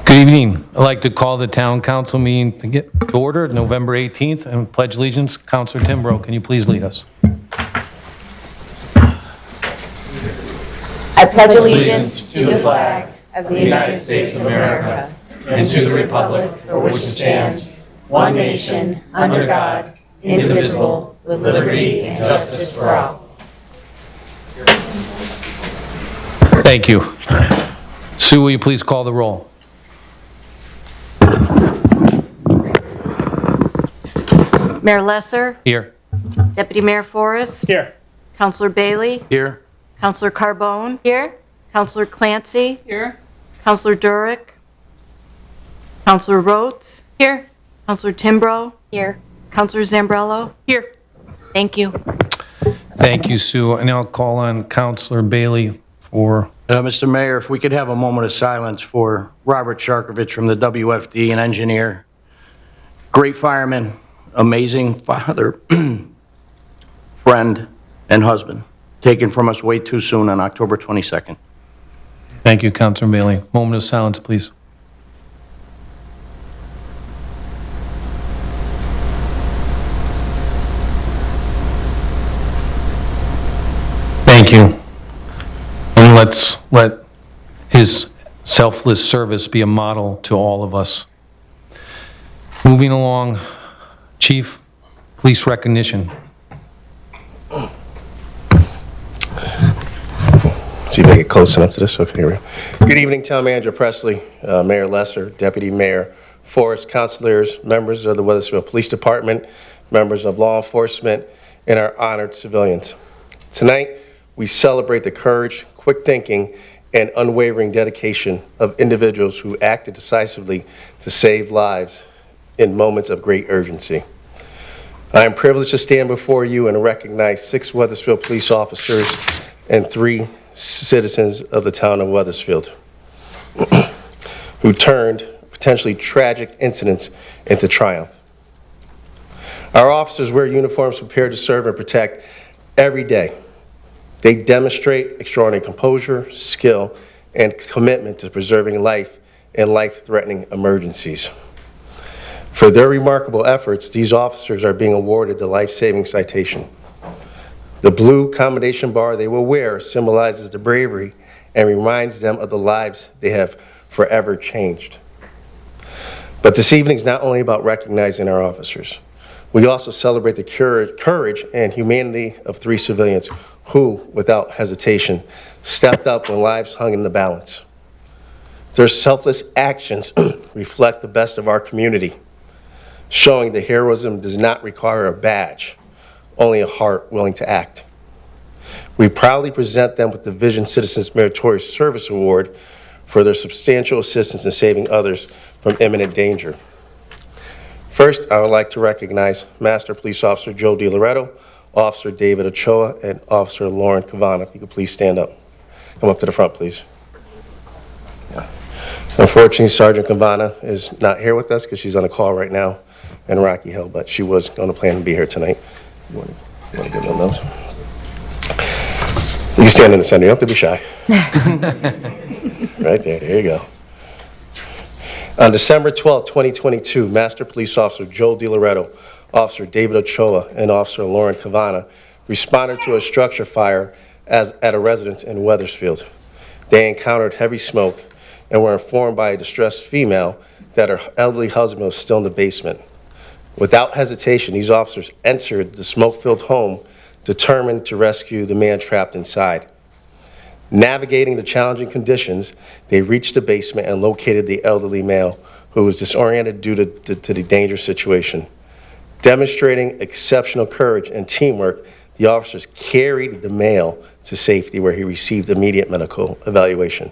Good evening. I'd like to call the town council meeting to get to order, November 18th, and pledge allegiance. Councilor Timbrow, can you please lead us? I pledge allegiance to the flag of the United States of America and to the republic for which it stands, one nation, under God, indivisible, with liberty and justice for all. Thank you. Sue, will you please call the roll? Mayor Lesser, Here. Deputy Mayor Forrest, Here. Councilor Bailey, Here. Councilor Carbone, Here? Councilor Clancy, Here. Councilor Durick, Councilor Rhodes, Here. Councilor Timbrow, Here. Councilor Zambrello. Here. Thank you. Thank you, Sue. And I'll call on Councilor Bailey for... Mr. Mayor, if we could have a moment of silence for Robert Sharkovich from the WFD, an engineer, great fireman, amazing father, friend, and husband, taken from us way too soon on October 22nd. Thank you, Councilor Bailey. Moment of silence, please. Thank you. And let's let his selfless service be a model to all of us. Moving along, Chief, police recognition. See if I get close enough to this. Okay, here we go. Good evening, Town Manager Presley, Mayor Lesser, Deputy Mayor Forrest, councilors, members of the Weathersfield Police Department, members of law enforcement, and our honored civilians. Tonight, we celebrate the courage, quick thinking, and unwavering dedication of individuals who acted decisively to save lives in moments of great urgency. I am privileged to stand before you and recognize 6 Weathersfield police officers and 3 citizens of the town of Weathersfield who turned potentially tragic incidents into triumph. Our officers wear uniforms prepared to serve and protect every day. They demonstrate extraordinary composure, skill, and commitment to preserving life in life-threatening emergencies. For their remarkable efforts, these officers are being awarded the life-saving citation. The blue combination bar they will wear symbolizes the bravery and reminds them of the lives they have forever changed. But this evening is not only about recognizing our officers. We also celebrate the courage and humanity of 3 civilians who, without hesitation, stepped up when lives hung in the balance. Their selfless actions reflect the best of our community, showing that heroism does not require a badge, only a heart willing to act. We proudly present them with the Vision Citizens Meritorious Service Award for their substantial assistance in saving others from imminent danger. First, I would like to recognize Master Police Officer Joe DiLoretto, Officer David Ochoa, and Officer Lauren Cavana. If you could please stand up. Come up to the front, please. Unfortunately, Sergeant Cavana is not here with us because she's on a call right now in Rocky Hill, but she was going to plan to be here tonight. You want to give them those? You can stand in the center. You don't have to be shy. Right there. There you go. On December 12, 2022, Master Police Officer Joe DiLoretto, Officer David Ochoa, and Officer Lauren Cavana responded to a structure fire at a residence in Weathersfield. They encountered heavy smoke and were informed by a distressed female that her elderly husband was still in the basement. Without hesitation, these officers entered the smoke-filled home, determined to rescue the man trapped inside. Navigating the challenging conditions, they reached the basement and located the elderly male who was disoriented due to the dangerous situation. Demonstrating exceptional courage and teamwork, the officers carried the male to safety where he received immediate medical evaluation.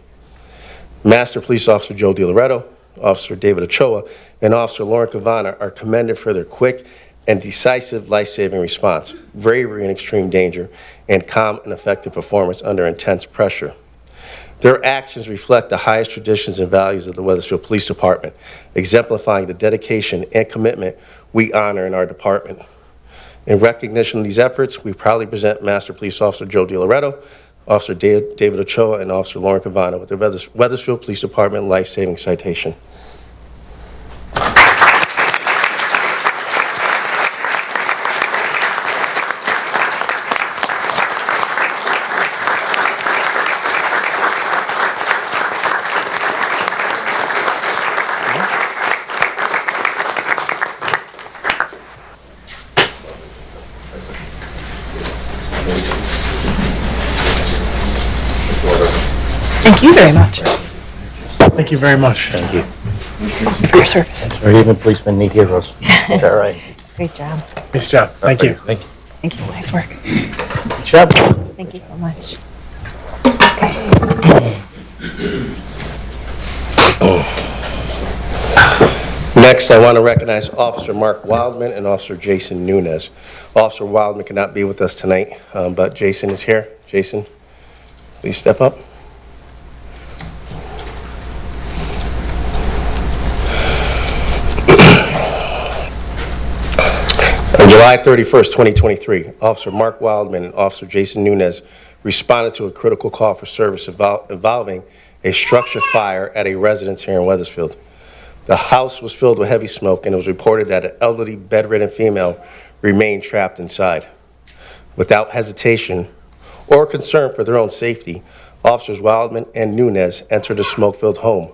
Master Police Officer Joe DiLoretto, Officer David Ochoa, and Officer Lauren Cavana are commended for their quick and decisive life-saving response, bravery in extreme danger, and calm and effective performance under intense pressure. Their actions reflect the highest traditions and values of the Weathersfield Police Department, exemplifying the dedication and commitment we honor in our department. In recognition of these efforts, we proudly present Master Police Officer Joe DiLoretto, Officer David Ochoa, and Officer Lauren Cavano with the Weathersfield Police Department life-saving citation. Thank you very much Thank you very much. Thank you. for your service. Or even policemen need heroes. Is that right? Great job. Nice job. Thank you. Thank you. Thank you. Nice work. Good job. Thank you so much. Next, I want to recognize Officer Mark Wildman and Officer Jason Nunez. Officer Wildman cannot be with us tonight, but Jason is here. Jason, please step up. On July 31st, 2023, Officer Mark Wildman and Officer Jason Nunez responded to a critical call for service involving a structure fire at a residence here in Weathersfield. The house was filled with heavy smoke, and it was reported that an elderly, bedridden female remained trapped inside. Without hesitation or concern for their own safety, Officers Wildman and Nunez entered the smoke-filled home.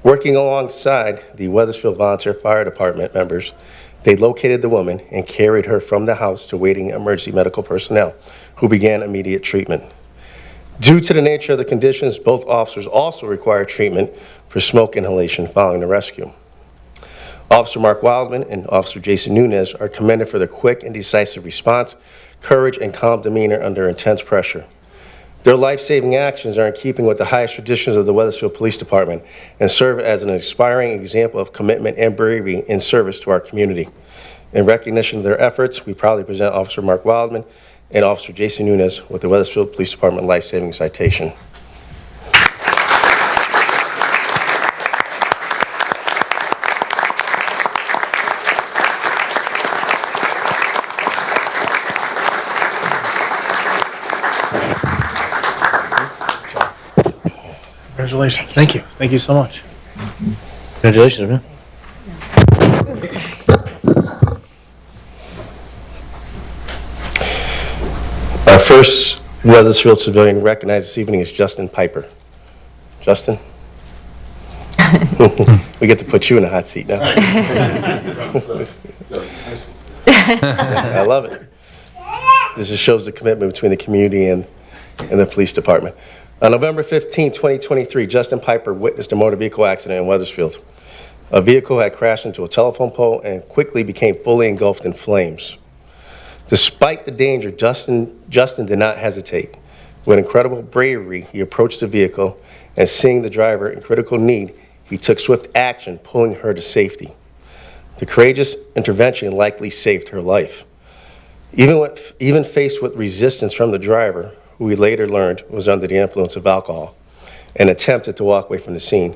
Working alongside the Weathersfield Volunteer Fire Department members, they located the woman and carried her from the house to waiting emergency medical personnel, who began immediate treatment. Due to the nature of the conditions, both officers also required treatment for smoke inhalation following the rescue. Officer Mark Wildman and Officer Jason Nunez are commended for their quick and decisive response, courage, and calm demeanor under intense pressure. Their life-saving actions are in keeping with the highest traditions of the Weathersfield Police Department and serve as an inspiring example of commitment and bravery in service to our community. In recognition of their efforts, we proudly present Officer Mark Wildman and Officer Jason Nunez with the Weathersfield Police Department life-saving citation. Congratulations. Thank you. Thank you so much. Congratulations, man. Our first Weathersfield civilian recognized this evening is Justin Piper. Justin? We get to put you in a hot seat now. I love it. This just shows the commitment between the community and the police department. On November 15, 2023, Justin Piper witnessed a motor vehicle accident in Weathersfield. A vehicle had crashed into a telephone pole and quickly became fully engulfed in flames. Despite the danger, Justin did not hesitate. With incredible bravery, he approached the vehicle, and seeing the driver in critical need, he took swift action, pulling her to safety. The courageous intervention likely saved her life. Even faced with resistance from the driver, who we later learned was under the influence of alcohol, and attempted to walk away from the scene,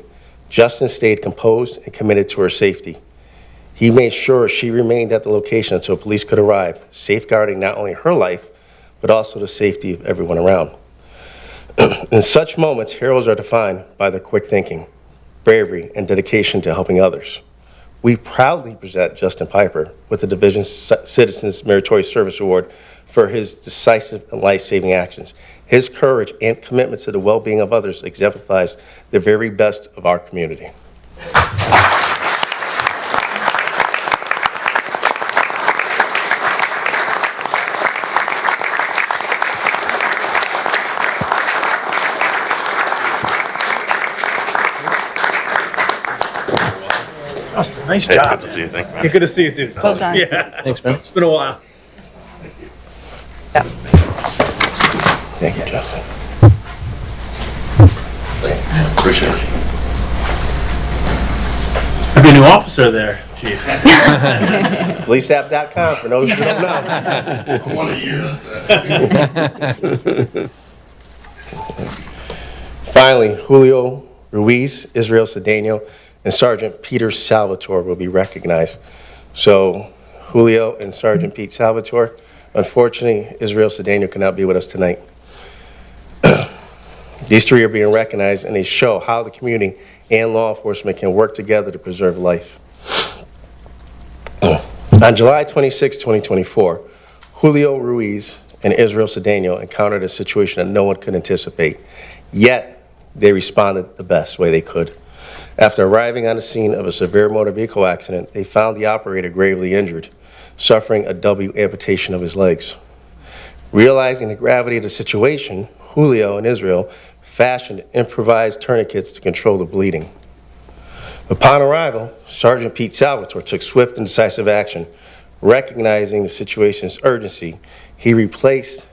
Justin stayed composed and committed to her safety. He made sure she remained at the location until police could arrive, safeguarding not only her life, but also the safety of everyone around. In such moments, heroes are defined by their quick thinking, bravery, and dedication to helping others. We proudly present Justin Piper with the Division Citizens Meritorious Service Award for his decisive and life-saving actions. His courage and commitment to the well-being of others exemplifies the very best of our community. Austin, nice Hey, job. good to see you. Thank you. Yeah, good to see you too. Well done. Yeah, Thanks, man. it's been a while. Thank you, Justin. Appreciate it. I'd be a new officer there, Chief. PoliceApp.com for those who don't know. One a year, that's it. Finally, Julio Ruiz, Israel Cedeno, and Sergeant Peter Salvatore will be recognized. So Julio and Sergeant Pete Salvatore, unfortunately, Israel Cedeno cannot be with us tonight. These three are being recognized, and they show how the community and law enforcement can work together to preserve life. On July 26, 2024, Julio Ruiz and Israel Cedeno encountered a situation that no one could anticipate, yet they responded the best way they could. After arriving on the scene of a severe motor vehicle accident, they found the operator gravely injured, suffering a double amputation of his legs. Realizing the gravity of the situation, Julio and Israel fashioned improvised tourniquets to control the bleeding. Upon arrival, Sergeant Pete Salvatore took swift and decisive action. Recognizing the situation's urgency, he replaced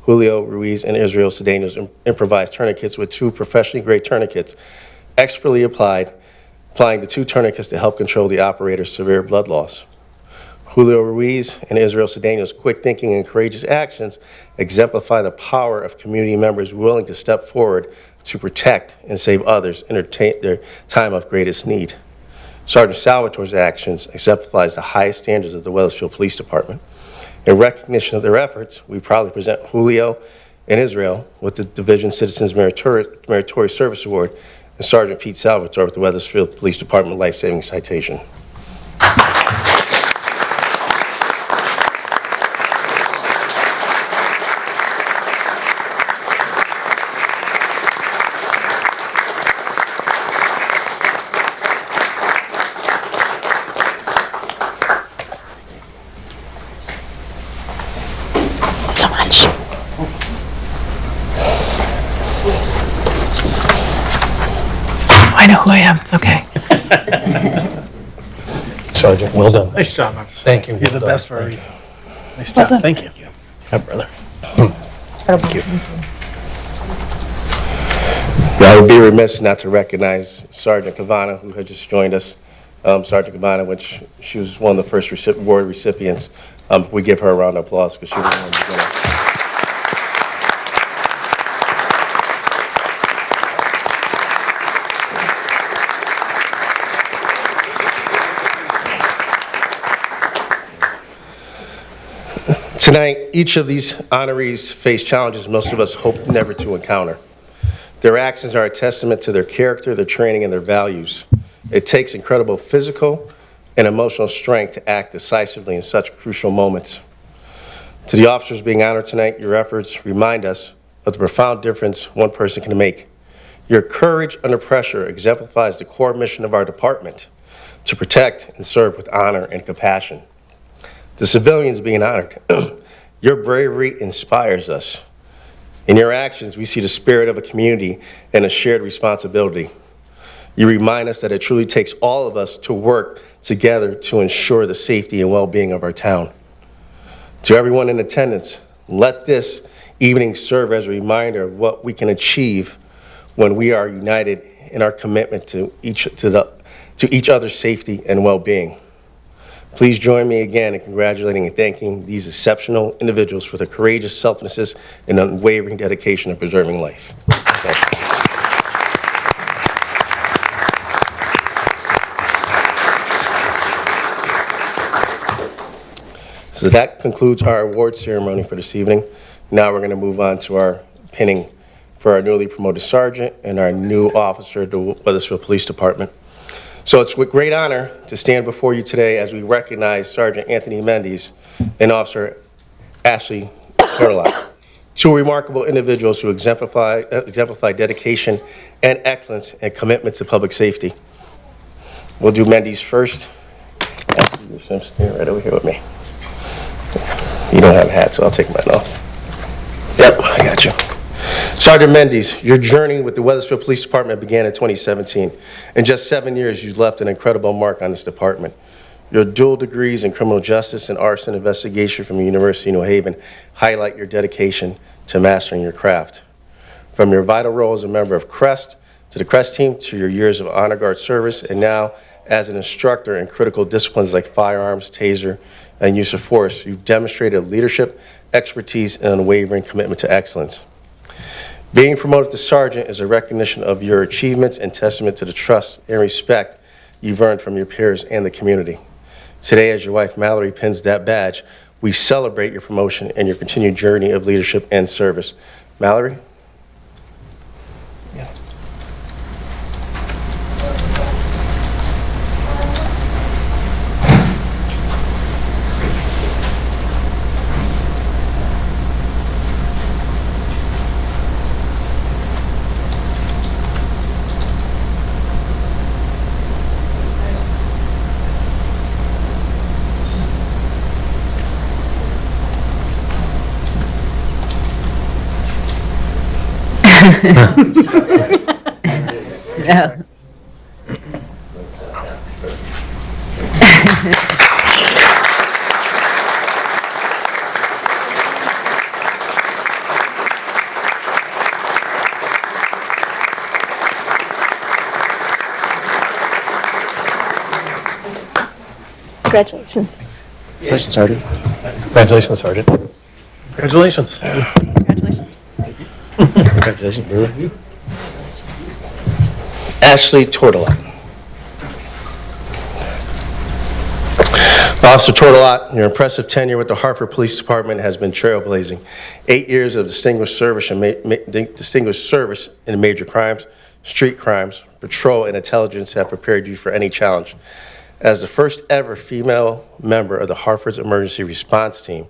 Julio Ruiz and Israel Cedeno's improvised tourniquets with two professionally grade tourniquets, expertly applying the two tourniquets to help control the operator's severe blood loss. Julio Ruiz and Israel Cedeno's quick thinking and courageous actions exemplify the power of community members willing to step forward to protect and save others in their time of greatest need. Sergeant Salvatore's actions exemplifies the highest standards of the Wethersfield Police Department. In recognition of their efforts, we proudly present Julio and Israel with the Division Citizens Meritorious Service Award and Sergeant Pete Salvatore with the Wethersfield Police Department Life-Saving Citation. So much. I know who I am. It's okay. Sergeant, well done. Nice job, officer. Thank you. You're the Well done. best for a reason. Nice job. Thank you. Yeah, brother. I would be remiss not to recognize Sergeant Cavana, who had just joined us. Sergeant Cavana, which she was one of the first award recipients. We give her a round of applause because she was one of the winners. Tonight, each of these honorees face challenges most of us hope never to encounter. Their actions are a testament to their character, their training, and their values. It takes incredible physical and emotional strength to act decisively in such crucial moments. To the officers being honored tonight, your efforts remind us of the profound difference one person can make. Your courage under pressure exemplifies the core mission of our department, to protect and serve with honor and compassion. The civilians being honored, your bravery inspires us. In your actions, we see the spirit of a community and a shared responsibility. You remind us that it truly takes all of us to work together to ensure the safety and well-being of our town. To everyone in attendance, let this evening serve as a reminder of what we can achieve when we are united in our commitment to each other's safety and well-being. Please join me again in congratulating and thanking these exceptional individuals for their courageous selflessness and unwavering dedication to preserving life. Thank you. So that concludes our award ceremony for this evening. Now we're going to move on to our pinning for our newly promoted sergeant and our new officer at the Wethersfield Police Department. So it's with great honor to stand before you today as we recognize Sergeant Anthony Mendes and Officer Ashley Carlock, two remarkable individuals who exemplify dedication and excellence and commitment to public safety. We'll do Mendes first. Ashley, you're staying right over here with me. You don't have a hat, so I'll take mine off. Yep, I got you. Sergeant Mendes, your journey with the Wethersfield Police Department began in 2017. In just 7 years, you've left an incredible mark on this department. Your dual degrees in criminal justice and arson investigation from the University of New Haven highlight your dedication to mastering your craft. From your vital role as a member of CREST to the CREST team to your years of honor guard service and now as an instructor in critical disciplines like firearms, taser, and use of force, you've demonstrated leadership, expertise, and unwavering commitment to excellence. Being promoted to sergeant is a recognition of your achievements and testament to the trust and respect you've earned from your peers and the community. Today, as your wife Mallory pins that badge, we celebrate your promotion and your continued journey of leadership and service. Mallory, No. Congratulations. Congratulations, Sergeant. Congratulations, Sergeant. Congratulations. Congratulations. Congratulations, brother. Ashley Tortolot. Officer Tortolot, your impressive tenure with the Hartford Police Department has been trailblazing. 8 years of distinguished service in major crimes, street crimes, patrol, and intelligence have prepared you for any challenge. As the first ever female member of the Hartford's Emergency Response Team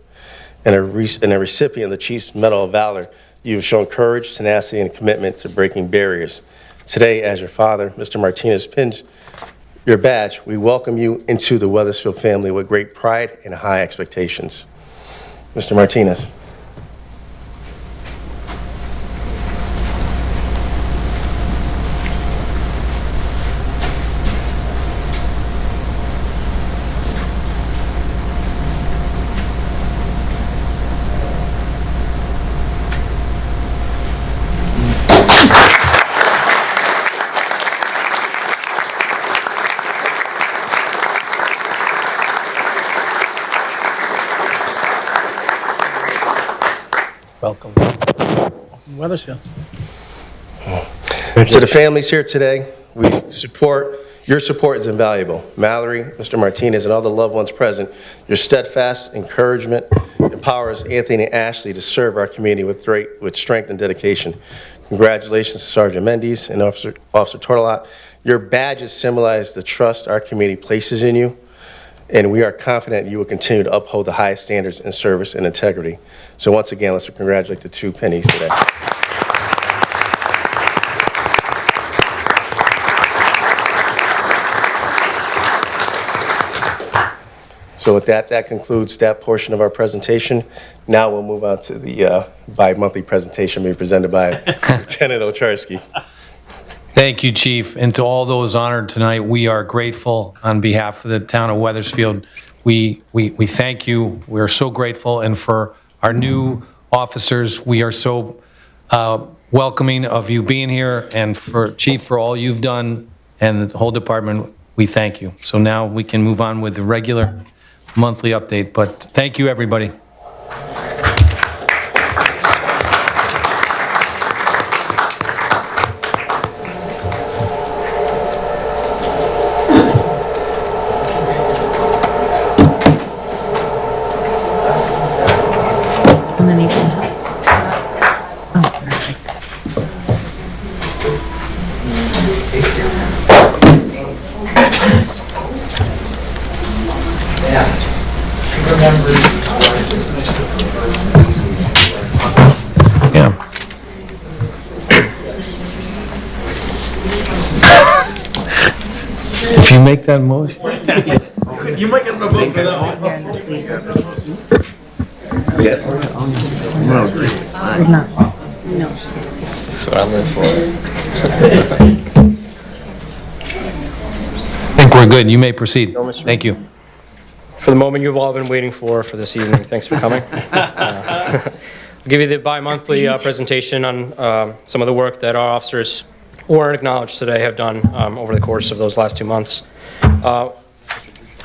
and a recipient of the Chief's Medal of Valor, you have shown courage, tenacity, and commitment to breaking barriers. Today, as your father, Mr. Martinez, pins your badge, we welcome you into the Wethersfield family with great pride and high expectations. Mr. Martinez. Welcome. Wethersfield. To the families here today, your support is invaluable. Mallory, Mr. Martinez, and all the loved ones present, your steadfast encouragement empowers Anthony and Ashley to serve our community with strength and dedication. Congratulations to Sergeant Mendes and Officer Tortolot. Your badges symbolize the trust our community places in you, and we are confident you will continue to uphold the highest standards in service and integrity. So once again, let's congratulate the two pennies today. So with that, that concludes that portion of our presentation. Now we'll move on to the bi-monthly presentation being presented by Lieutenant Ocharski. Thank you, Chief. And to all those honored tonight, we are grateful on behalf of the town of Wethersfield. We thank you. We are so grateful. And for our new officers, we are so welcoming of you being here. And for Chief, for all you've done and the whole department, we thank you. So now we can move on with the regular monthly update. But thank you, everybody. I'm gonna need some help. Oh, perfect. Yeah. If you make that motion. You might get a vote for that one. It's not. No. That's what I live for. I think we're good. You may proceed. Thank you. For the moment you've all been waiting for this evening. Thanks for coming. I'll give you the bi-monthly presentation on some of the work that our officers who aren't acknowledged today have done over the course of those last 2 months.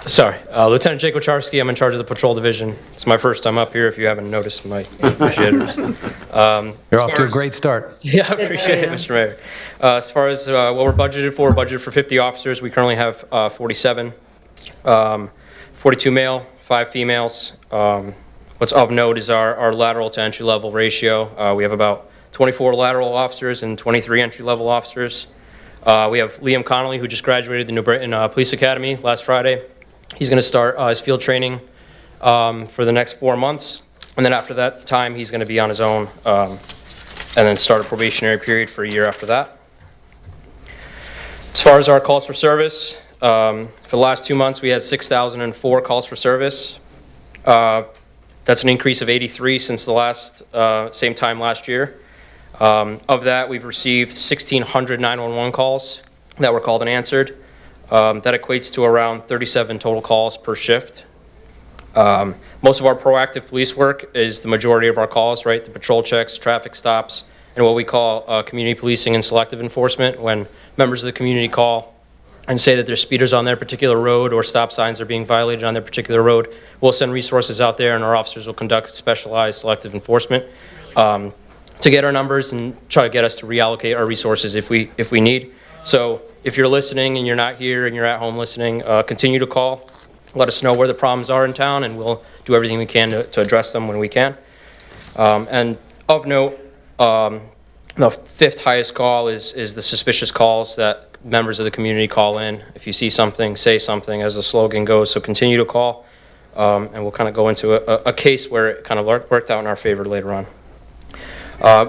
Lieutenant Jake Ocharski, I'm in charge of the patrol division. It's my first time up here, if you haven't noticed my appreciators. You're off to a great start. Yeah, I appreciate it, Mr. Mayor. As far as what we're budgeted for 50 officers. We currently have 47, 42 male, 5 females. What's of note is our lateral to entry level ratio. We have about 24 lateral officers and 23 entry level officers. We have Liam Connolly, who just graduated the New Britain Police Academy last Friday. He's going to start his field training for the next 4 months. And then after that time, he's going to be on his own and then start a probationary period for a year after that. As far as our calls for service, for the last 2 months, we had 6,004 calls for service. That's an increase of 83 since the last same time last year. Of that, we've received 1,600 911 calls that were called and answered. That equates to around 37 total calls per shift. Most of our proactive police work is the majority of our calls, right? The patrol checks, traffic stops, and what we call community policing and selective enforcement, when members of the community call and say that there's speeders on their particular road or stop signs are being violated on their particular road. We'll send resources out there and our officers will conduct specialized selective enforcement to get our numbers and try to get us to reallocate our resources if we need. So if you're listening and you're not here and you're at home listening, continue to call. Let us know where the problems are in town, and we'll do everything we can to address them when we can. And of note, the fifth highest call is the suspicious calls that members of the community call in. If you see something, say something, as the slogan goes. So continue to call, and we'll kind of go into a case where it kind of worked out in our favor later on.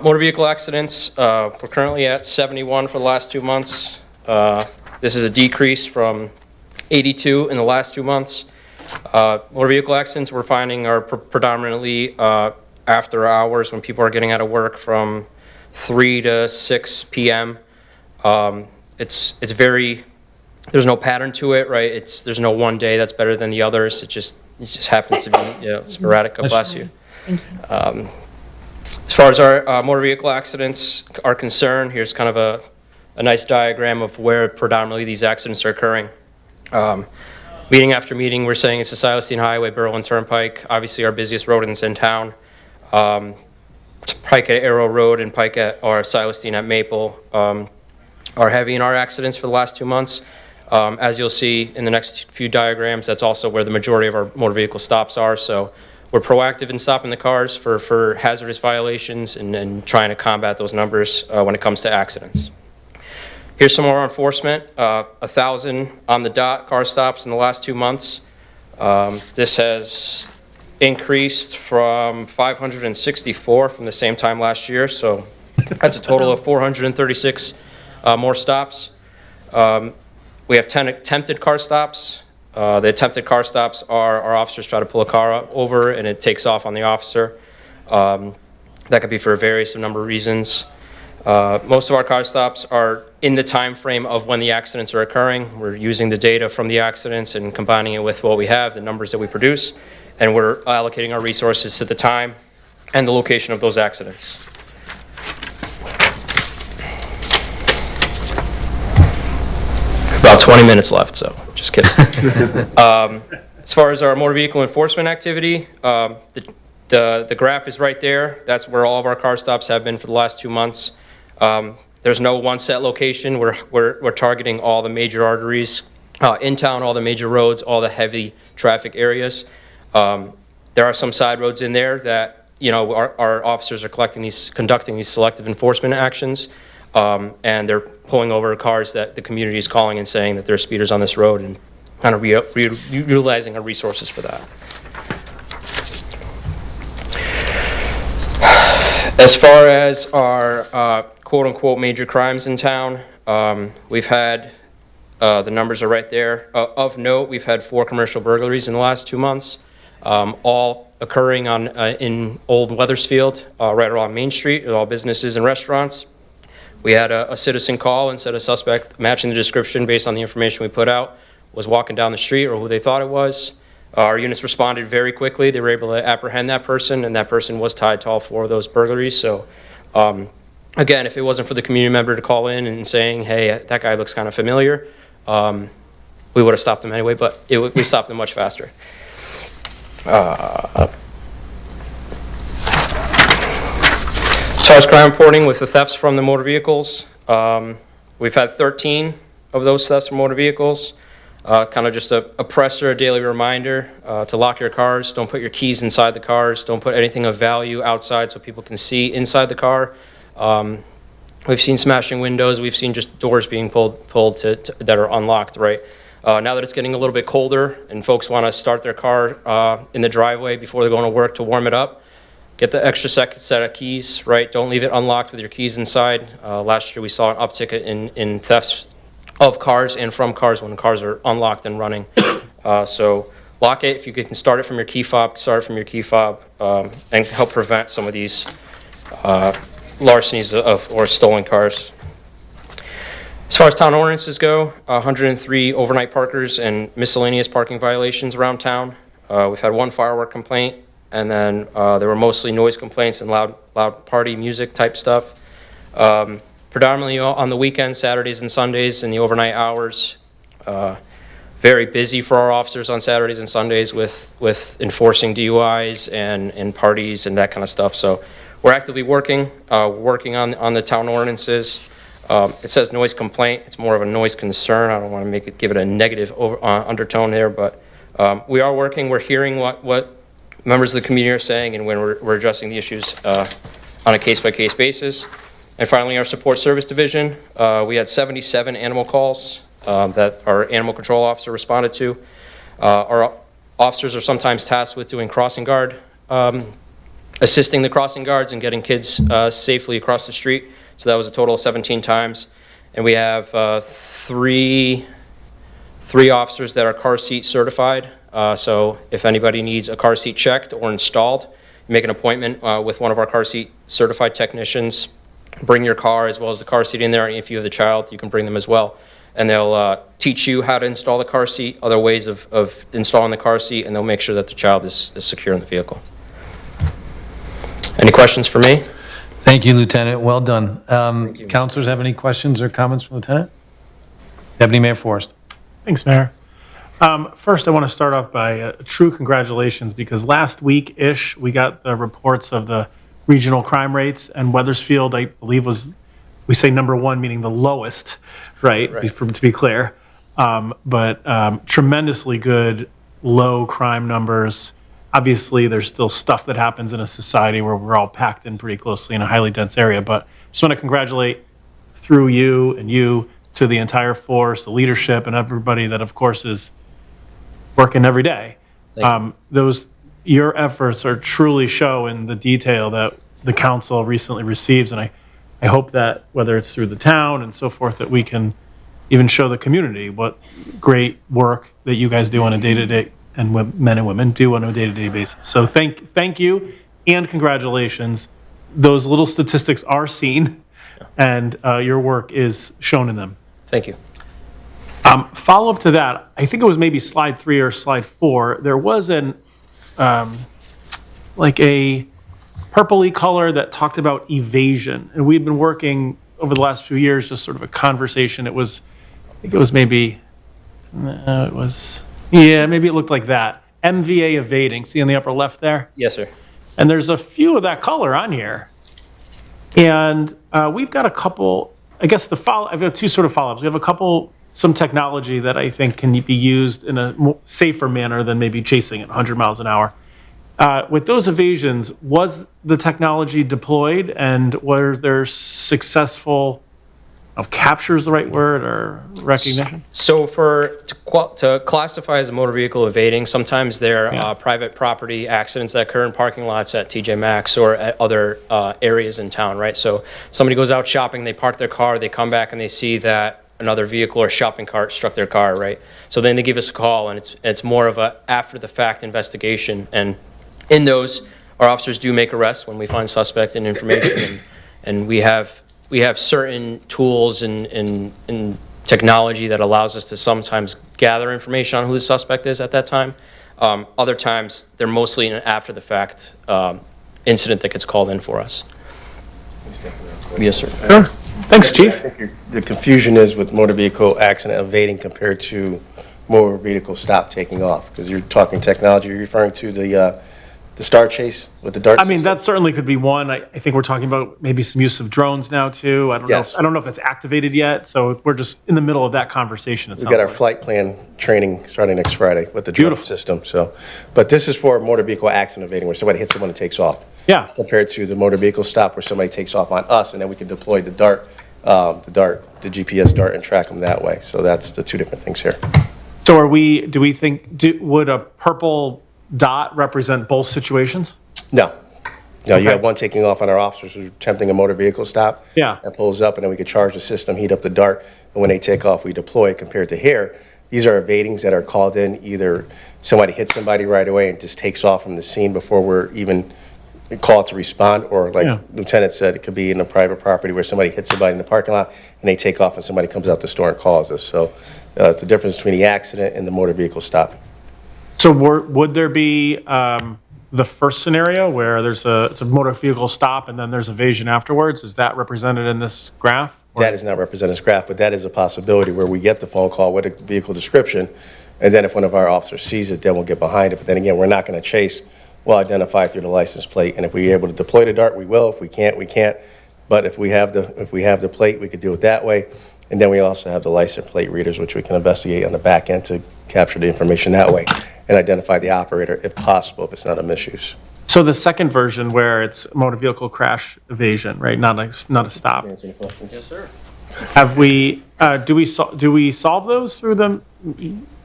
Motor vehicle accidents, we're currently at 71 for the last 2 months. This is a decrease from 82 in the last 2 months. Motor vehicle accidents we're finding are predominantly after hours when people are getting out of work from 3 to 6 p.m. It's very, there's no pattern to it, right? There's no one day that's better than the others. It just happens to be sporadic. God bless you. As far as our motor vehicle accidents are concerned, here's kind of a nice diagram of where predominantly these accidents are occurring. Meeting after meeting, we're saying it's the Silas Deane Highway, Berlin Turnpike, obviously our busiest road in town. Pike at Arrow Road and Pike at, or Silas Deane at Maple are heavy in our accidents for the last 2 months. As you'll see in the next few diagrams, that's also where the majority of our motor vehicle stops are. So we're proactive in stopping the cars for hazardous violations and trying to combat those numbers when it comes to accidents. Here's some more enforcement. 1,000 on the dot car stops in the last 2 months. This has increased from 564 from the same time last year. So that's a total of 436 more stops. We have 10 attempted car stops. The attempted car stops are our officers try to pull a car over and it takes off on the officer. That could be for various number of reasons. Most of our car stops are in the time frame of when the accidents are occurring. We're using the data from the accidents and combining it with what we have, the numbers that we produce, and we're allocating our resources to the time and the location of those accidents. About 20 minutes left, so just kidding. As far as our motor vehicle enforcement activity, the graph is right there. That's where all of our car stops have been for the last 2 months. There's no one set location. We're targeting all the major arteries in town, all the major roads, all the heavy traffic areas. There are some side roads in there that our officers are conducting these selective enforcement actions, and they're pulling over cars that the community is calling and saying that there's speeders on this road, and kind of utilizing our resources for that. As far as our quote-unquote major crimes in town, we've had, the numbers are right there. Of note, we've had 4 commercial burglaries in the last 2 months, all occurring in Old Weathersfield, right along Main Street, at all businesses and restaurants. We had a citizen call and said a suspect matching the description based on the information we put out was walking down the street or who they thought it was. Our units responded very quickly. They were able to apprehend that person, and that person was tied to all 4 of those burglaries. So, again, if it wasn't for the community member to call in and saying, hey, that guy looks kind of familiar, we would have stopped him anyway, but we stopped him much faster. As far as crime reporting with the thefts from the motor vehicles, we've had 13 of those thefts from motor vehicles. Kind of just a presser, a daily reminder to lock your cars. Don't put your keys inside the cars. Don't put anything of value outside so people can see inside the car. We've seen smashing windows. We've seen just doors being pulled that are unlocked, right? Now that it's getting a little bit colder and folks want to start their car in the driveway before they're going to work to warm it up, get the extra set of keys, right? Don't leave it unlocked with your keys inside. Last year we saw an uptick in thefts of cars and from cars when cars are unlocked and running. So lock it. If you can start it from your key fob, start it from your key fob and help prevent some of these larcenies or stolen cars. As far as town ordinances go, 103 overnight parkers and miscellaneous parking violations around town. We've had one firework complaint, and then there were mostly noise complaints and loud party music type stuff. Predominantly on the weekends, Saturdays and Sundays in the overnight hours. Very busy for our officers on Saturdays and Sundays with enforcing DUIs and parties and that kind of stuff. So we're actively working on the town ordinances. It says noise complaint. It's more of a noise concern. I don't want to give it a negative undertone there, but we are working. We're hearing what members of the community are saying, and when we're addressing the issues on a case-by-case basis. And finally, our support service division. We had 77 animal calls that our animal control officer responded to. Our officers are sometimes tasked with doing crossing guard, assisting the crossing guards and getting kids safely across the street. So that was a total of 17 times. And we have three officers that are car seat certified. So if anybody needs a car seat checked or installed, you make an appointment with one of our car seat certified technicians. Bring your car as well as the car seat in there. And if you have the child, you can bring them as well. And they'll teach you how to install the car seat, other ways of installing the car seat, and they'll make sure that the child is secure in the vehicle. Any questions for me? Thank you, Lieutenant. Well done. Councilors have any questions or comments for Lieutenant? Deputy Mayor Forrest. Thanks, Mayor. First, I want to start off by true congratulations, because last week-ish, we got the reports of the regional crime rates, and Wethersfield, I believe, we say number one, meaning the lowest, right. To be clear. But tremendously good low crime numbers. Obviously, there's still stuff that happens in a society where we're all packed in pretty closely in a highly dense area. But just want to congratulate through you to the entire force, the leadership, and everybody that, of course, is working every day. Your efforts are truly show in the detail that the council recently receives, and I hope that whether it's through the town and so forth, that we can even show the community what great work that you guys do on a day-to-day, and what men and women do on a day-to-day basis. So thank you and congratulations. Those little statistics are seen, and your work is shown in them. Thank you. Follow up to that, I think it was maybe slide 3 or slide 4. There was like a purpley color that talked about evasion, and we've been working over the last few years, just sort of a conversation. I think it was maybe, maybe it looked like that. MVA evading, see in the upper left there? Yes, sir. And there's a few of that color on here. And we've got a couple, I guess I've got two sort of follow-ups. We have some technology that I think can be used in a more safer manner than maybe chasing at 100 miles an hour. With those evasions, was the technology deployed, and were there successful, capture is the right word, or recognition? So to classify as a motor vehicle evading, sometimes they're private property accidents that occur in parking lots at TJ Maxx or at other areas in town, right? So somebody goes out shopping, they park their car, they come back and they see that another vehicle or shopping cart struck their car, right? So then they give us a call, and it's more of a after the fact investigation. And in those, our officers do make arrests when we find suspect and information, and we have certain tools and technology that allows us to sometimes gather information on who the suspect is at that time. Other times, they're mostly an after the fact incident that gets called in for us. Yes, sir. Sure. Thanks, Chief. I think the confusion is with motor vehicle accident evading compared to motor vehicle stop taking off, because you're talking technology. You're referring to the star chase with the dart I mean, system? that certainly could be one. I think we're talking about maybe some use of drones now too. I don't know if that's activated yet. So we're just in the middle of that conversation. We've got our flight plan training starting next Friday with the drone system. So, but this is for motor vehicle accident evading, where somebody hits someone and takes off. Yeah. Compared to the motor vehicle stop, where somebody takes off on us, and then we can deploy the the GPS dart, and track them that way. So that's the two different things here. So would a purple dot represent both situations? No. No, you Okay. have one taking off on our officers who's attempting a motor vehicle stop. Yeah. And pulls up, and then we could charge the system, heat up the dart, and when they take off, we deploy. Compared to here, these are evadings that are called in. Either somebody hits somebody right away and just takes off from the scene before we're even call to respond, or like Yeah. Lieutenant said, it could be in a private property where somebody hits somebody in the parking lot and they take off and somebody comes out the store and calls us. So it's the difference between the accident and the motor vehicle stop. So would there be the first scenario where it's a motor vehicle stop and then there's evasion afterwards? Is that represented in this graph? Or- That is not represented as graph, but that is a possibility where we get the phone call with a vehicle description, and then if one of our officers sees it, then we'll get behind it. But then again, we're not going to chase. We'll identify through the license plate, and if we're able to deploy the dart, we will. If we can't, we can't. But if we have the plate, we could do it that way. And then we also have the license plate readers, which we can investigate on the back end to capture the information that way and identify the operator if possible, if it's not a misuse. So the second version where it's motor vehicle crash evasion, right? Not a stop. Answer any questions? Yes, sir. Have we, do we solve those through the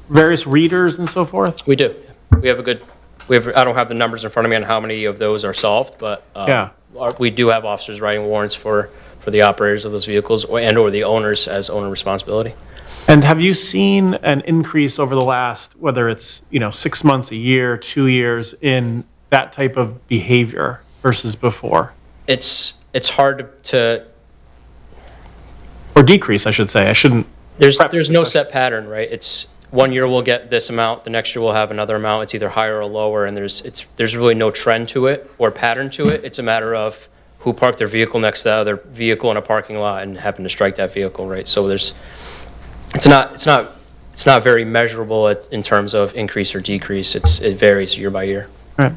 various readers and so forth? We do. I don't have the numbers in front of me on how many of those are solved, but Yeah. we do have officers writing warrants for the operators of those vehicles or the owners as owner responsibility. And have you seen an increase over the last, whether it's, 6 months, a year, 2 years, in that type of behavior versus before? It's hard to Or decrease, I should say. I shouldn't. there's no set pattern, right? It's 1 year we'll get this amount, the next year we'll have another amount. It's either higher or lower, and there's really no trend to it or pattern to it. It's a matter of who parked their vehicle next to the other vehicle in a parking lot and happened to strike that vehicle, right? So it's not very measurable in terms of increase or decrease. It varies year by year. Right.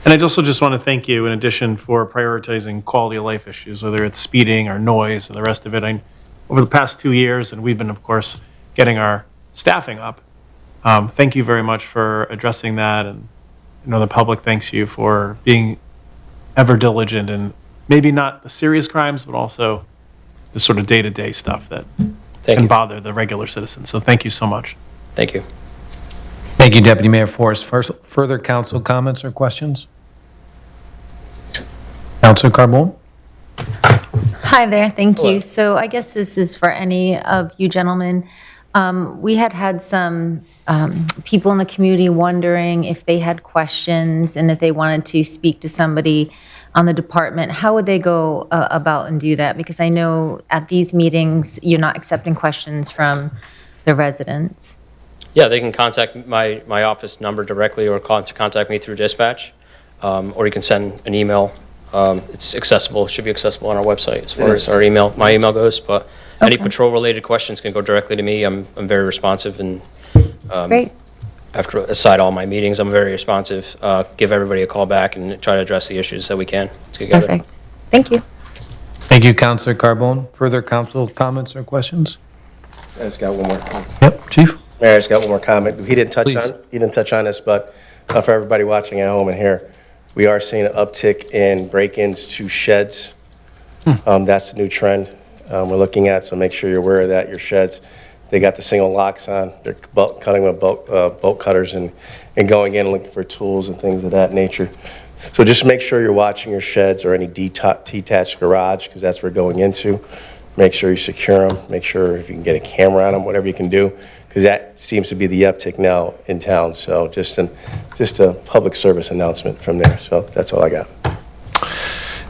And I also just want to thank you, in addition, for prioritizing quality of life issues, whether it's speeding or noise or the rest of it. Over the past 2 years, and we've been, of course, getting our staffing up. Thank you very much for addressing that, and the public thanks you for being ever diligent and maybe not the serious crimes, but also the sort of day-to-day stuff that Thank can you. bother the regular citizens. So thank you so much. Thank you. Thank you, Deputy Mayor Forrest. Further council comments or questions? Councilor Carbone? Hi there, thank you. So I guess this is for any of you gentlemen. We had some people in the community wondering if they had questions and if they wanted to speak to somebody on the department. How would they go about and do that? Because I know at these meetings, you're not accepting questions from the residents. Yeah, they can contact my office number directly or contact me through dispatch, or you can send an email. It's accessible, should be accessible on our website as far as my email goes, but any patrol-related questions can go directly to me. I'm very responsive, and Great. aside all my meetings, I'm very responsive. Give everybody a call back and try to address the issues that we can together. Perfect. Thank you. Thank you, Councilor Carbone. Further council comments or questions? I just got one more. Yep, Chief? Mayor, I just got one more comment. He didn't touch Please. on this, but for everybody watching at home and here, we are seeing an uptick in break-ins to sheds. That's the new trend we're looking at, so make sure you're aware of that. Your sheds, they got the single locks on. They're cutting with bolt cutters and going in and looking for tools and things of that nature. So just make sure you're watching your sheds or any detached garage, because that's where we're going into. Make sure you secure them. Make sure if you can get a camera on them, whatever you can do, because that seems to be the uptick now in town. So just a public service announcement from there. So that's all I got.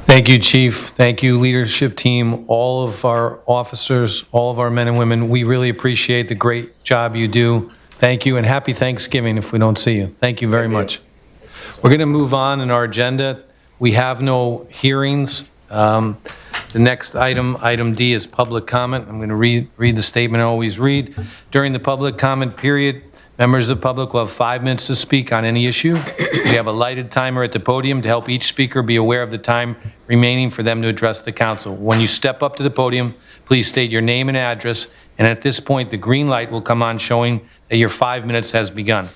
Thank you, Chief. Thank you, leadership team, all of our officers, all of our men and women. We really appreciate the great job you do. Thank you, and happy Thanksgiving if we don't see you. Thank you very much. We're going to move on in our agenda. We have no hearings. The next item D, is public comment. I'm going to read the statement I always read. During the public comment period, members of the public will have 5 minutes to speak on any issue. We have a lighted timer at the podium to help each speaker be aware of the time remaining for them to address the council. When you step up to the podium, please state your name and address, and at this point, the green light will come on showing that your 5 minutes has begun.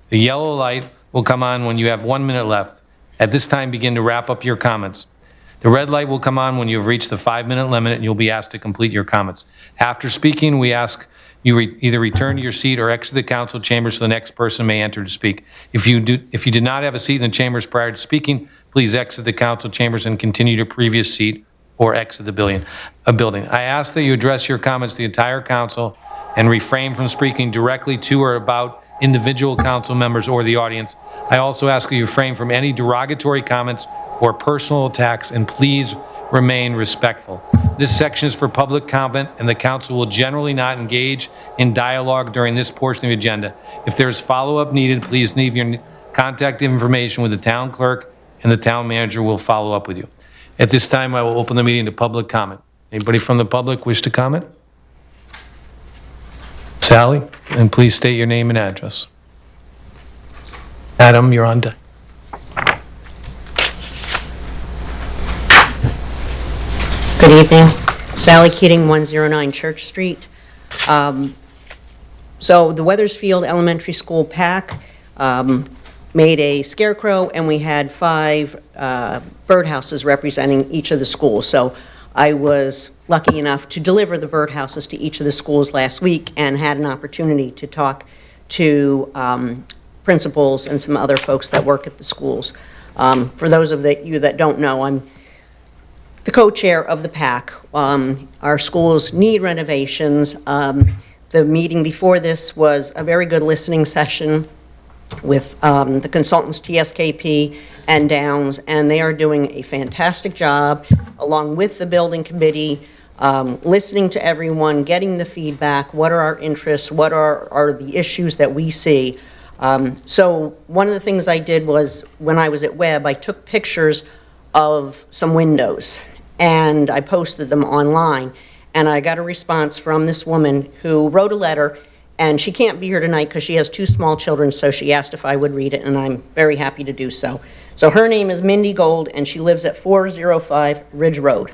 The yellow light will come on when you have 1 minute left. At this time, begin to wrap up your comments. The red light will come on when you have reached the 5-minute limit and you'll be asked to complete your comments. After speaking, we ask you either return to your seat or exit the council chamber so the next person may enter to speak. If you did not have a seat in the chambers prior to speaking, please exit the council chambers and continue to your previous seat or exit the building. I ask that you address your comments to the entire council and refrain from speaking directly to or about individual council members or the audience. I also ask that you refrain from any derogatory comments or personal attacks, and please remain respectful. This section is for public comment, and the council will generally not engage in dialogue during this portion of the agenda. If there's follow-up needed, please leave your contact information with the town clerk, and the town manager will follow up with you. At this time, I will open the meeting to public comment. Anybody from the public wish to comment? Sally, and please state your name and address. Adam, you're on deck. Good evening. Sally Keating, 109 Church Street. So the Wethersfield Elementary School PAC made a scarecrow, and we had 5 birdhouses representing each of the schools. So I was lucky enough to deliver the birdhouses to each of the schools last week and had an opportunity to talk to principals and some other folks that work at the schools. For those of you that don't know, I'm the co-chair of the PAC. Our schools need renovations. The meeting before this was a very good listening session with the consultants TSKP and Downs, and they are doing a fantastic job along with the building committee, listening to everyone, getting the feedback, what are our interests, what are the issues that we see. So one of the things I did was, when I was at Webb, I took pictures of some windows and I posted them online, and I got a response from this woman who wrote a letter, and she can't be here tonight because she has 2 small children, so she asked if I would read it, and I'm very happy to do so. So her name is Mindy Gold, and she lives at 405 Ridge Road.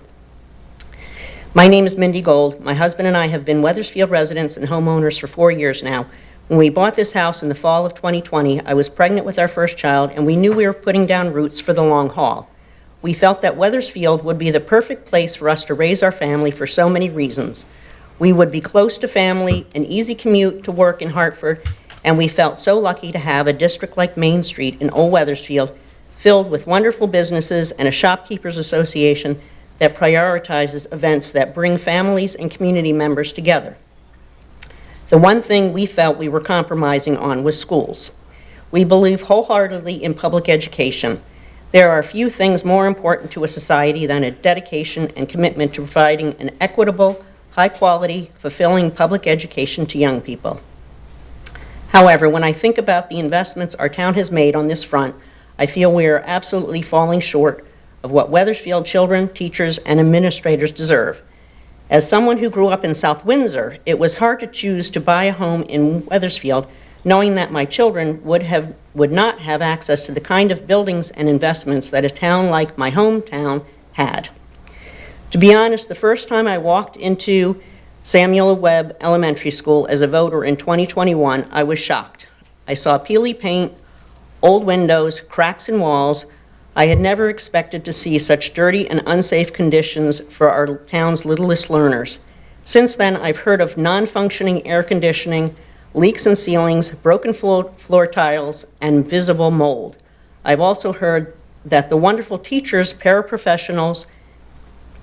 My name is Mindy Gold. My husband and I have been Wethersfield residents and homeowners for 4 years now. When we bought this house in the fall of 2020, I was pregnant with our first child, and we knew we were putting down roots for the long haul. We felt that Wethersfield would be the perfect place for us to raise our family for so many reasons. We would be close to family, an easy commute to work in Hartford, and we felt so lucky to have a district like Main Street in Old Wethersfield filled with wonderful businesses and a shopkeepers association that prioritizes events that bring families and community members together. The one thing we felt we were compromising on was schools. We believe wholeheartedly in public education. There are few things more important to a society than a dedication and commitment to providing an equitable, high-quality, fulfilling public education to young people. However, when I think about the investments our town has made on this front, I feel we are absolutely falling short of what Wethersfield children, teachers, and administrators deserve. As someone who grew up in South Windsor, it was hard to choose to buy a home in Wethersfield, knowing that my children would not have access to the kind of buildings and investments that a town like my hometown had. To be honest, the first time I walked into Samuel Webb Elementary School as a voter in 2021, I was shocked. I saw peely paint, old windows, cracks in walls. I had never expected to see such dirty and unsafe conditions for our town's littlest learners. Since then, I've heard of non-functioning air conditioning, leaks in ceilings, broken floor tiles, and visible mold. I've also heard that the wonderful teachers, paraprofessionals,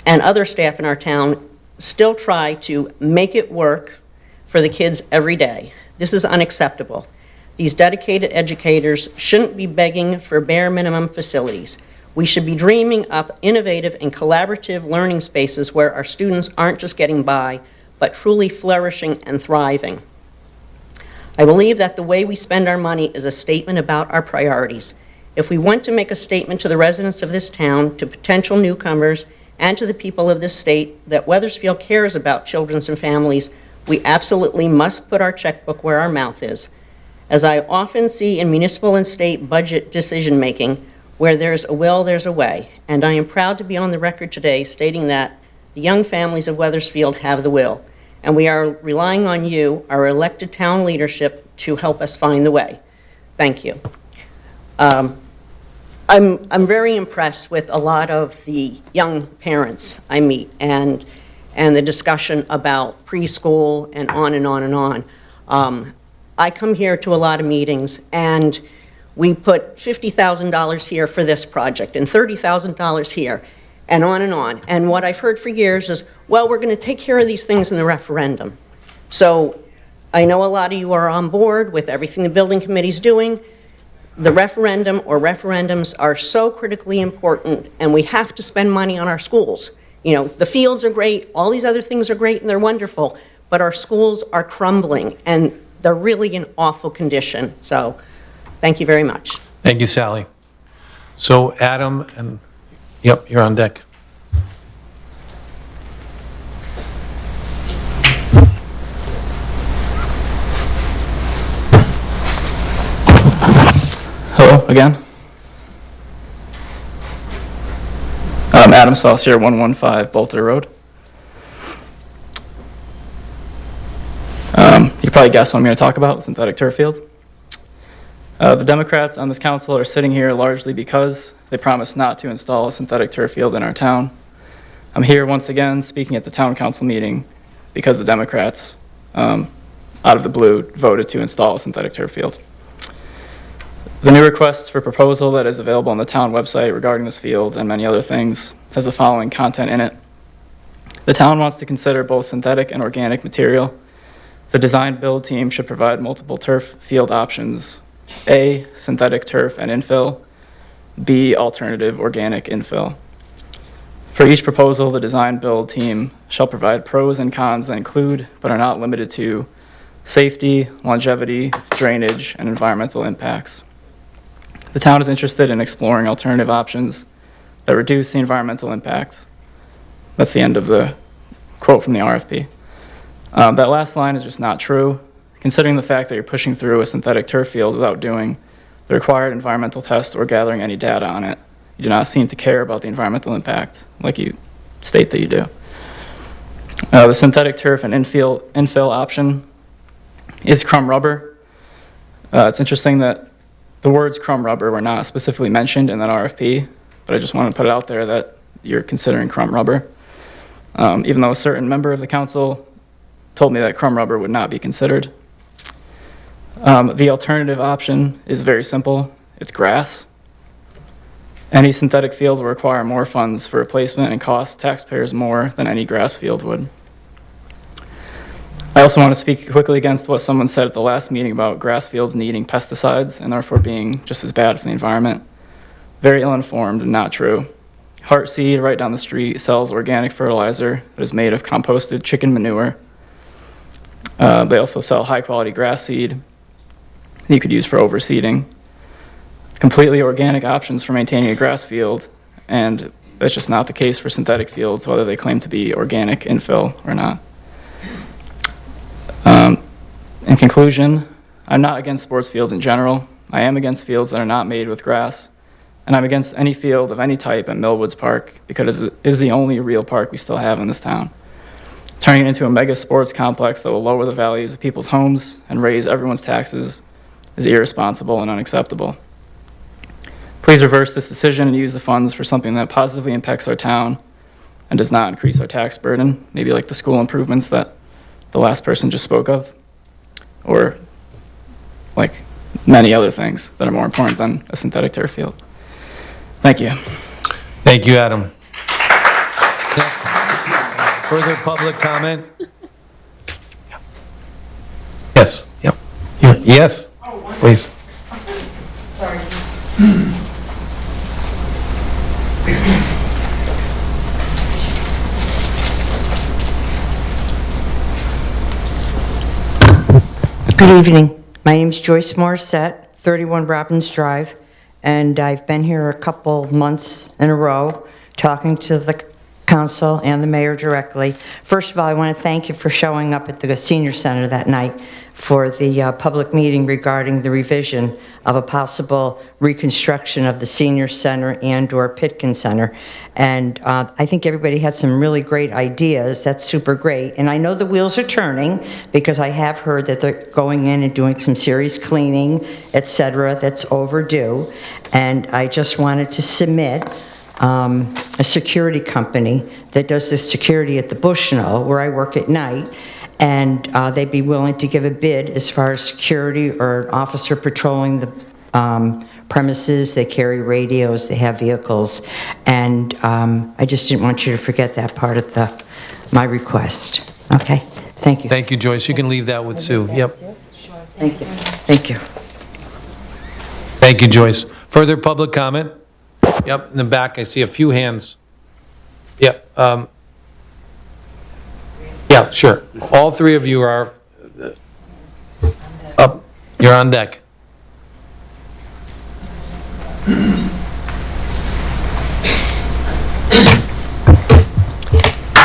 and other staff in our town still try to make it work for the kids every day. This is unacceptable. These dedicated educators shouldn't be begging for bare minimum facilities. We should be dreaming up innovative and collaborative learning spaces where our students aren't just getting by, but truly flourishing and thriving. I believe that the way we spend our money is a statement about our priorities. If we want to make a statement to the residents of this town, to potential newcomers, and to the people of this state that Wethersfield cares about children and families, we absolutely must put our checkbook where our mouth is. As I often see in municipal and state budget decision-making, where there's a will, there's a way. And I am proud to be on the record today stating that the young families of Wethersfield have the will. And we are relying on you, our elected town leadership, to help us find the way. Thank you. I'm very impressed with a lot of the young parents I meet and the discussion about preschool and on and on and on. I come here to a lot of meetings, and we put $50,000 here for this project and $30,000 here, and on and on. And what I've heard for years is, well, we're going to take care of these things in the referendum. So I know a lot of you are on board with everything the building committee's doing. The referendum or referendums are so critically important, and we have to spend money on our schools. You know, the fields are great, all these other things are great and they're wonderful, but our schools are crumbling and they're really in awful condition. So, thank you very much. Thank you, Sally. So Adam, and, yep, you're on deck. Hello again. Adam Saucier, 115 Bolter Road. You can probably guess what I'm going to talk about, synthetic turf field. The Democrats on this council are sitting here largely because they promised not to install a synthetic turf field in our town. I'm here once again speaking at the town council meeting because the Democrats, out of the blue, voted to install a synthetic turf field. The new request for proposal that is available on the town website regarding this field and many other things has the following content in it. The town wants to consider both synthetic and organic material. The design build team should provide multiple turf field options. A, synthetic turf and infill. B, alternative organic infill. For each proposal, the design build team shall provide pros and cons that include, but are not limited to, safety, longevity, drainage, and environmental impacts. The town is interested in exploring alternative options that reduce the environmental impact. That's the end of the quote from the RFP. That last line is just not true, considering the fact that you're pushing through a synthetic turf field without doing the required environmental test or gathering any data on it. You do not seem to care about the environmental impact, like you state that you do. The synthetic turf and infill option is crumb rubber. It's interesting that the words crumb rubber were not specifically mentioned in that RFP, but I just want to put it out there that you're considering crumb rubber. Even though a certain member of the council told me that crumb rubber would not be considered. The alternative option is very simple. It's grass. Any synthetic field will require more funds for replacement and cost taxpayers more than any grass field would. I also want to speak quickly against what someone said at the last meeting about grass fields needing pesticides and therefore being just as bad for the environment. Very ill-informed and not true. Heartseed, right down the street, sells organic fertilizer that is made of composted chicken manure. They also sell high-quality grass seed that you could use for overseeding. Completely organic options for maintaining a grass field, and that's just not the case for synthetic fields, whether they claim to be organic infill or not. In conclusion, I'm not against sports fields in general. I am against fields that are not made with grass, and I'm against any field of any type at Millwoods Park because it is the only real park we still have in this town. Turning it into a mega sports complex that will lower the values of people's homes and raise everyone's taxes is irresponsible and unacceptable. Please reverse this decision and use the funds for something that positively impacts our town and does not increase our tax burden, maybe like the school improvements that the last person just spoke of, or like many other things that are more important than a synthetic turf field. Thank you. Thank you, Adam. Further public comment? Yes. Yep. Yes, please. Good evening. My name's Joyce Morissette, 31 Robbins Drive, and I've been here a couple months in a row talking to the council and the mayor directly. First of all, I want to thank you for showing up at the senior center that night for the public meeting regarding the revision of a possible reconstruction of the senior center and/or Pitkin Center. And I think everybody had some really great ideas. That's super great. And I know the wheels are turning because I have heard that they're going in and doing some serious cleaning, et cetera, that's overdue. And I just wanted to submit a security company that does the security at the Bushnell, where I work at night, and they'd be willing to give a bid as far as security or an officer patrolling the premises. They carry radios, they have vehicles, and I just didn't want you to forget that part of my request. Okay, Thank you. Thank you, Joyce. You can leave that with Sue. Yep. Thank you. Thank you. Thank you, Joyce. Further public comment? Yep, in the back, I see a few hands. Yep. Yeah, sure. All three of you are up. You're on deck.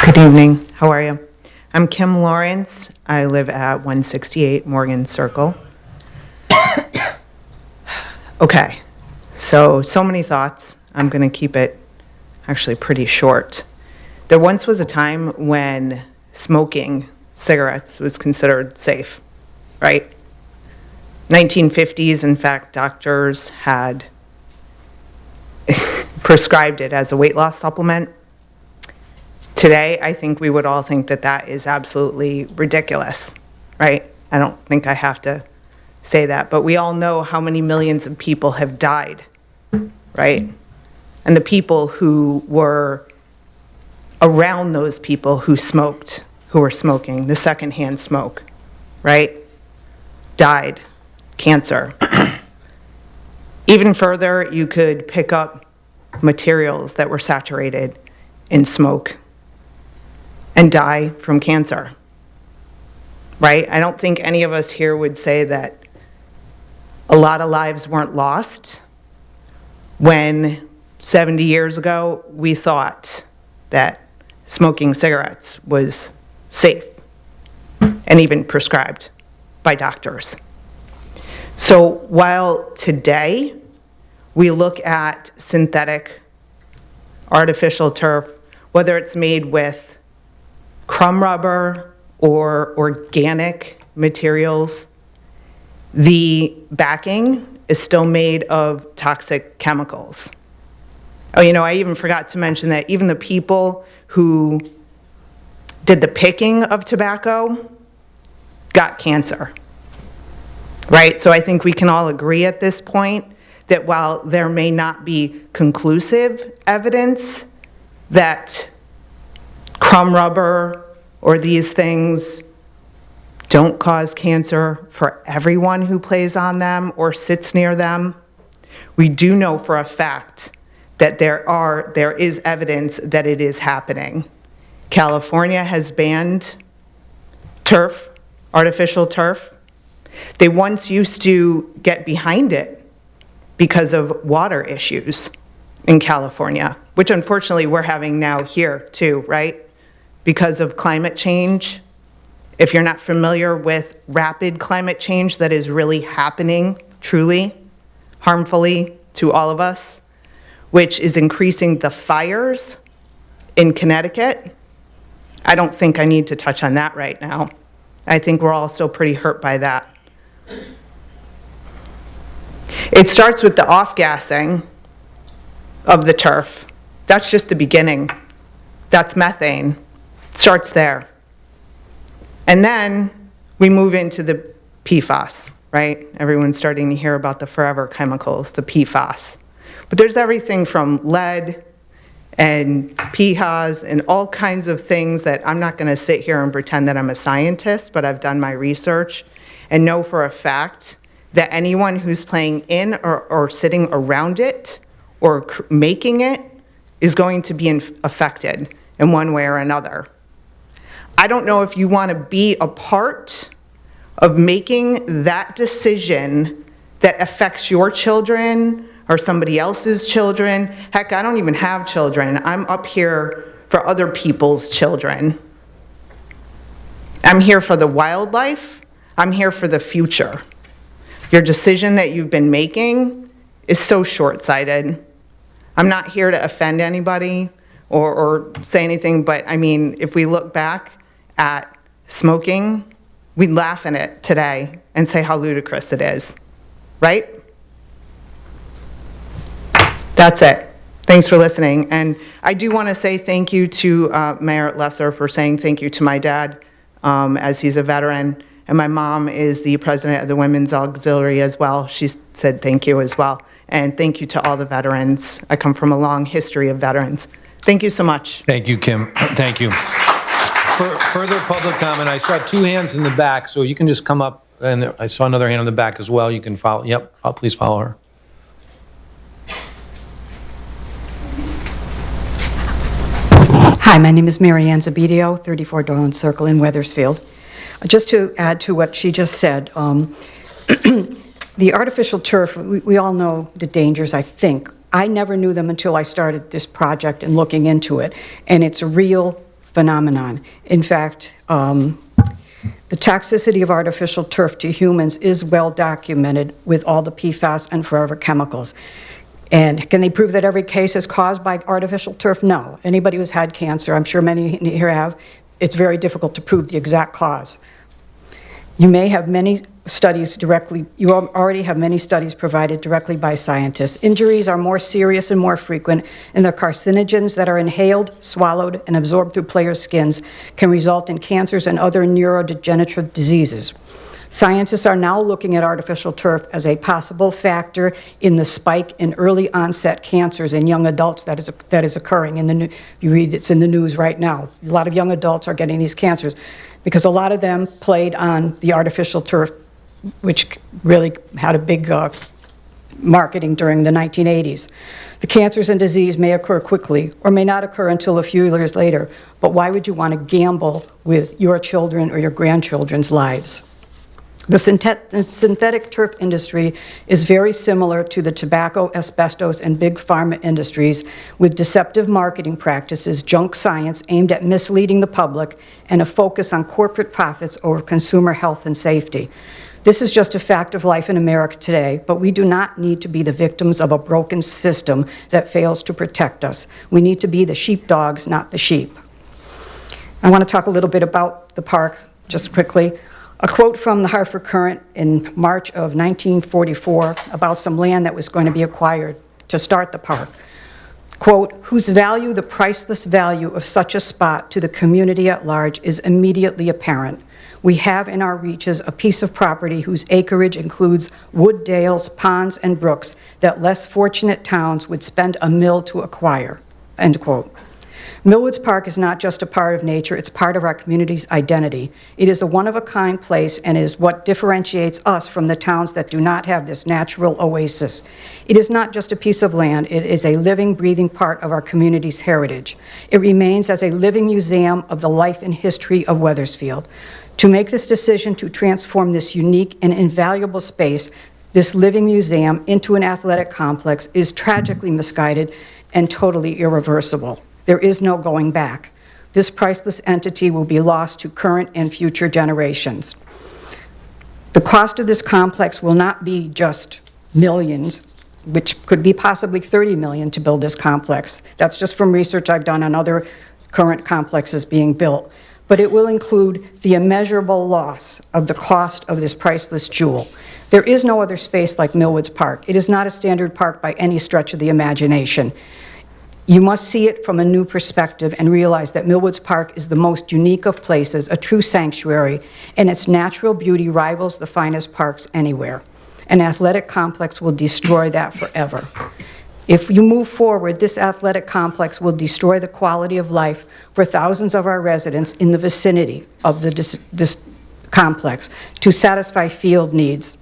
Good evening. How are you? I'm Kim Lawrence. I live at 168 Morgan Circle. Okay, so many thoughts. I'm going to keep it actually pretty short. There once was a time when smoking cigarettes was considered safe, right? 1950s, in fact, doctors had prescribed it as a weight loss supplement. Today, I think we would all think that that is absolutely ridiculous, right? I don't think I have to say that, but we all know how many millions of people have died, right? And the people who were around those people who smoked, who were smoking, the secondhand smoke, right? Died, cancer. Even further, you could pick up materials that were saturated in smoke and die from cancer, right? I don't think any of us here would say that a lot of lives weren't lost when 70 years ago we thought that smoking cigarettes was safe and even prescribed by doctors. So while today we look at synthetic artificial turf, whether it's made with crumb rubber or organic materials, the backing is still made of toxic chemicals. Oh, you know, I even forgot to mention that even the people who did the picking of tobacco got cancer, right? So I think we can all agree at this point that while there may not be conclusive evidence that crumb rubber or these things don't cause cancer for everyone who plays on them or sits near them, we do know for a fact that there is evidence that it is happening. California has banned turf, artificial turf. They once used to get behind it because of water issues in California, which unfortunately we're having now here too, right? Because of climate change. If you're not familiar with rapid climate change that is really happening truly, harmfully to all of us, which is increasing the fires in Connecticut. I don't think I need to touch on that right now. I think we're all still pretty hurt by that. It starts with the off-gassing of the turf. That's just the beginning. That's methane. It starts there. And then we move into the PFAS, right? Everyone's starting to hear about the forever chemicals, the PFAS. But there's everything from lead and PFAS and all kinds of things that I'm not going to sit here and pretend that I'm a scientist, but I've done my research and know for a fact that anyone who's playing in or sitting around it or making it is going to be affected in one way or another. I don't know if you want to be a part of making that decision that affects your children or somebody else's children. Heck, I don't even have children. I'm up here for other people's children. I'm here for the wildlife. I'm here for the future. Your decision that you've been making is so short-sighted. I'm not here to offend anybody or say anything, but I mean, if we look back at smoking, we'd laugh at it today and say how ludicrous it is, right? That's it. Thanks for listening. And I do want to say thank you to Mayor Lesser for saying thank you to my dad, as he's a veteran. And my mom is the president of the Women's Auxiliary as well. She said thank you as well. And thank you to all the veterans. I come from a long history of veterans. Thank you so much. Thank you, Kim. Thank you. Further public comment. I saw 2 hands in the back, so you can just come up, and I saw another hand in the back as well. You can follow. Yep, please follow her. Hi, my name is Mary Ann Zabidio, 34 Dolan Circle in Wethersfield. Just to add to what she just said, the artificial turf, we all know the dangers, I think. I never knew them until I started this project and looking into it, and it's a real phenomenon. In fact, the toxicity of artificial turf to humans is well documented with all the PFAS and forever chemicals. And can they prove that every case is caused by artificial turf? No. Anybody who's had cancer, I'm sure many here have, it's very difficult to prove the exact cause. You may have many studies directly, you already have many studies provided directly by scientists. Injuries are more serious and more frequent, and the carcinogens that are inhaled, swallowed, and absorbed through players' skins can result in cancers and other neurodegenerative diseases. Scientists are now looking at artificial turf as a possible factor in the spike in early onset cancers in young adults that is occurring. You read it's in the news right now. A lot of young adults are getting these cancers because a lot of them played on the artificial turf, which really had a big marketing during the 1980s. The cancers and disease may occur quickly or may not occur until a few years later, but why would you want to gamble with your children or your grandchildren's lives? The synthetic turf industry is very similar to the tobacco, asbestos, and big pharma industries with deceptive marketing practices, junk science aimed at misleading the public, and a focus on corporate profits over consumer health and safety. This is just a fact of life in America today, but we do not need to be the victims of a broken system that fails to protect us. We need to be the sheepdogs, not the sheep. I want to talk a little bit about the park, just quickly. A quote from the Hartford Courant in March of 1944 about some land that was going to be acquired to start the park. Quote, whose value, the priceless value of such a spot to the community at large is immediately apparent. We have in our reaches a piece of property whose acreage includes wood dales, ponds, and brooks that less fortunate towns would spend a mill to acquire, end quote. Millwoods Park is not just a part of nature, it's part of our community's identity. It is a one-of-a-kind place and is what differentiates us from the towns that do not have this natural oasis. It is not just a piece of land, it is a living, breathing part of our community's heritage. It remains as a living museum of the life and history of Wethersfield. To make this decision to transform this unique and invaluable space, this living museum, into an athletic complex is tragically misguided and totally irreversible. There is no going back. This priceless entity will be lost to current and future generations. The cost of this complex will not be just millions, which could be possibly 30 million to build this complex. That's just from research I've done on other current complexes being built. But it will include the immeasurable loss of the cost of this priceless jewel. There is no other space like Millwoods Park. It is not a standard park by any stretch of the imagination. You must see it from a new perspective and realize that Millwoods Park is the most unique of places, a true sanctuary, and its natural beauty rivals the finest parks anywhere. An athletic complex will destroy that forever. If you move forward, this athletic complex will destroy the quality of life for thousands of our residents in the vicinity of this complex to satisfy field needs.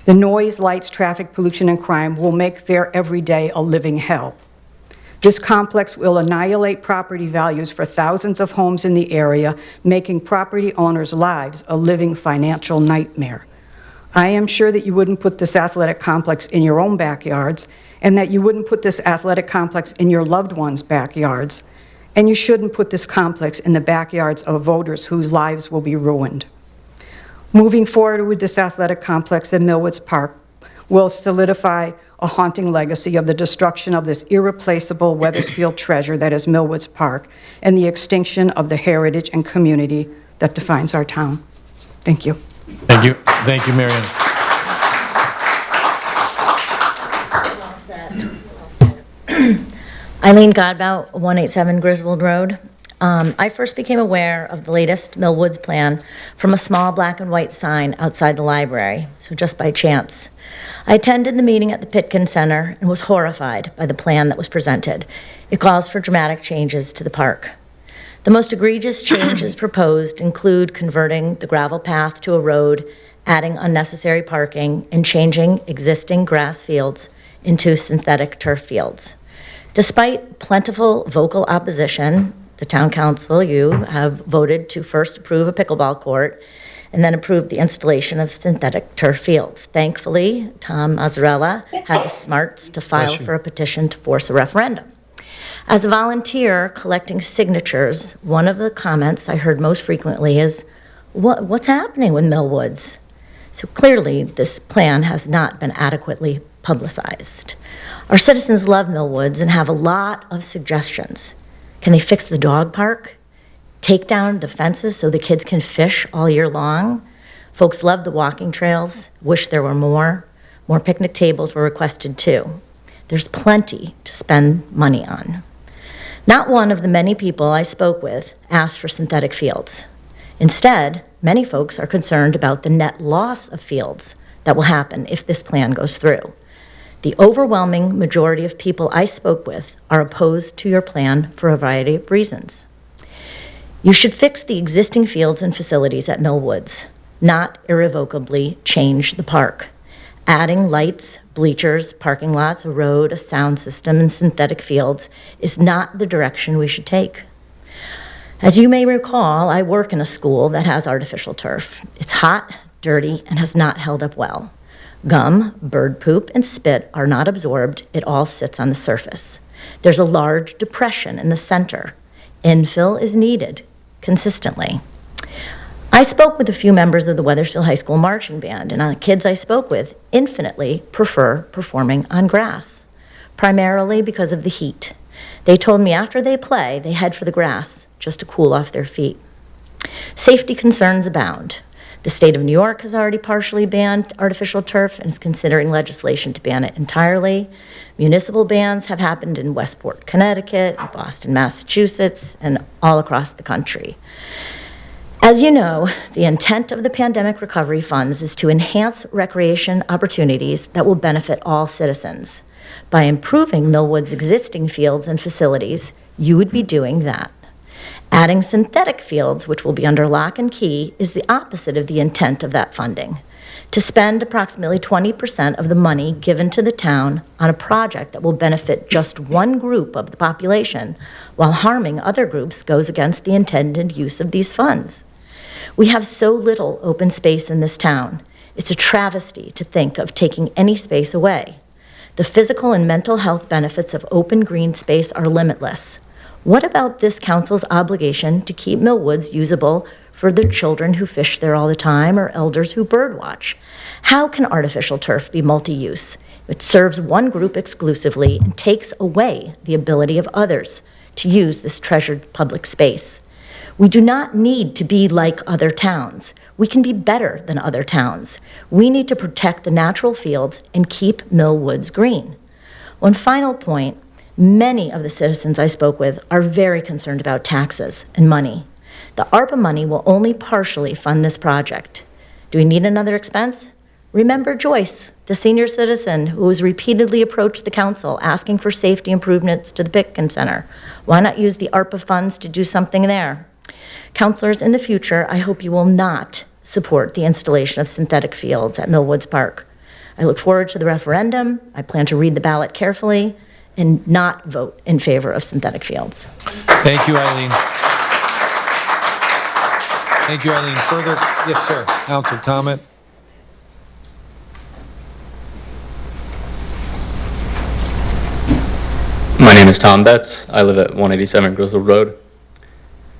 The noise, lights, traffic, pollution, and crime will make their everyday a living hell. This complex will annihilate property values for thousands of homes in the area, making property owners' lives a living financial nightmare. I am sure that you wouldn't put this athletic complex in your own backyards, and that you wouldn't put this athletic complex in your loved ones' backyards, and you shouldn't put this complex in the backyards of voters whose lives will be ruined. Moving forward with this athletic complex in Millwoods Park will solidify a haunting legacy of the destruction of this irreplaceable Wethersfield treasure that is Millwoods Park and the extinction of the heritage and community that defines our town. Thank you. Thank you. Thank you, Marion. Eileen Godbout, 187 Griswold Road. I first became aware of the latest Millwoods plan from a small black and white sign outside the library, so just by chance. I attended the meeting at the Pitkin Center and was horrified by the plan that was presented. It calls for dramatic changes to the park. The most egregious changes proposed include converting the gravel path to a road, adding unnecessary parking, and changing existing grass fields into synthetic turf fields. Despite plentiful vocal opposition, the town council, you have voted to first approve a pickleball court and then approve the installation of synthetic turf fields. Thankfully, Tom Mazzarella had the smarts to file for a petition to force a referendum. As a volunteer collecting signatures, one of the comments I heard most frequently is, what's happening with Millwoods? So clearly, this plan has not been adequately publicized. Our citizens love Millwoods and have a lot of suggestions. Can they fix the dog park? Take down the fences so the kids can fish all year long? Folks love the walking trails, wish there were more. More picnic tables were requested too. There's plenty to spend money on. Not one of the many people I spoke with asked for synthetic fields. Instead, many folks are concerned about the net loss of fields that will happen if this plan goes through. The overwhelming majority of people I spoke with are opposed to your plan for a variety of reasons. You should fix the existing fields and facilities at Millwoods, not irrevocably change the park. Adding lights, bleachers, parking lots, a road, a sound system, and synthetic fields is not the direction we should take. As you may recall, I work in a school that has artificial turf. It's hot, dirty, and has not held up well. Gum, bird poop, and spit are not absorbed. It all sits on the surface. There's a large depression in the center. Infill is needed consistently. I spoke with a few members of the Wethersfield High School marching band, and the kids I spoke with infinitely prefer performing on grass, primarily because of the heat. They told me after they play, they head for the grass just to cool off their feet. Safety concerns abound. The state of New York has already partially banned artificial turf and is considering legislation to ban it entirely. Municipal bans have happened in Westport, Connecticut, Boston, Massachusetts, and all across the country. As you know, the intent of the pandemic recovery funds is to enhance recreation opportunities that will benefit all citizens. By improving Millwood's existing fields and facilities, you would be doing that. Adding synthetic fields, which will be under lock and key, is the opposite of the intent of that funding. To spend approximately 20% of the money given to the town on a project that will benefit just one group of the population while harming other groups goes against the intended use of these funds. We have so little open space in this town. It's a travesty to think of taking any space away. The physical and mental health benefits of open green space are limitless. What about this council's obligation to keep Millwoods usable for the children who fish there all the time or elders who birdwatch? How can artificial turf be multi-use? It serves one group exclusively and takes away the ability of others to use this treasured public space. We do not need to be like other towns. We can be better than other towns. We need to protect the natural fields and keep Millwoods green. One final point, many of the citizens I spoke with are very concerned about taxes and money. The ARPA money will only partially fund this project. Do we need another expense? Remember Joyce, the senior citizen who has repeatedly approached the council asking for safety improvements to the Pitkin Center. Why not use the ARPA funds to do something there? Councilors, in the future, I hope you will not support the installation of synthetic fields at Millwoods Park. I look forward to the referendum. I plan to read the ballot carefully and not vote in favor of synthetic fields. Thank you, Eileen. Thank you, Eileen. Further, yes, sir. Council comment? My name is Tom Betts. I live at 187 Greenfield Road.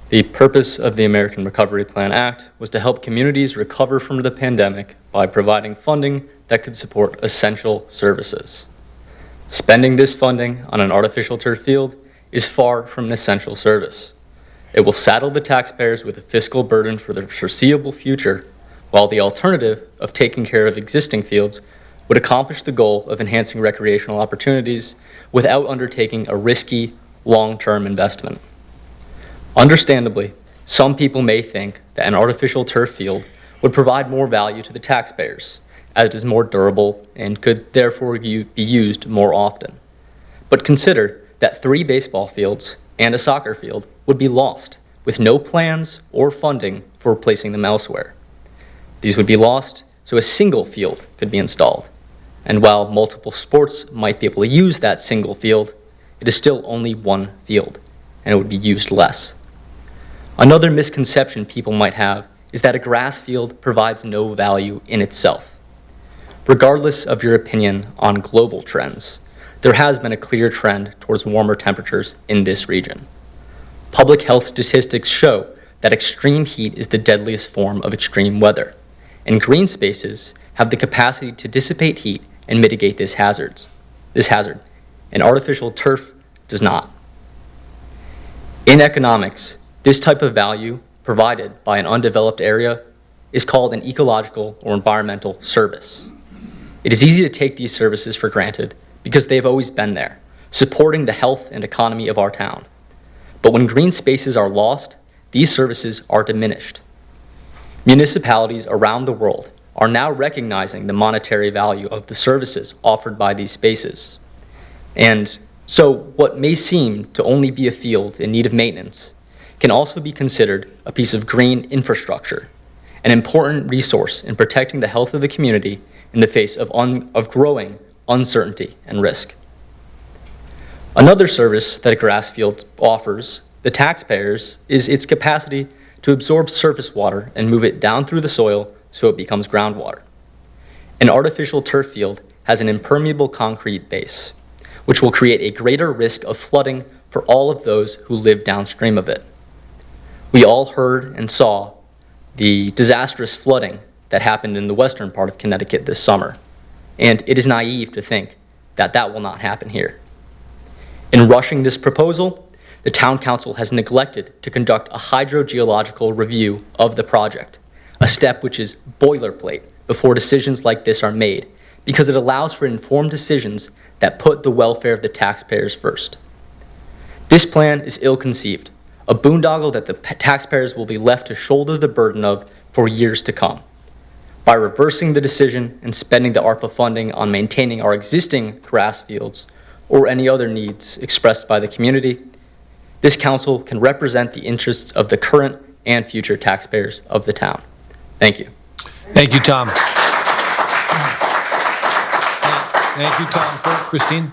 The purpose of the American Recovery Plan Act was to help communities recover from the pandemic by providing funding that could support essential services. Spending this funding on an artificial turf field is far from an essential service. It will saddle the taxpayers with a fiscal burden for the foreseeable future, while the alternative of taking care of existing fields would accomplish the goal of enhancing recreational opportunities without undertaking a risky, long-term investment. Understandably, some people may think that an artificial turf field would provide more value to the taxpayers, as it is more durable and could therefore be used more often. But consider that 3 baseball fields and a soccer field would be lost with no plans or funding for replacing them elsewhere. These would be lost so a single field could be installed. And while multiple sports might be able to use that single field, it is still only one field, and it would be used less. Another misconception people might have is that a grass field provides no value in itself. Regardless of your opinion on global trends, there has been a clear trend towards warmer temperatures in this region. Public health statistics show that extreme heat is the deadliest form of extreme weather, and green spaces have the capacity to dissipate heat and mitigate this hazard, and artificial turf does not. In economics, this type of value provided by an undeveloped area is called an ecological or environmental service. It is easy to take these services for granted because they've always been there, supporting the health and economy of our town. But when green spaces are lost, these services are diminished. Municipalities around the world are now recognizing the monetary value of the services offered by these spaces. And so what may seem to only be a field in need of maintenance can also be considered a piece of green infrastructure, an important resource in protecting the health of the community in the face of growing uncertainty and risk. Another service that a grass field offers the taxpayers is its capacity to absorb surface water and move it down through the soil so it becomes groundwater. An artificial turf field has an impermeable concrete base, which will create a greater risk of flooding for all of those who live downstream of it. We all heard and saw the disastrous flooding that happened in the western part of Connecticut this summer, and it is naive to think that that will not happen here. In rushing this proposal, the town council has neglected to conduct a hydrogeological review of the project, a step which is boilerplate before decisions like this are made, because it allows for informed decisions that put the welfare of the taxpayers first. This plan is ill-conceived, a boondoggle that the taxpayers will be left to shoulder the burden of for years to come. By reversing the decision and spending the ARPA funding on maintaining our existing grass fields or any other needs expressed by the community, this council can represent the interests of the current and future taxpayers of the town. Thank you. Thank you, Tom. Thank you, Tom. Christine?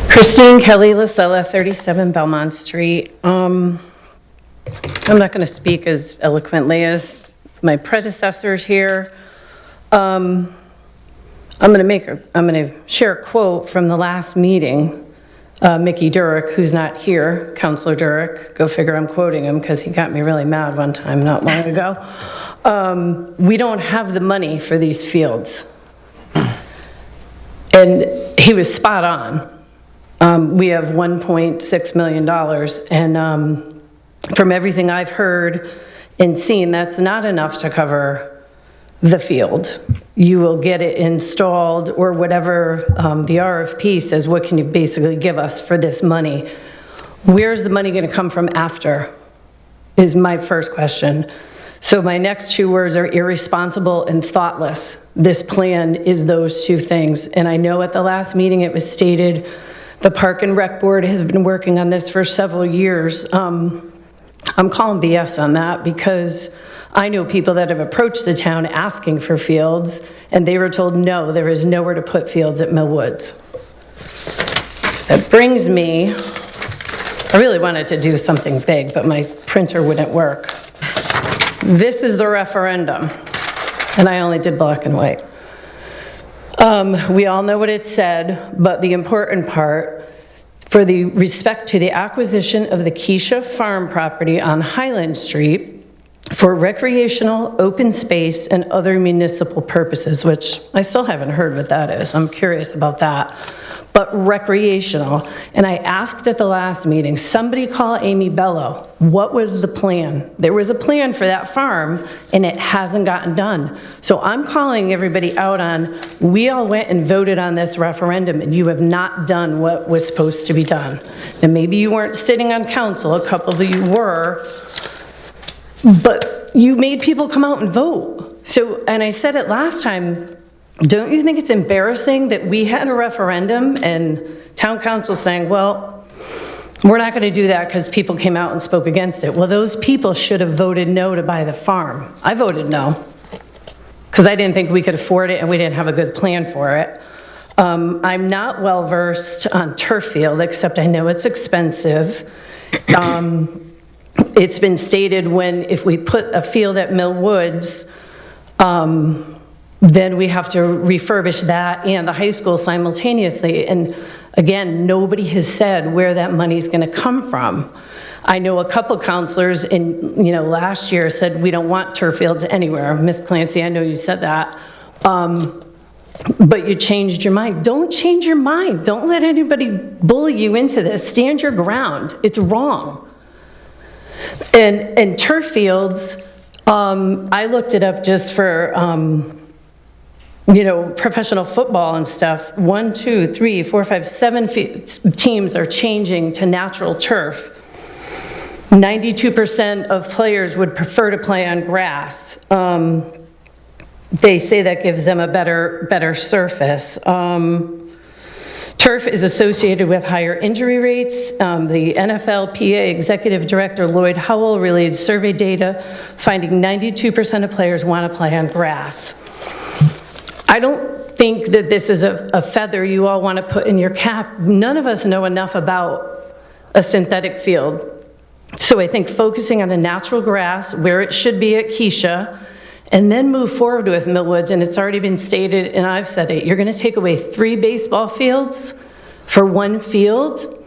Christine Kelly Lasella, 37 Belmont Street. I'm not going to speak as eloquently as my predecessors here. I'm going to share a quote from the last meeting. Mickey Durick, who's not here, Councilor Durick, go figure I'm quoting him because he got me really mad one time not long ago. We don't have the money for these fields. And he was spot on. We have $1.6 million, and from everything I've heard and seen, that's not enough to cover the field. You will get it installed or whatever the RFP says, what can you basically give us for this money? Where's the money going to come from after is my first question. So my next two words are irresponsible and thoughtless. This plan is those two things. And I know at the last meeting it was stated the Park and Rec Board has been working on this for several years. I'm calling BS on that because I know people that have approached the town asking for fields, and they were told, no, there is nowhere to put fields at Mill Woods. That brings me, I really wanted to do something big, but my printer wouldn't work. This is the referendum, and I only did black and white. We all know what it said, but the important part, for the respect to the acquisition of the Keisha Farm property on Highland Street for recreational, open space, and other municipal purposes, which I still haven't heard what that is. I'm curious about that. But recreational. And I asked at the last meeting, somebody call Amy Bello. What was the plan? There was a plan for that farm, and it hasn't gotten done. So I'm calling everybody out on, we all went and voted on this referendum, and you have not done what was supposed to be done. And maybe you weren't sitting on council, a couple of you were, but you made people come out and vote. So, and I said it last time, don't you think it's embarrassing that we had a referendum and town council saying, well, we're not going to do that because people came out and spoke against it. Well, those people should have voted no to buy the farm. I voted no because I didn't think we could afford it and we didn't have a good plan for it. I'm not well-versed on turf field, except I know it's expensive. It's been stated if we put a field at Mill Woods, then we have to refurbish that and the high school simultaneously. And again, nobody has said where that money's going to come from. I know a couple counselors last year said we don't want turf fields anywhere. Ms. Clancy, I know you said that. But you changed your mind. Don't change your mind. Don't let anybody bully you into this. Stand your ground. It's wrong. And turf fields, I looked it up just for, professional football and stuff. 1, 2, 3, 4, 5, 7 teams are changing to natural turf. 92% of players would prefer to play on grass. They say that gives them a better surface. Turf is associated with higher injury rates. The NFLPA Executive Director Lloyd Howell relayed survey data finding 92% of players want to play on grass. I don't think that this is a feather you all want to put in your cap. None of us know enough about a synthetic field. So I think focusing on a natural grass where it should be at Keisha, and then move forward with Millwoods, and it's already been stated, and I've said it, you're gonna take away 3 baseball fields for 1 field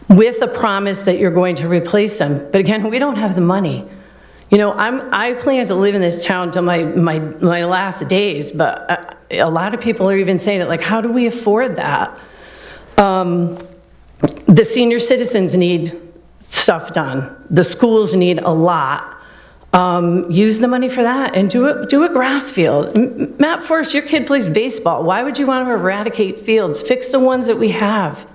with a promise that you're going to replace them. But again, we don't have the money. I plan to live in this town till my last days, but a lot of people are even saying it, like, how do we afford that? The senior citizens need stuff done. The schools need a lot. Use the money for that and do a grass field. Matt Forrest, your kid plays baseball. Why would you want to eradicate fields? Fix the ones that we have.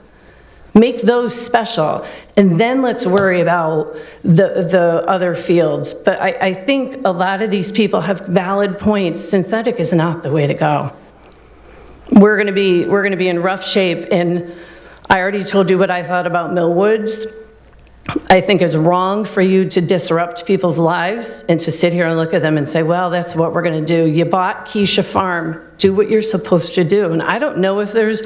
Make those special. And then let's worry about the other fields. But I think a lot of these people have valid points. Synthetic is not the way to go. We're gonna be in rough shape, and I already told you what I thought about Mill Woods. I think it's wrong for you to disrupt people's lives and to sit here and look at them and say, well, that's what we're going to do. You bought Keisha Farm. Do what you're supposed to do. And I don't know if there's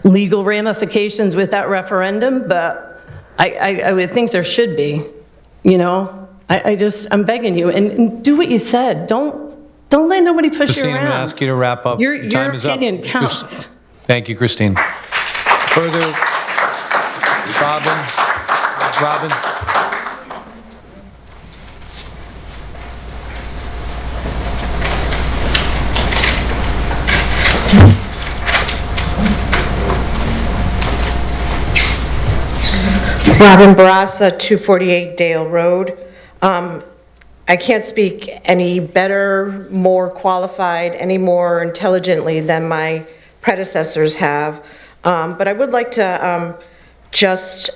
legal ramifications with that referendum, but I would think there should be. I'm begging you, and do what you said. Don't let nobody push Christine, you around. I'm going to ask you to wrap up. Your time is up. Your opinion counts. Thank you, Christine. Further, Robin. Robin Barassa, 248 Dale Road. I can't speak any better, more qualified, any more intelligently than my predecessors have. But I would like to just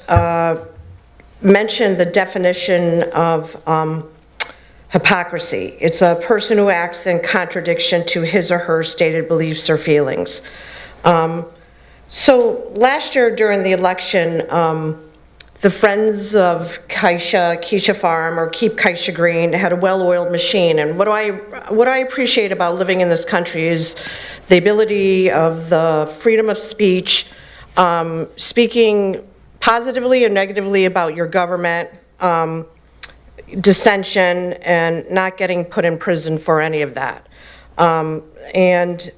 mention the definition of hypocrisy. It's a person who acts in contradiction to his or her stated beliefs or feelings. So last year during the election, the Friends of Keisha Farm, or Keep Keisha Green, had a well-oiled machine. And what I appreciate about living in this country is the ability of the freedom of speech, speaking positively or negatively about your government, dissension, and not getting put in prison for any of that. And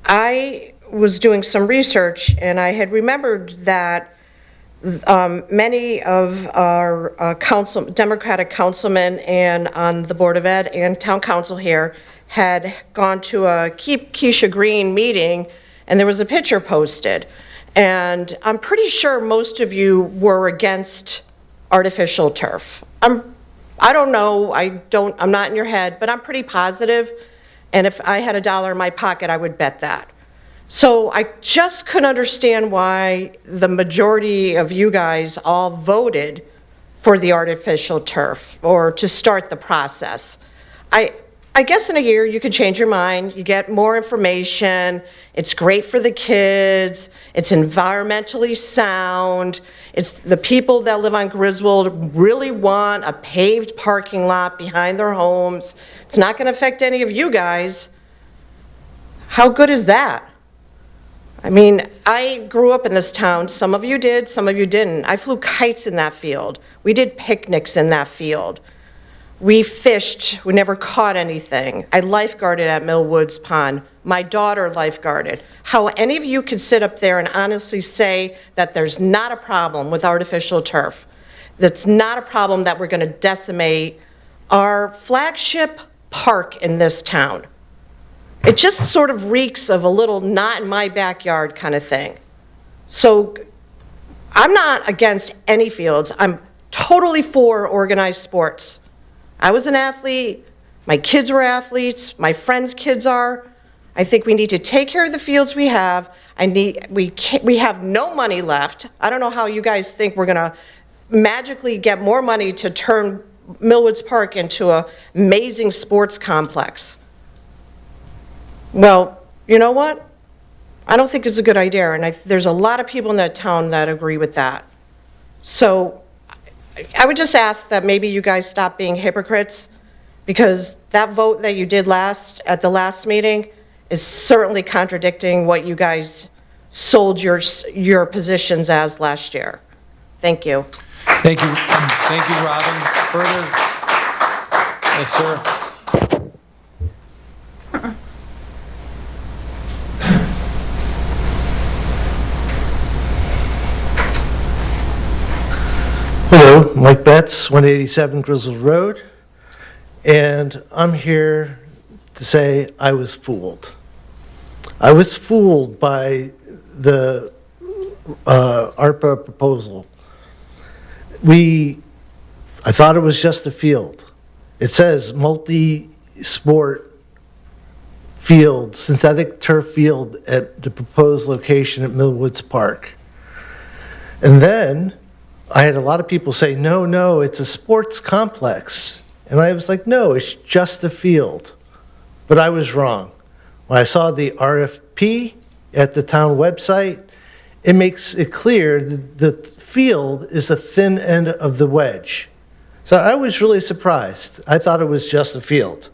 I was doing some research, and I had remembered that many of our Democratic councilmen and on the Board of Ed and Town Council here had gone to a Keep Keisha Green meeting, and there was a picture posted. And I'm pretty sure most of you were against artificial turf. I don't know, I'm not in your head, but I'm pretty positive. And if I had $1 in my pocket, I would bet that. So I just couldn't understand why the majority of you guys all voted for the artificial turf or to start the process. I I guess in a year you could change your mind, you get more information, it's great for the kids, it's environmentally sound, it's the people that live on Griswold really want a paved parking lot behind their homes. It's not going to affect any of you guys. How good is that? I mean, I grew up in this town. Some of you did, some of you didn't. I flew kites in that field. We did picnics in that field. We fished. We never caught anything. I lifeguarded at Millwoods Pond. My daughter lifeguarded. How any of you could sit up there and honestly say that there's not a problem with artificial turf, that's not a problem that we're going to decimate our flagship park in this town. It just sort of reeks of a little not in my backyard kind of thing. So I'm not against any fields. I'm totally for organized sports. I was an athlete, my kids were athletes, my friends' kids are. I think we need to take care of the fields we have. We have no money left. I don't know how you guys think we're gonna magically get more money to turn Millwoods Park into an amazing sports complex. Well, you know what? I don't think it's a good idea, and there's a lot of people in that town that agree with that. So I would just ask that maybe you guys stop being hypocrites, because that vote that you did at the last meeting is certainly contradicting what you guys sold your positions as last year. Thank you. Thank you. Thank you, Robin. Further? Yes, sir. Hello, Mike Betts, 187 Griswold Road, and I'm here to say I was fooled. I was fooled by the ARPA proposal. I thought it was just a field. It says multi-sport field, synthetic turf field at the proposed location at Millwoods Park. And then I had a lot of people say, no, it's a sports complex. And I was like, no, it's just a field. But I was wrong. When I saw the RFP at the town website, it makes it clear that the field is the thin end of the wedge. So I was really surprised. I thought it was just a field.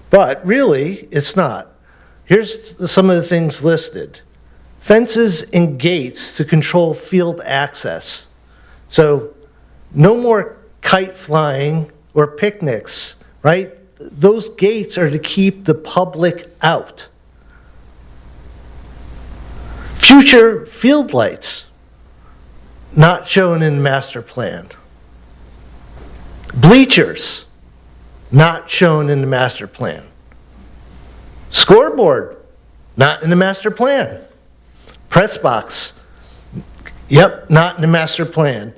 But really, it's not. Here's some of the things listed. Fences and gates to control field access. So no more kite flying or picnics, right? Those gates are to keep the public out. Future field lights, not shown in the master plan. Bleachers, not shown in the master plan. Scoreboard, not in the master plan. Press box, yep, not in the master plan.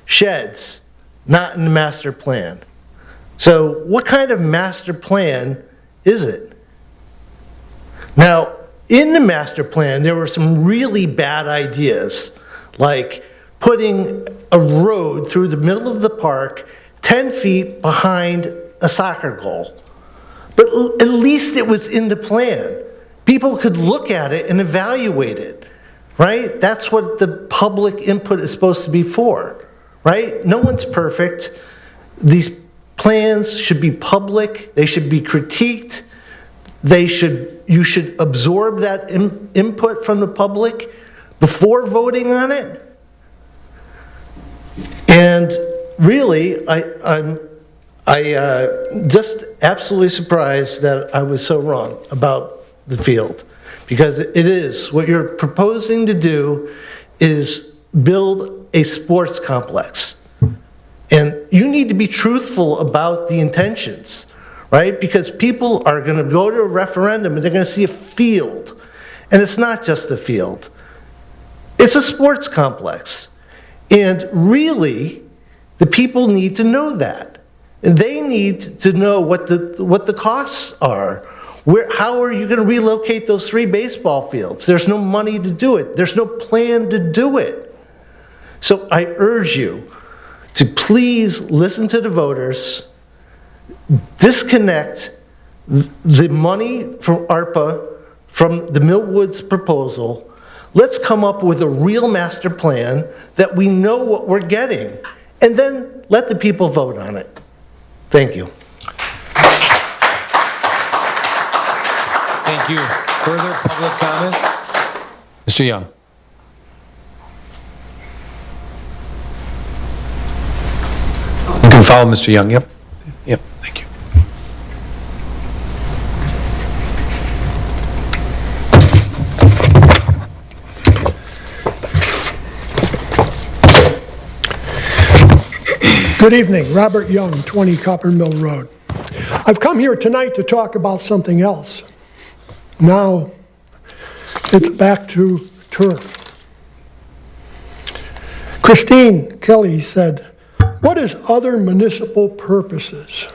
Sheds, not in the master plan. So what kind of master plan is it? Now, in the master plan, there were some really bad ideas, like putting a road through the middle of the park 10 feet behind a soccer goal. But at least it was in the plan. People could look at it and evaluate it, right? That's what the public input is supposed to be for, right? No one's perfect. These plans should be public. They should be critiqued. You should absorb that input from the public before voting on it. And really, I'm just absolutely surprised that I was so wrong about the field, because it is what you're proposing to do is build a sports complex, and you need to be truthful about the intentions, right? Because people are going to go to a referendum and they're going to see a field, and it's not just a field, it's a sports complex. And really, the people need to know that. And they need to know what the costs are. How are you going to relocate those 3 baseball fields? There's no money to do it. There's no plan to do it. So I urge you to please listen to the voters, disconnect the money from ARPA, from the Millwoods proposal. Let's come up with a real master plan that we know what we're getting, and then let the people vote on it. Thank you. Thank you. Further public comment? Mr. Young. You can follow Mr. Young, yep. Yep, thank you. Good evening, Robert Young, 20 Copper Mill Road. I've come here tonight to talk about something else. Now, it's back to turf. Christine Kelly said, "What is other municipal purposes?"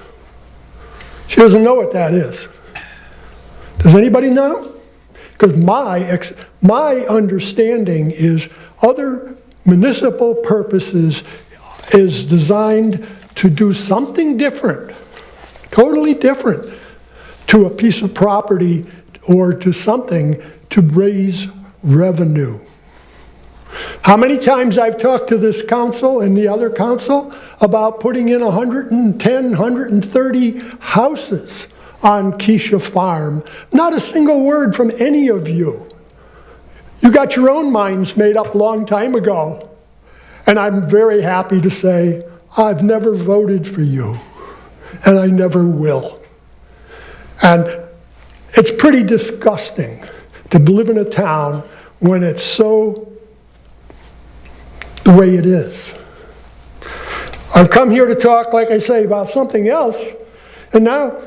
She doesn't know what that is. Does anybody know? Because my understanding is other municipal purposes is designed to do something different, totally different, to a piece of property or to something to raise revenue. How many times I've talked to this council and the other council about putting in 110, 130 houses on Keisha Farm. Not a single word from any of you. You got your own minds made up a long time ago. And I'm very happy to say I've never voted for you, and I never will. And it's pretty disgusting to live in a town when it's so the way it is. I've come here to talk, like I say, about something else, and now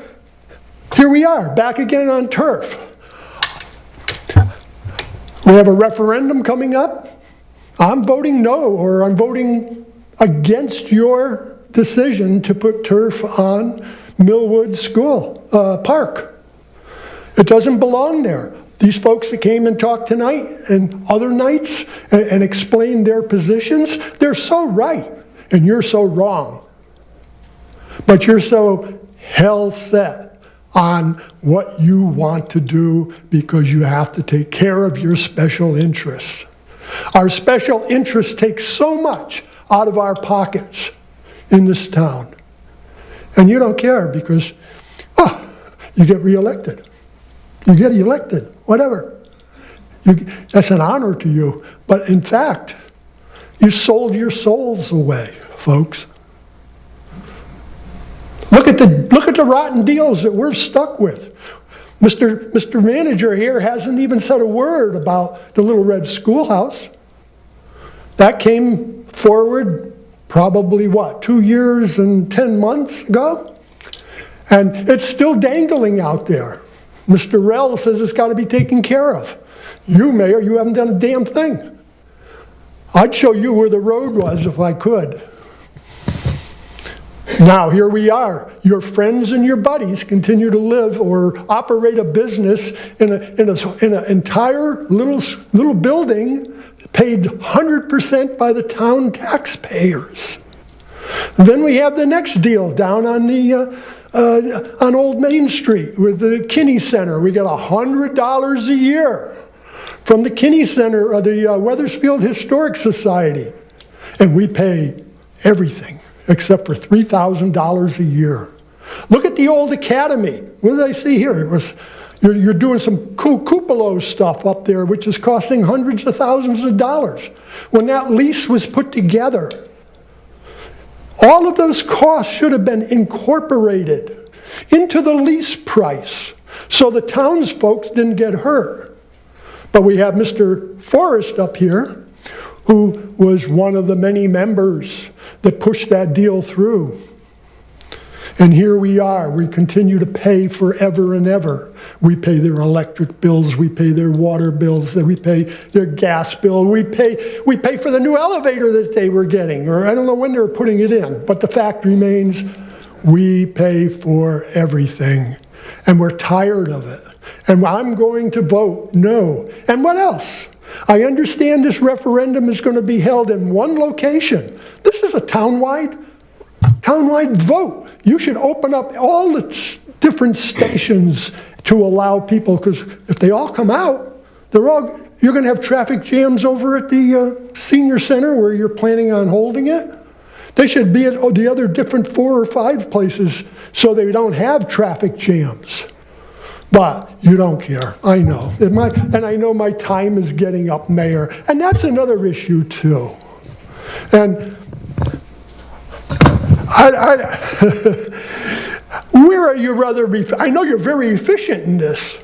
here we are, back again on turf. We have a referendum coming up. I'm voting no, or I'm voting against your decision to put turf on Millwood School Park. It doesn't belong there. These folks that came and talked tonight and other nights and explained their positions, they're so right and you're so wrong. But you're so hell set on what you want to do because you have to take care of your special interests. Our special interests take so much out of our pockets in this town. And you don't care because, you get reelected. You get elected, whatever. That's an honor to you. But in fact, you sold your souls away, folks. Look at the rotten deals that we're stuck with. Mr. Manager here hasn't even said a word about the Little Red Schoolhouse. That came forward probably, 2 years and 10 months ago? And it's still dangling out there. Mr. Rell says it's got to be taken care of. You, Mayor, you haven't done a damn thing. I'd show you where the road was if I could. Now, here we are. Your friends and your buddies continue to live or operate a business in an entire little building paid 100% by the town taxpayers. And then we have the next deal down on on Old Main Street with the Kinney Center. We get $100 a year from the Kinney Center of the Wethersfield Historic Society. And we pay everything except for $3,000 a year. Look at the old academy. What did I see here? It was, you're doing some Cupola stuff up there, which is costing hundreds of thousands of dollars. When that lease was put together, all of those costs should have been incorporated into the lease price so the townsfolk didn't get hurt. But we have Mr. Forrest up here, who was one of the many members that pushed that deal through. And here we are. We continue to pay forever and ever. We pay their electric bills. We pay their water bills. We pay their gas bill. We pay for the new elevator that they were getting, or I don't know when they were putting it in. But the fact remains, we pay for everything. And we're tired of it. And I'm going to vote no. And what else? I understand this referendum is going to be held in one location. This is a townwide vote. You should open up all the different stations to allow people, because if they all come out, you're going to have traffic jams over at the senior center where you're planning on holding it. They should be at the other different 4 or 5 places so they don't have traffic jams. But you don't care, I know. And I know my time is getting up, Mayor. And that's another issue too. And where are you rather be? I know you're very efficient in this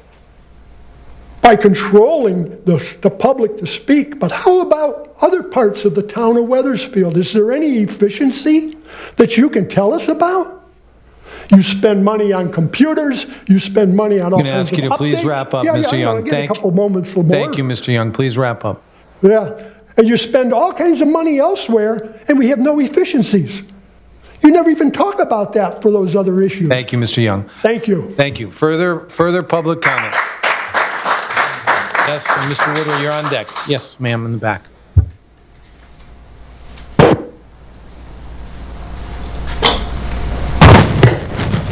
by controlling the public to speak, but how about other parts of the town of Wethersfield? Is there any efficiency that you can tell us about? You spend money on computers, you spend money on all kinds of updates. I'm going to ask you to please wrap up, Mr. Young. Get a couple moments more. Thank you, Mr. Young. Please wrap up. Yeah, and you spend all kinds of money elsewhere, and we have no efficiencies. You never even talk about that for those other issues. Thank you, Mr. Young. Thank you. Thank you. Further public comment. Yes, Mr. Woodward, you're on deck. Yes, ma'am, in the back.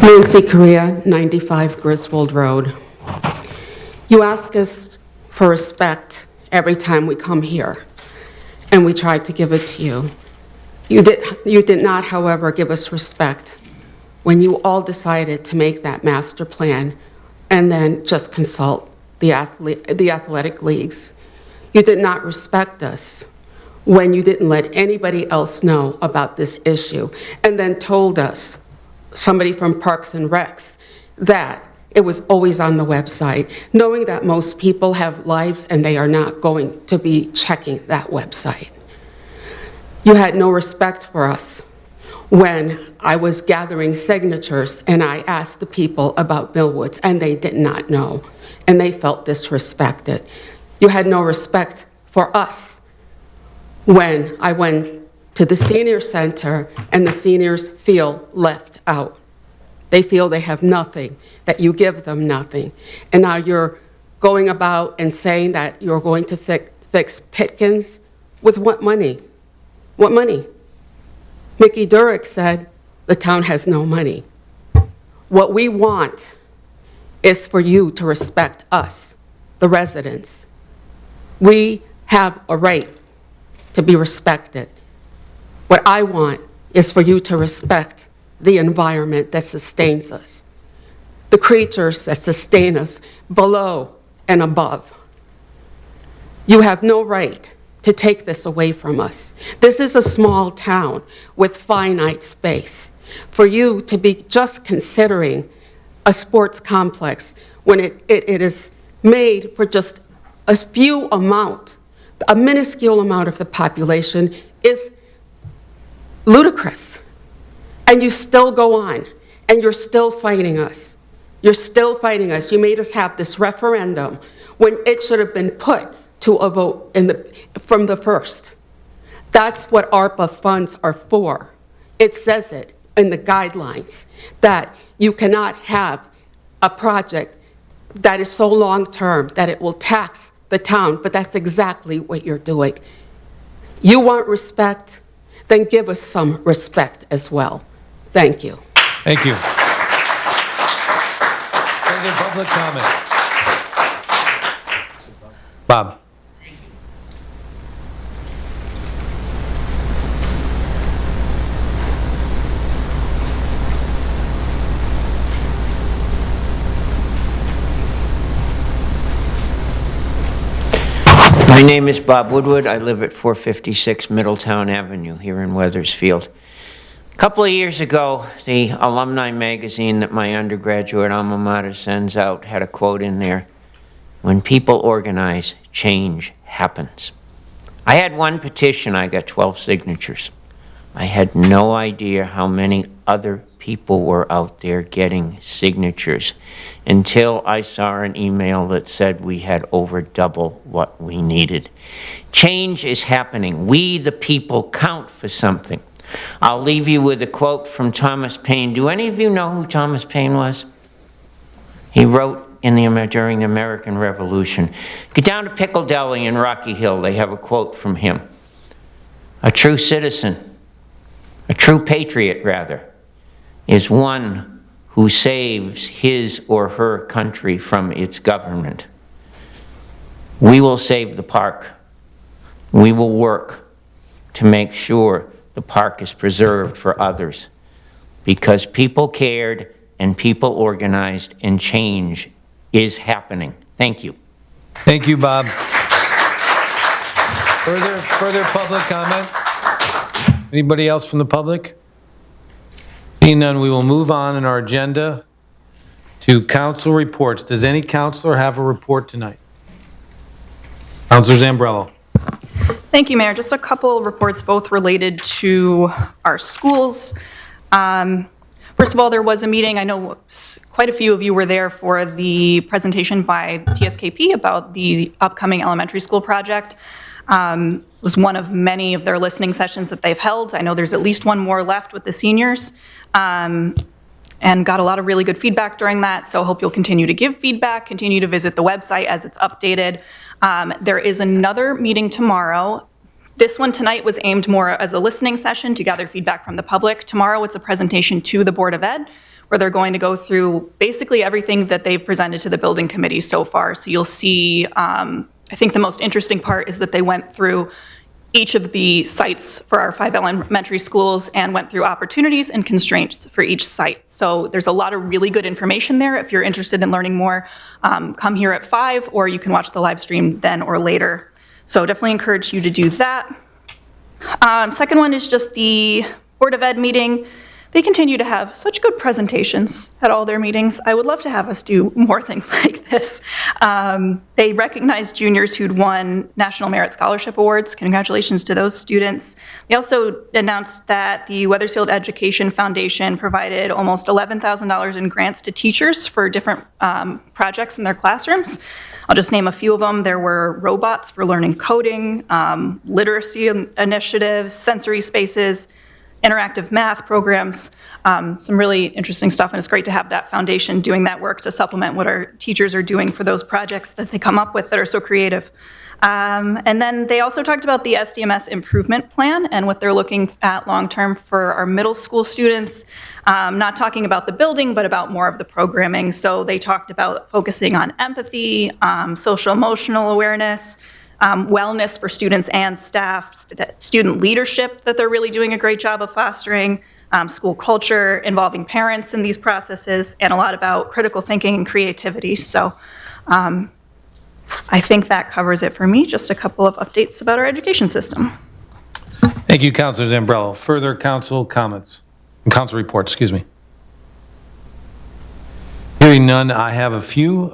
Nancy Correa, 95 Griswold Road. You ask us for respect every time we come here, and we try to give it to you. You did not, however, give us respect when you all decided to make that master plan and then just consult the athletic leagues. You did not respect us when you didn't let anybody else know about this issue and then told us, somebody from Parks and Recs, that it was always on the website, knowing that most people have lives and they are not going to be checking that website. You had no respect for us when I was gathering signatures and I asked the people about Millwoods and they did not know and they felt disrespected. You had no respect for us when I went to the senior center and the seniors feel left out. They feel they have nothing, that you give them nothing. And now you're going about and saying that you're going to fix Pitkins with what money? What money? Mickey Durick said the town has no money. What we want is for you to respect us, the residents. We have a right to be respected. What I want is for you to respect the environment that sustains us, the creatures that sustain us below and above. You have no right to take this away from us. This is a small town with finite space. For you to be just considering a sports complex when it is made for just a minuscule amount of the population is ludicrous. And you still go on, and you're still fighting us. You're still fighting us. You made us have this referendum when it should have been put to a vote from the first. That's what ARPA funds are for. It says it in the guidelines that you cannot have a project that is so long-term that it will tax the town, but that's exactly what you're doing. You want respect? Then give us some respect as well. Thank you. Thank you. Further public comment. Bob. My name is Bob Woodward. I live at 456 Middletown Avenue here in Wethersfield. A couple of years ago, the alumni magazine that my undergraduate alma mater sends out had a quote in there, "When people organize, change happens." I had one petition, I got 12 signatures. I had no idea how many other people were out there getting signatures until I saw an email that said we had over double what we needed. Change is happening. We, the people, count for something. I'll leave you with a quote from Thomas Paine. Do any of you know who Thomas Paine was? He wrote during the American Revolution. Go down to Pickle Deli in Rocky Hill. They have a quote from him. A true citizen, a true patriot rather, is one who saves his or her country from its government. We will save the park. We will work to make sure the park is preserved for others, because people cared and people organized and change is happening. Thank you. Thank you, Bob. Further public comment? Anybody else from the public? Seeing none, we will move on in our agenda to council reports. Does any councilor have a report tonight? Councilor Zambrello. Thank you, Mayor. Just a couple reports, both related to our schools. First of all, there was a meeting, I know quite a few of you were there for the presentation by TSKP about the upcoming elementary school project. It was one of many of their listening sessions that they've held. I know there's at least one more left with the seniors, and got a lot of really good feedback during that, so I hope you'll continue to give feedback, continue to visit the website as it's updated. There is another meeting tomorrow. This one tonight was aimed more as a listening session to gather feedback from the public. Tomorrow it's a presentation to the Board of Ed, where they're going to go through basically everything that they've presented to the building committee so far. So you'll see, I think the most interesting part is that they went through each of the sites for our 5 elementary schools and went through opportunities and constraints for each site. So there's a lot of really good information there. If you're interested in learning more, come here at 5, or you can watch the live stream then or later. So definitely encourage you to do that. Second one is just the Board of Ed meeting. They continue to have such good presentations at all their meetings. I would love to have us do more things like this. They recognized juniors who'd won National Merit Scholarship Awards. Congratulations to those students. They also announced that the Wethersfield Education Foundation provided almost $11,000 in grants to teachers for different projects in their classrooms. I'll just name a few of them. There were robots for learning coding, literacy initiatives, sensory spaces, interactive math programs, some really interesting stuff, and it's great to have that foundation doing that work to supplement what our teachers are doing for those projects that they come up with that are so creative. And then they also talked about the SDMS improvement plan and what they're looking at long-term for our middle school students, not talking about the building, but about more of the programming. So they talked about focusing on empathy, social-emotional awareness, wellness for students and staff, student leadership that they're really doing a great job of fostering, school culture, involving parents in these processes, and a lot about critical thinking and creativity. So I think that covers it for me. Just a couple of updates about our education system. Thank you, Councilor Zambrello. Further council comments? Council reports, excuse me. Hearing none, I have a few.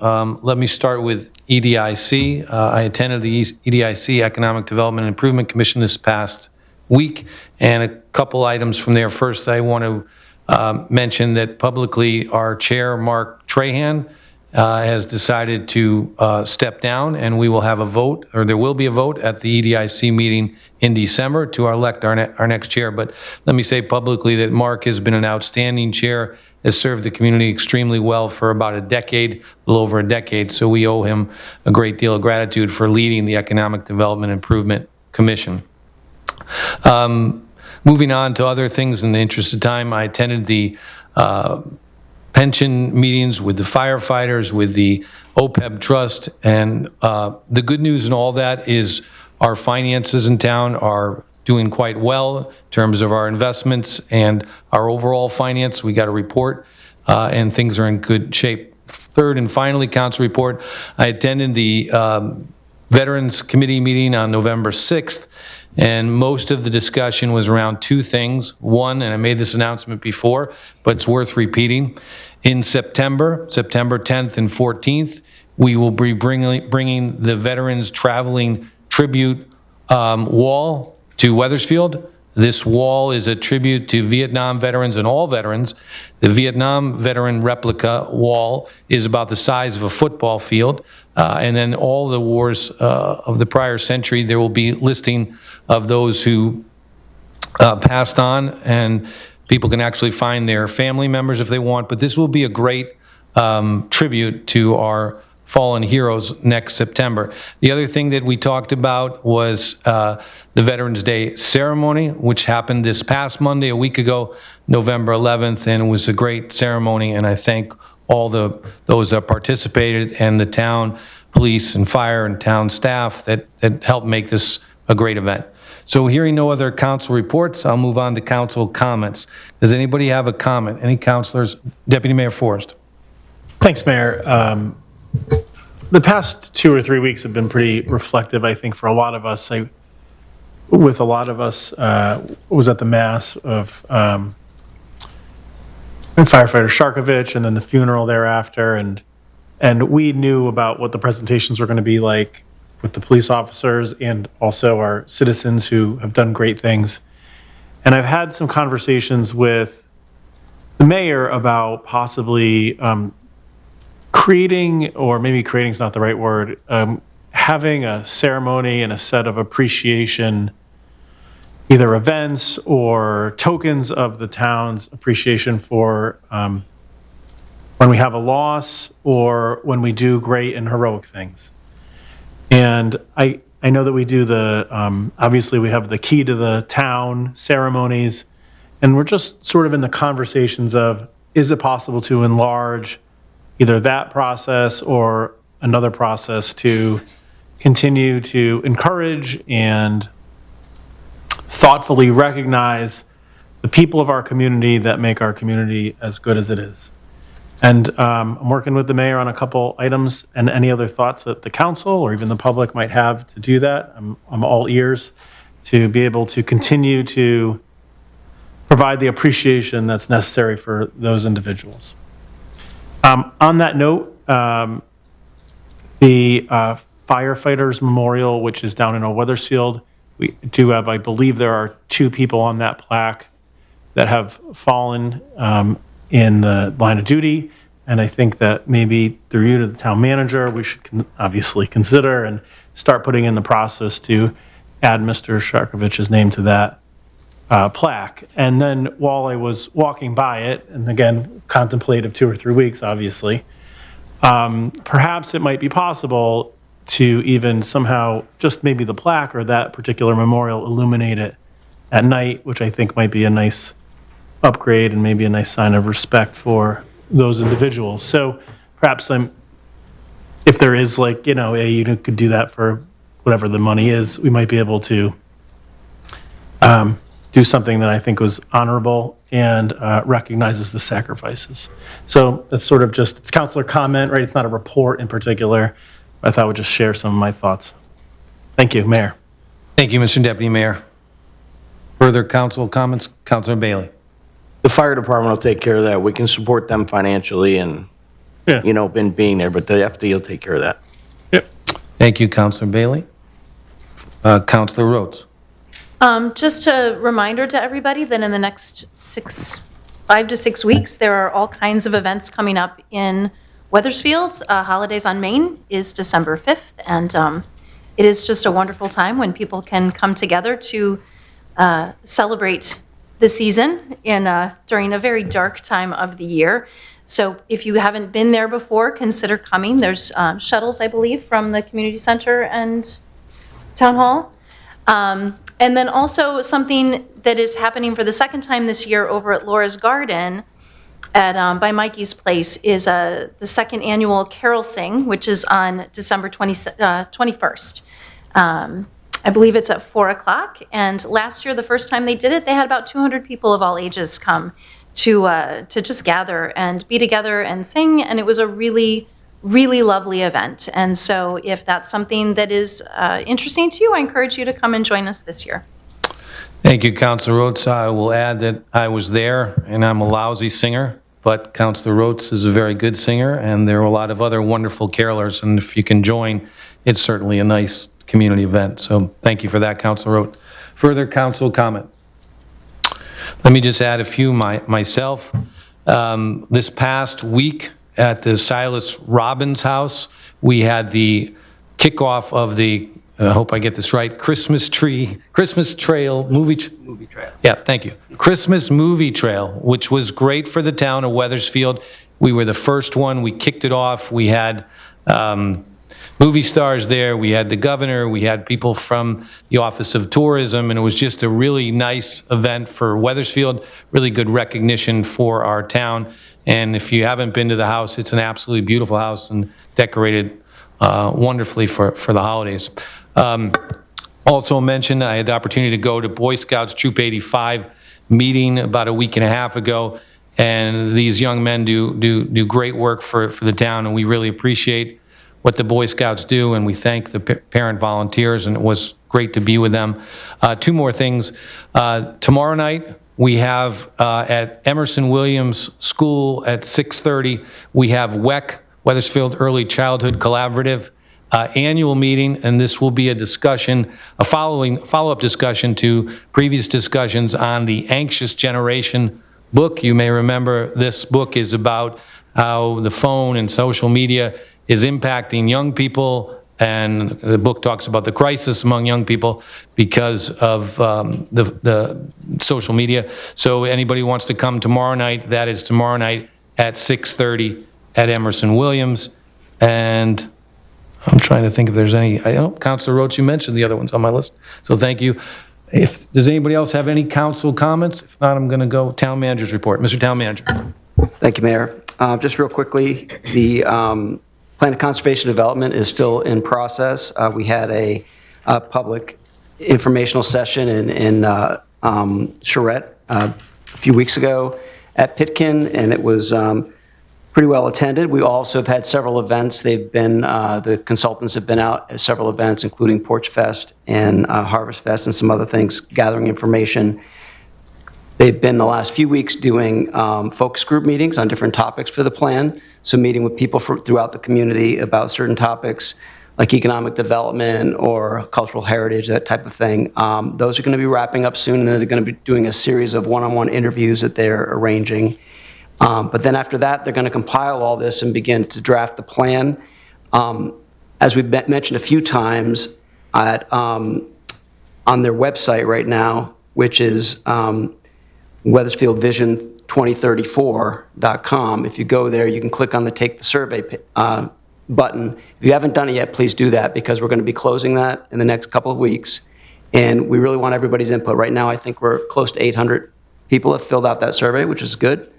Let me start with EDIC. I attended the EDIC Economic Development and Improvement Commission this past week, and a couple items from there. First, I want to mention that publicly our chair, Mark Trahan, has decided to step down, and we will have a vote, or there will be a vote at the EDIC meeting in December to elect our next chair. But let me say publicly that Mark has been an outstanding chair, has served the community extremely well for about a decade, a little over a decade, so we owe him a great deal of gratitude for leading the Economic Development Improvement Commission. Moving on to other things in the interest of time, I attended the pension meetings with the firefighters, with the OPEB trust, and the good news in all that is our finances in town are doing quite well in terms of our investments and our overall finance. We got a report, and things are in good shape. Third and finally, council report, I attended the Veterans Committee meeting on November 6th, and most of the discussion was around two things. One, and I made this announcement before, but it's worth repeating, in September 10th and 14th, we will be bringing the Veterans Traveling Tribute wall to Wethersfield. This wall is a tribute to Vietnam veterans and all veterans. The Vietnam veteran replica wall is about the size of a football field. And then all the wars of the prior century, there will be listing of those who passed on, and people can actually find their family members if they want. But this will be a great tribute to our fallen heroes next September. The other thing that we talked about was the Veterans Day ceremony, which happened this past Monday, a week ago, November 11th, and it was a great ceremony, and I thank all those that participated and the town police and fire and town staff that helped make this a great event. So hearing no other council reports, I'll move on to council comments. Does anybody have a comment? Any councilors? Deputy Mayor Forrest. Thanks, Mayor. The past 2 or 3 weeks have been pretty reflective, I think, for a lot of us. With a lot of us, was at the mass of firefighter Sharkovich and then the funeral thereafter, and we knew about what the presentations were going to be like with the police officers and also our citizens who have done great things. And I've had some conversations with the mayor about possibly creating, or maybe creating is not the right word, having a ceremony and a set of appreciation, either events or tokens of the town's appreciation for when we have a loss or when we do great and heroic things. And I know that we do the, obviously we have the key to the town ceremonies, and we're just sort of in the conversations of, is it possible to enlarge either that process or another process to continue to encourage and thoughtfully recognize the people of our community that make our community as good as it is. And I'm working with the mayor on a couple items, and any other thoughts that the council or even the public might have to do that. I'm all ears to be able to continue to provide the appreciation that's necessary for those individuals. On that note, the firefighters memorial, which is down in Old Weathersfield, we do have, I believe there are 2 people on that plaque that have fallen in the line of duty. And I think that maybe through you to the town manager, we should obviously consider and start putting in the process to add Mr. Sharkovich's name to that plaque. And then while I was walking by it, and again, contemplative 2 or 3 weeks, obviously, perhaps it might be possible to even somehow just maybe the plaque or that particular memorial illuminate it at night, which I think might be a nice upgrade and maybe a nice sign of respect for those individuals. So perhaps if there is like, you could do that for whatever the money is, we might be able to do something that I think was honorable and recognizes the sacrifices. So that's sort of just, it's councilor comment, right? It's not a report in particular. I thought I would just share some of my thoughts. Thank you, Mayor. Thank you, Mr. Deputy Mayor. Further council comments? Councilor Bailey. The fire department will take care of that. We can support them financially and, being there, but the FD will take care of that. Yep. Thank you, Councilor Bailey. Councilor Rhodes. Just a reminder to everybody that in the next 5 to 6 weeks, there are all kinds of events coming up in Weathersfield. Holidays on Main is December 5th, and it is just a wonderful time when people can come together to celebrate the season during a very dark time of the year. So if you haven't been there before, consider coming. There's shuttles, I believe, from the community center and town hall. And then also something that is happening for the second time this year over at Laura's Garden by Mikey's Place is the second annual Carol Sing, which is on December 21st. I believe it's at 4 o'clock. And last year, the first time they did it, they had about 200 people of all ages come to just gather and be together and sing. And it was a really, really lovely event. And so if that's something that is interesting to you, I encourage you to come and join us this year. Thank you, Councilor Rhodes. I will add that I was there, and I'm a lousy singer, but Councilor Rhodes is a very good singer, and there are a lot of other wonderful carolers. And if you can join, it's certainly a nice community event. So thank you for that, Councilor Rhodes. Further council comment? Let me just add a few myself. This past week at the Silas Robbins house, we had the kickoff of the, I hope I get this right, Christmas Trail movie trail. Yeah, thank you. Christmas movie trail, which was great for the town of Weathersfield. We were the first one. We kicked it off. We had movie stars there. We had the governor, we had people from the Office of Tourism, and it was just a really nice event for Wethersfield, really good recognition for our town. And if you haven't been to the house, it's an absolutely beautiful house and decorated wonderfully for the holidays. Also mentioned, I had the opportunity to go to Boy Scouts Troop 85 meeting about a week and a half ago, and these young men do great work for the town, and we really appreciate what the Boy Scouts do, and we thank the parent volunteers, and it was great to be with them. Two more things. Tomorrow night, we have at Emerson Williams School at 6:30, we have WEC, Wethersfield Early Childhood Collaborative, annual meeting, and this will be a discussion, a follow-up discussion to previous discussions on the Anxious Generation book. You may remember this book is about how the phone and social media is impacting young people, and the book talks about the crisis among young people because of the social media. So anybody who wants to come tomorrow night, that is tomorrow night at 6:30 at Emerson Williams. And I'm trying to think if there's any, I know Councilor Roach, you mentioned the other ones on my list, so thank you. Does anybody else have any council comments? If not, I'm going to go Town Manager's report. Mr. Town Manager. Thank you, Mayor. Just real quickly, the Plan of Conservation Development is still in process. We had a public informational session in Charette a few weeks ago at Pitkin, and it was pretty well attended. We also have had several events. They've been, the consultants have been out at several events, including Porch Fest and Harvest Fest and some other things, gathering information. They've been the last few weeks doing focus group meetings on different topics for the plan. So meeting with people throughout the community about certain topics like economic development or cultural heritage, that type of thing. Those are going to be wrapping up soon, and then they're going to be doing a series of one-on-one interviews that they're arranging. But then after that, they're going to compile all this and begin to draft the plan. As we've mentioned a few times, on their website right now, which is WethersfieldVision2034.com. If you go there, you can click on the Take the Survey button. If you haven't done it yet, please do that, because we're going to be closing that in the next couple of weeks. And we really want everybody's input. Right now, I think we're close to 800 people have filled out that survey, which is good.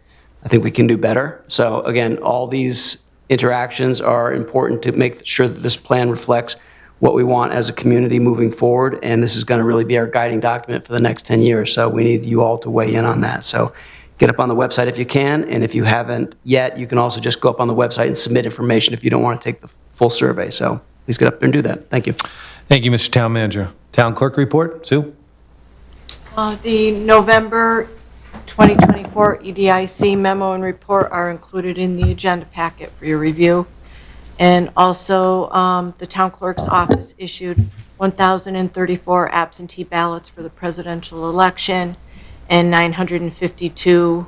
I think we can do better. So again, all these interactions are important to make sure that this plan reflects what we want as a community moving forward, and this is going to really be our guiding document for the next 10 years. So we need you all to weigh in on that. So get up on the website if you can, and if you haven't yet, you can also just go up on the website and submit information if you don't want to take the full survey. So please get up there and do that. Thank you. Thank you, Mr. Town Manager. Town Clerk report, Sue? The November 2024 EDIC memo and report are included in the agenda packet for your review. And also, the town clerk's office issued 1,034 absentee ballots for the presidential election, and 952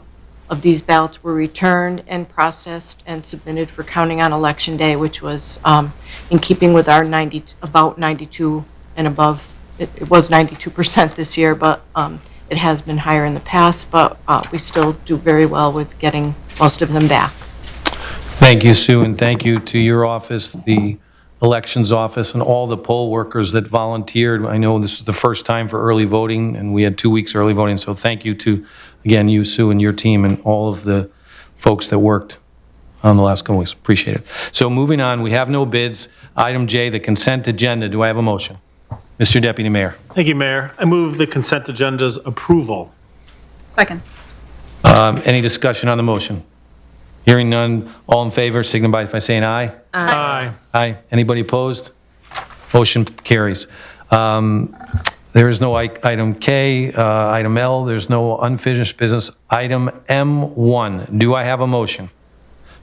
of these ballots were returned and processed and submitted for counting on election day, which was in keeping with our about 92 and above. It was 92% this year, but it has been higher in the past, but we still do very well with getting most of them back. Thank you, Sue, and thank you to your office, the elections office, and all the poll workers that volunteered. I know this is the first time for early voting, and we had 2 weeks early voting, so thank you to, again, you, Sue, and your team, and all of the folks that worked on the last couple weeks. Appreciate it. So moving on, we have no bids. Item J, the consent agenda. Do I have a motion? Mr. Deputy Mayor. Thank you, Mayor. I move the consent agenda's approval. Second. Any discussion on the motion? Hearing none, all in favor, signify by saying aye. Aye. Aye. Anybody opposed? Motion carries. There is no item K, item L, there's no unfinished business. Item M1, do I have a motion?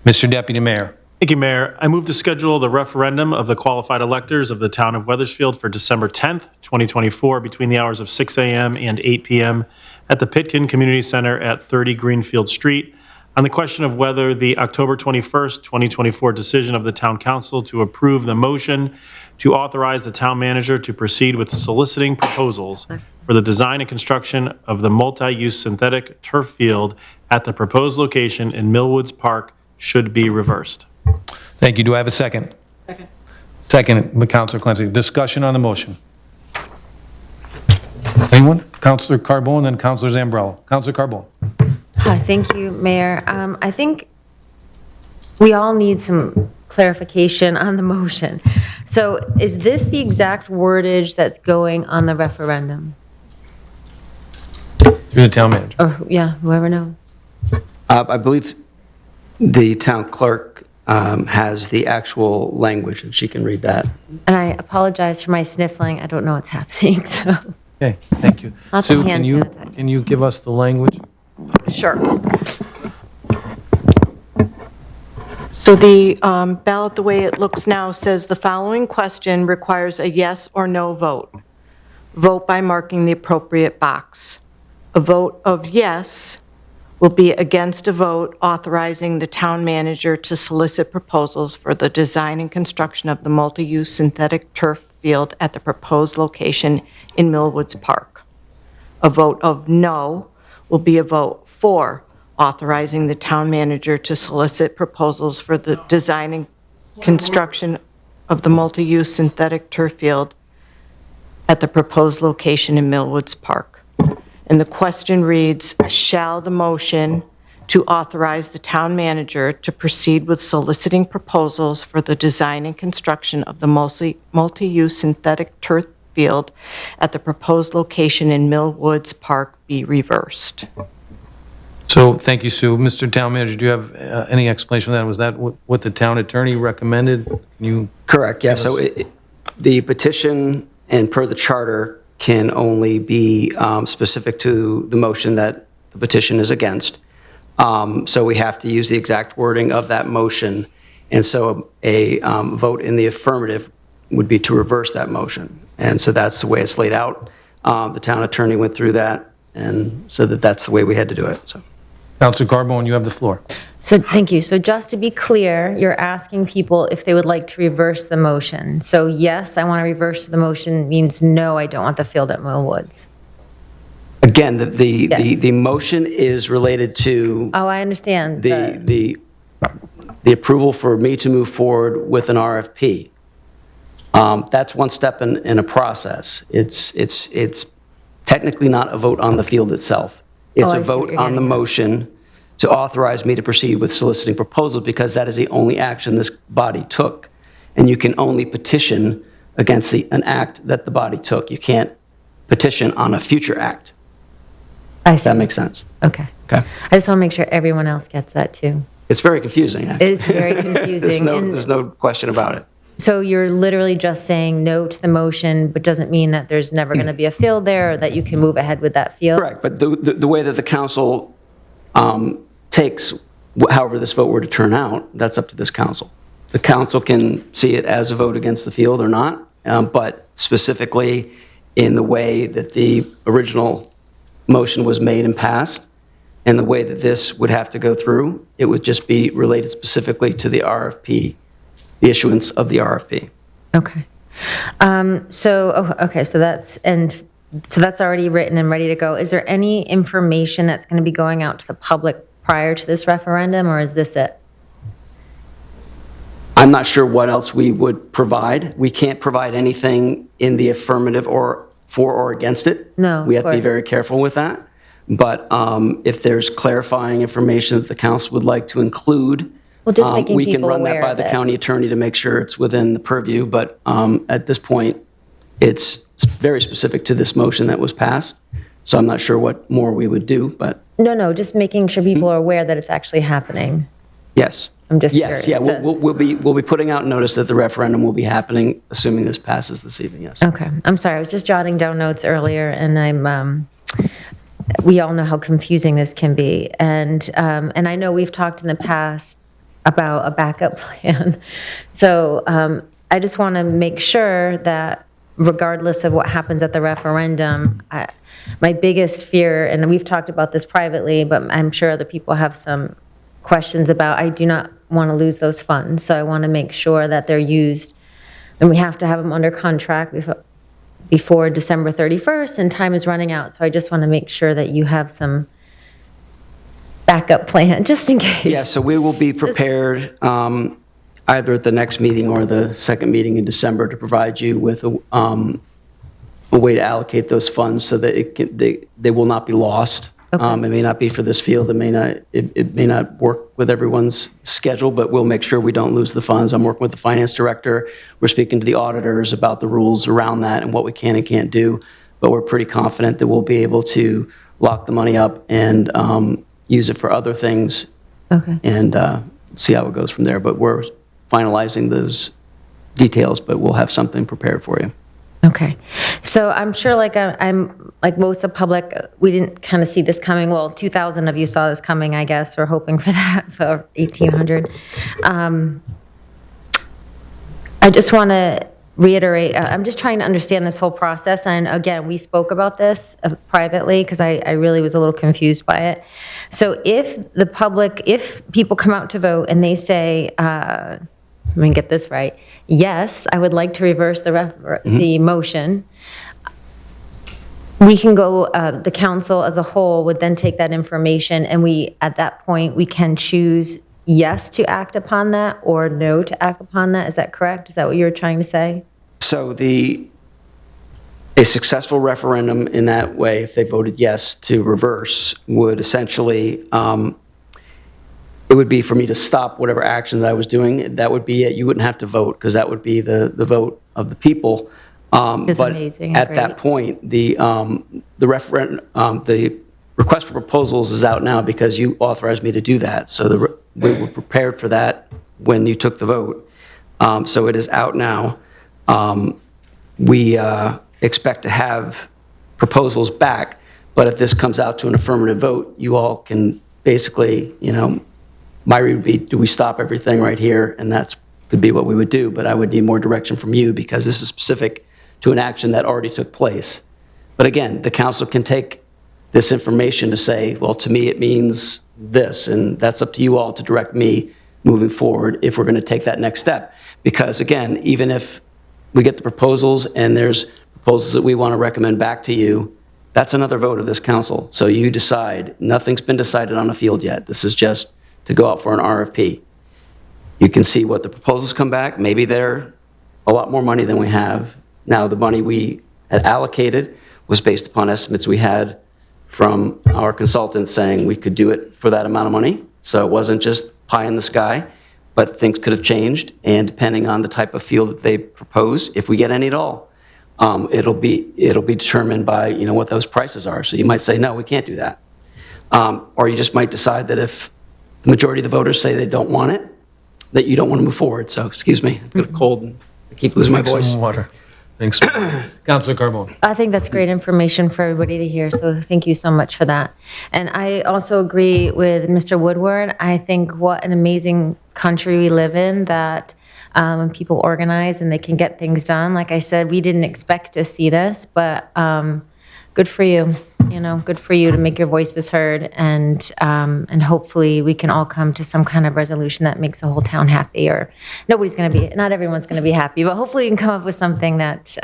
Mr. Deputy Mayor. Thank you, Mayor. I move to schedule the referendum of the qualified electors of the town of Wethersfield for December 10th, 2024, between the hours of 6 a.m. and 8 p.m. at the Pitkin Community Center at 30 Greenfield Street, on the question of whether the October 21st, 2024 decision of the Town Council to approve the motion to authorize the town manager to proceed with soliciting proposals for the design and construction of the multi-use synthetic turf field at the proposed location in Millwoods Park should be reversed. Thank you. Do I have a second? Second, by Councilor Clancy. Discussion on the motion. Anyone? Councilor Carbone, then Councilor Zambrello. Councilor Carbone. Hi, thank you, Mayor. I think we all need some clarification on the motion. So is this the exact wordage that's going on the referendum? Through the town manager. Or, yeah, whoever knows. I believe the town clerk has the actual language, and she can read that. And I apologize for my sniffling. I don't know what's happening, so. Okay, thank you. Lots of Sue, hand can you give us the language? Sure. So the ballot, the way it looks now, says the following question requires a yes or no vote. Vote by marking the appropriate box. A vote of yes will be against a vote authorizing the town manager to solicit proposals for the design and construction of the multi-use synthetic turf field at the proposed location in Millwoods Park. A vote of no will be a vote for authorizing the town manager to solicit proposals for the design and construction of the multi-use synthetic turf field at the proposed location in Millwoods Park. And the question reads, shall the motion to authorize the town manager to proceed with soliciting proposals for the design and construction of the multi-use synthetic turf field at the proposed location in Millwoods Park be reversed? So, thank you, Sue. Mr. Town Manager, do you have any explanation of that? Was that what the town attorney recommended? Can you? Correct, yeah. So the petition, and per the charter, can only be specific to the motion that the petition is against. So we have to use the exact wording of that motion. And so a vote in the affirmative would be to reverse that motion. And so that's the way it's laid out. The town attorney went through that and said that that's the way we had to do it. So, Councilor Carbone, you have the floor. So, thank you. So just to be clear, you're asking people if they would like to reverse the motion. So yes, I want to reverse the motion means no, I don't want the field at Millwoods. again, the motion is related to Oh, I understand. the approval for me to move forward with an RFP. That's one step in a process. It's technically not a vote on the field itself. It's I a see what vote you're on the getting at. motion to authorize me to proceed with soliciting proposals, because that is the only action this body took. And you can only petition against an act that the body took. You can't petition on a future act. I see. That makes sense. Okay. Okay. I just want to make sure everyone else gets that too. It's very confusing, actually. It is very confusing. There's no question about it. So you're literally just saying no to the motion, but doesn't mean that there's never going to be a field there or that you can move ahead with that field? Correct, but the way that the council takes, however this vote were to turn out, that's up to this council. The council can see it as a vote against the field or not, but specifically in the way that the original motion was made and passed, and the way that this would have to go through, it would just be related specifically to the RFP, the issuance of the RFP. Okay. So that's already written and ready to go. Is there any information that's going to be going out to the public prior to this referendum, or is this it? I'm not sure what else we would provide. We can't provide anything in the affirmative or for or against it. No, we have of to be course. very careful with that. But if there's clarifying information that the council would like to include, Well, just making we can people run that aware by of the it. county attorney to make sure it's within the purview. But at this point, it's very specific to this motion that was passed. So I'm not sure what more we would do, but No, just making sure people are aware that it's actually happening. yes. I'm just Yes, curious. yeah, we'll be putting out notice that the referendum will be happening, assuming this passes this evening, yes. Okay, I'm sorry, I was just jotting down notes earlier, and we all know how confusing this can be, and I know we've talked in the past about a backup plan. So I just want to make sure that regardless of what happens at the referendum, my biggest fear, and we've talked about this privately, but I'm sure other people have some questions about, I do not want to lose those funds, so I want to make sure that they're used, and we have to have them under contract before December 31st, and time is running out, so I just want to make sure that you have some backup plan, just in case. Yeah, so we will be prepared. either at the next meeting or the second meeting in December to provide you with a way to allocate those funds so that they will not be lost. It may not be for this field, it may not work with everyone's schedule, but we'll make sure we don't lose the funds. I'm working with the finance director. We're speaking to the auditors about the rules around that and what we can and can't do, but we're pretty confident that we'll be able to lock the money up and use it for other things and see how it goes from there. But we're finalizing those details, but we'll have something prepared for you. Okay. So I'm sure I'm like most of the public, we didn't kind of see this coming. Well, 2,000 of you saw this coming, I guess, or hoping for that for 1,800. I just want to reiterate, I'm just trying to understand this whole process. And again, we spoke about this privately because I really was a little confused by it. So if people come out to vote and they say, let me get this right. Yes, I would like to reverse the motion. We can go, the council as a whole would then take that information and at that point, we can choose yes to act upon that or no to act upon that. Is that correct? Is that what you were trying to say? So a successful referendum in that way, if they voted yes to reverse, would essentially, it would be for me to stop whatever actions I was doing. That would be it. You wouldn't have to vote because that would be the vote of the people. That's but amazing. At Great. that point, the request for proposals is out now because you authorized me to do that. So we were prepared for that when you took the vote. So it is out now. We expect to have proposals back, but if this comes out to an affirmative vote, you all can basically, my read would be, do we stop everything right here? And that could be what we would do, but I would need more direction from you because this is specific to an action that already took place. But again, the council can take this information to say, well, to me, it means this, and that's up to you all to direct me moving forward if we're going to take that next step. Because again, even if we get the proposals and there's proposals that we want to recommend back to you, that's another vote of this council. So you decide. Nothing's been decided on a field yet. This is just to go out for an RFP. You can see what the proposals come back. Maybe they're a lot more money than we have. Now, the money we had allocated was based upon estimates we had from our consultants saying we could do it for that amount of money. So it wasn't just pie in the sky, but things could have changed. And depending on the type of field that they propose, if we get any at all, it'll be determined by what those prices are. So you might say, no, we can't do that. Or you just might decide that if the majority of the voters say they don't want it, that you don't want to move forward. So, excuse me, I've got a cold and I keep losing my voice. Some water. Thanks. Councilor Carbone. I think that's great information for everybody to hear, so thank you so much for that. And I also agree with Mr. Woodward. I think what an amazing country we live in that when people organize and they can get things done. Like I said, we didn't expect to see this, but good for you. Good for you to make your voices heard, and hopefully we can all come to some kind of resolution that makes the whole town happy. Or not everyone's going to be happy, but hopefully we can come up with something that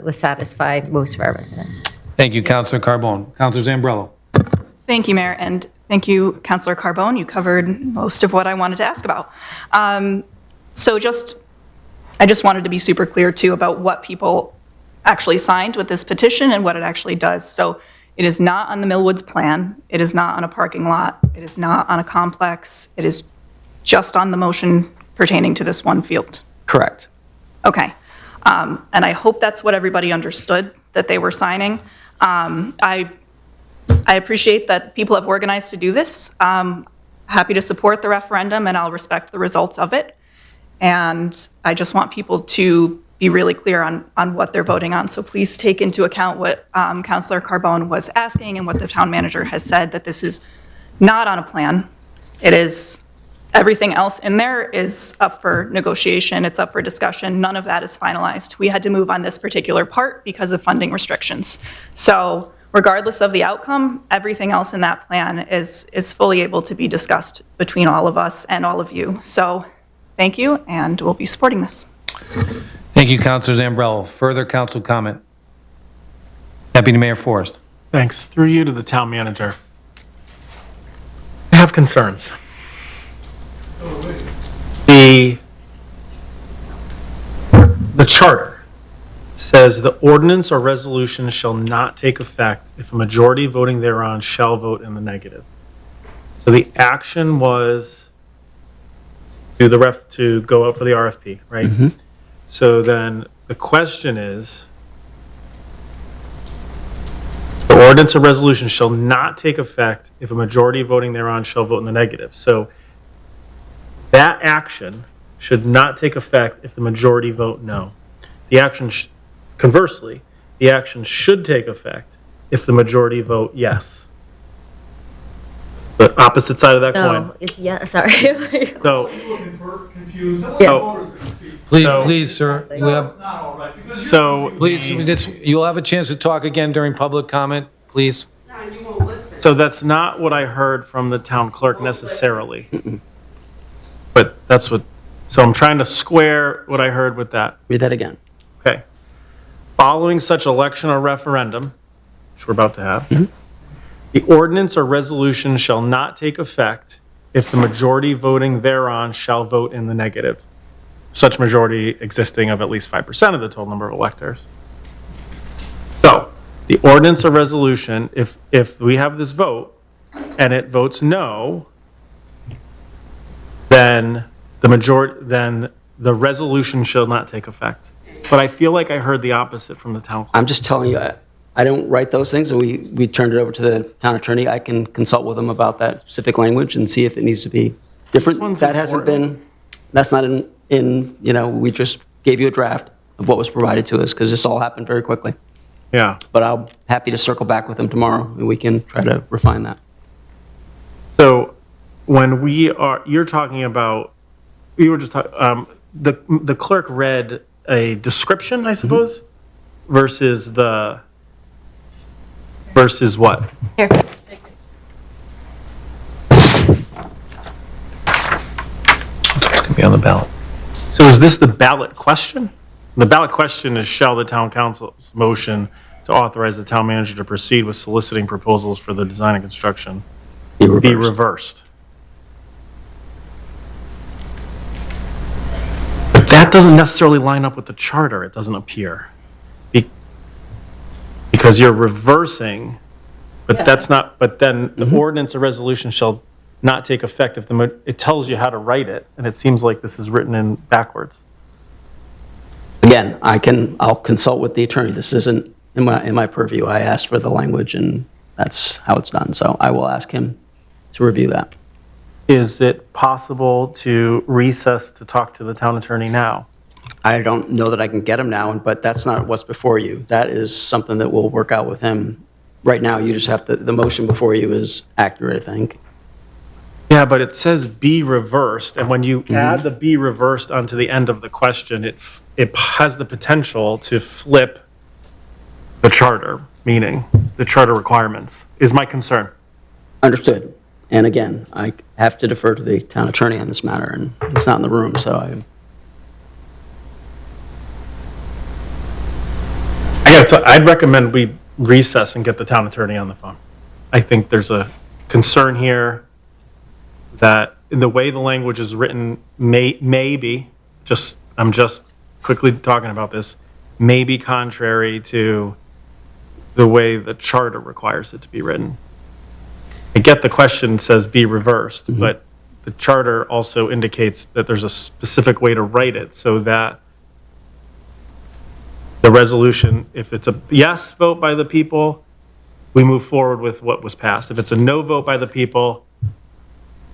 will satisfy most of our residents. Thank you, Councilor Carbone. Councilor Zambrello. Thank you, Mayor, and thank you, Councilor Carbone. You covered most of what I wanted to ask about. I just wanted to be super clear, too, about what people actually signed with this petition and what it actually does. So it is not on the Millwoods plan. It is not on a parking lot. It is not on a complex. It is just on the motion pertaining to this one field. Correct. Okay. And I hope that's what everybody understood that they were signing. I appreciate that people have organized to do this. Happy to support the referendum, and I'll respect the results of it. And I just want people to be really clear on what they're voting on. So please take into account what Councilor Carbone was asking and what the town manager has said, that this is not on a plan. It is, everything else in there is up for negotiation. It's up for discussion. None of that is finalized. We had to move on this particular part because of funding restrictions. So regardless of the outcome, everything else in that plan is fully able to be discussed between all of us and all of you. So thank you, and we'll be supporting this. Thank you, Councilor Zambrello. Further council comment? Deputy Mayor Forrest. Thanks. Through you to the town manager. I have concerns. The charter says the ordinance or resolution shall not take effect if a majority voting thereon shall vote in the negative. So the action was to go out for the RFP, right? So then the question is, the ordinance or resolution shall not take effect if a majority voting thereon shall vote in the negative. So that action should not take effect if the majority vote no. The action, conversely, the action should take effect if the majority vote yes. The opposite side of that coin. No, it's, yeah, sorry. So, Please, sir, you have, so please, you'll have a chance to talk again during public comment, please. So that's not what I heard from the town clerk necessarily. But that's what, so I'm trying to square what I heard with that. Read that again. Okay. Following such election or referendum, which we're about to have, the ordinance or resolution shall not take effect if the majority voting thereon shall vote in the negative. Such majority existing of at least 5% of the total number of electors. So, the ordinance or resolution, if we have this vote and it votes no, then the resolution shall not take effect. But I feel like I heard the opposite from the town clerk. I'm just telling you, I don't write those things, and we turned it over to the town attorney. I can consult with him about that specific language and see if it needs to be different. That hasn't been, that's not in, we just gave you a draft of what was provided to us, because this all happened very quickly. Yeah. But I'm happy to circle back with him tomorrow, and we can try to refine that. So when you're talking about, you were just talking, the clerk read a description, I suppose, versus what? Here. It's going to be on the ballot. So is this the ballot question? The ballot question is, shall the town council's motion to authorize the town manager to proceed with soliciting proposals for the design and construction be reversed? But that doesn't necessarily line up with the charter, it doesn't appear. Because you're reversing, but that's not, but then the ordinance or resolution shall not take effect if it tells you how to write it, and it seems like this is written in backwards. Again, I'll consult with the attorney. This isn't in my purview. I asked for the language, and that's how it's done. So I will ask him to review that. Is it possible to recess to talk to the town attorney now? I don't know that I can get him now, but that's not what's before you. That is something that we'll work out with him. Right now, you just have to, the motion before you is accurate, I think. Yeah, but it says be reversed, and when you add the be reversed onto the end of the question, it has the potential to flip the charter, meaning the charter requirements, is my concern. Understood. And again, I have to defer to the town attorney on this matter, and he's not in the room, so I'd recommend we recess and get the town attorney on the phone. I think there's a concern here that in the way the language is written, maybe, I'm just quickly talking about this, may be contrary to the way the charter requires it to be written. I get the question says be reversed, but the charter also indicates that there's a specific way to write it so that the resolution, if it's a yes vote by the people, we move forward with what was passed. If it's a no vote by the people,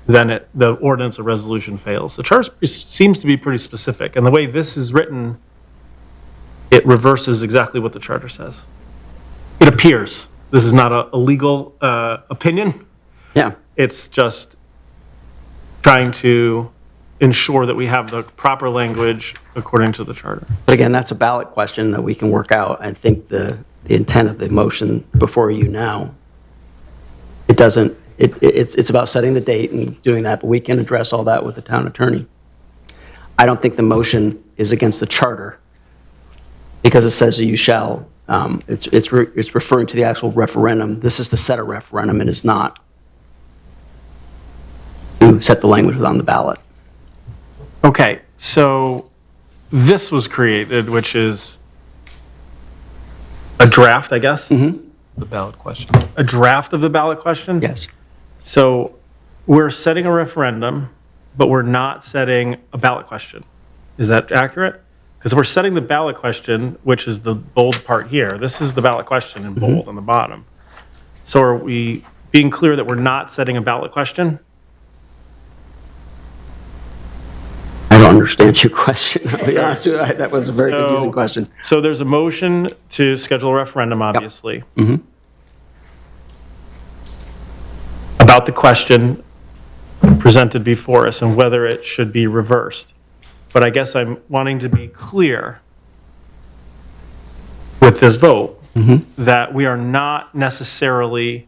then the ordinance or resolution fails. The charter seems to be pretty specific, and the way this is written, it reverses exactly what the charter says. It appears. This is not a legal opinion. Yeah. It's just trying to ensure that we have the proper language according to the charter. But again, that's a ballot question that we can work out. I think the intent of the motion before you now, it's about setting the date and doing that, but we can address all that with the town attorney. I don't think the motion is against the charter because it says that you shall. It's referring to the actual referendum. This is to set a referendum. It is not to set the language on the ballot. Okay, so this was created, which is a draft, I guess? Mm-hmm. The ballot question. A draft of the ballot question? Yes. So we're setting a referendum, but we're not setting a ballot question. Is that accurate? Because we're setting the ballot question, which is the bold part here. This is the ballot question in bold on the bottom. So are we being clear that we're not setting a ballot question? I don't understand your question. I'll be honest with you. That was a very confusing question. So there's a motion to schedule a referendum, obviously, Mm-hmm. about the question presented before us and whether it should be reversed. But I guess I'm wanting to be clear with this vote that we are not necessarily,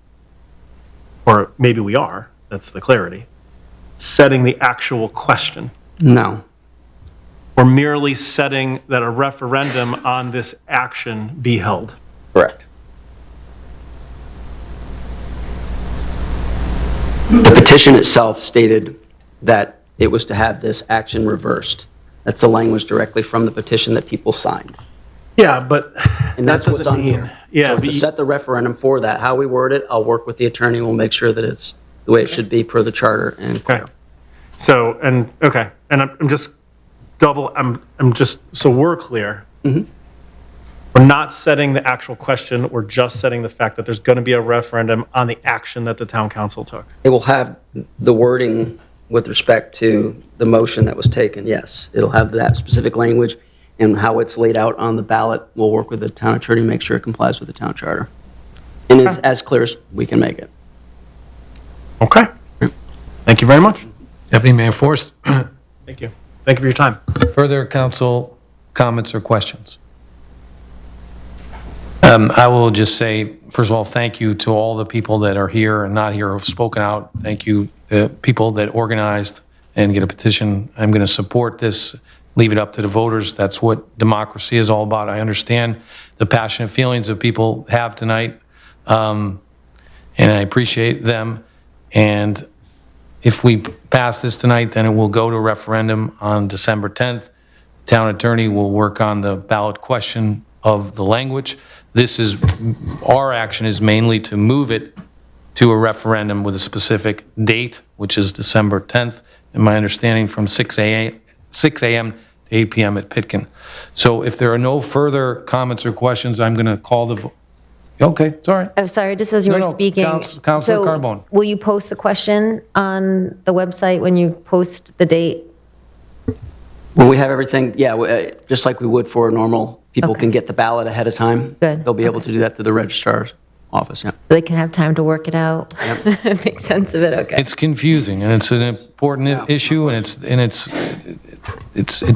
or maybe we are, that's the clarity, setting the actual question. No. We're merely setting that a referendum on this action be held. Correct. The petition itself stated that it was to have this action reversed. That's the language directly from the petition that people signed. Yeah, but And that's what's on here. Yeah, So to set the referendum for that, how we word it, I'll work with the attorney, we'll make sure that it's the way it should be per the charter and clear. So, and I'm just so we're clear. Mm-hmm. We're not setting the actual question, we're just setting the fact that there's going to be a referendum on the action that the town council took. It will have the wording with respect to the motion that was taken, yes. It'll have that specific language, and how it's laid out on the ballot, we'll work with the town attorney to make sure it complies with the town charter. And is as clear as we can make it. Okay. Thank you very much. Deputy Mayor Forrest. Thank you. Thank you for your time. Further council comments or questions? I will just say, first of all, thank you to all the people that are here and not here who have spoken out. Thank you, the people that organized and get a petition. I'm going to support this, leave it up to the voters. That's what democracy is all about. I understand the passionate feelings that people have tonight, and I appreciate them. And if we pass this tonight, then it will go to referendum on December 10th. The town attorney will work on the ballot question of the language. Our action is mainly to move it to a referendum with a specific date, which is December 10th, in my understanding, from 6 a.m. to 8 p.m. at Pitkin. So if there are no further comments or questions, I'm going to call the vote. Okay, it's all right. I'm sorry, just as you were speaking. Councilor Carbone. Will you post the question on the website when you post the date? When we have everything, just like we would for a normal, people can get the ballot ahead of time. Good. They'll be able to do that through the registrar's office, yeah. So they can have time to work it out, make sense of it, okay. It's confusing, and it's an important issue, and it's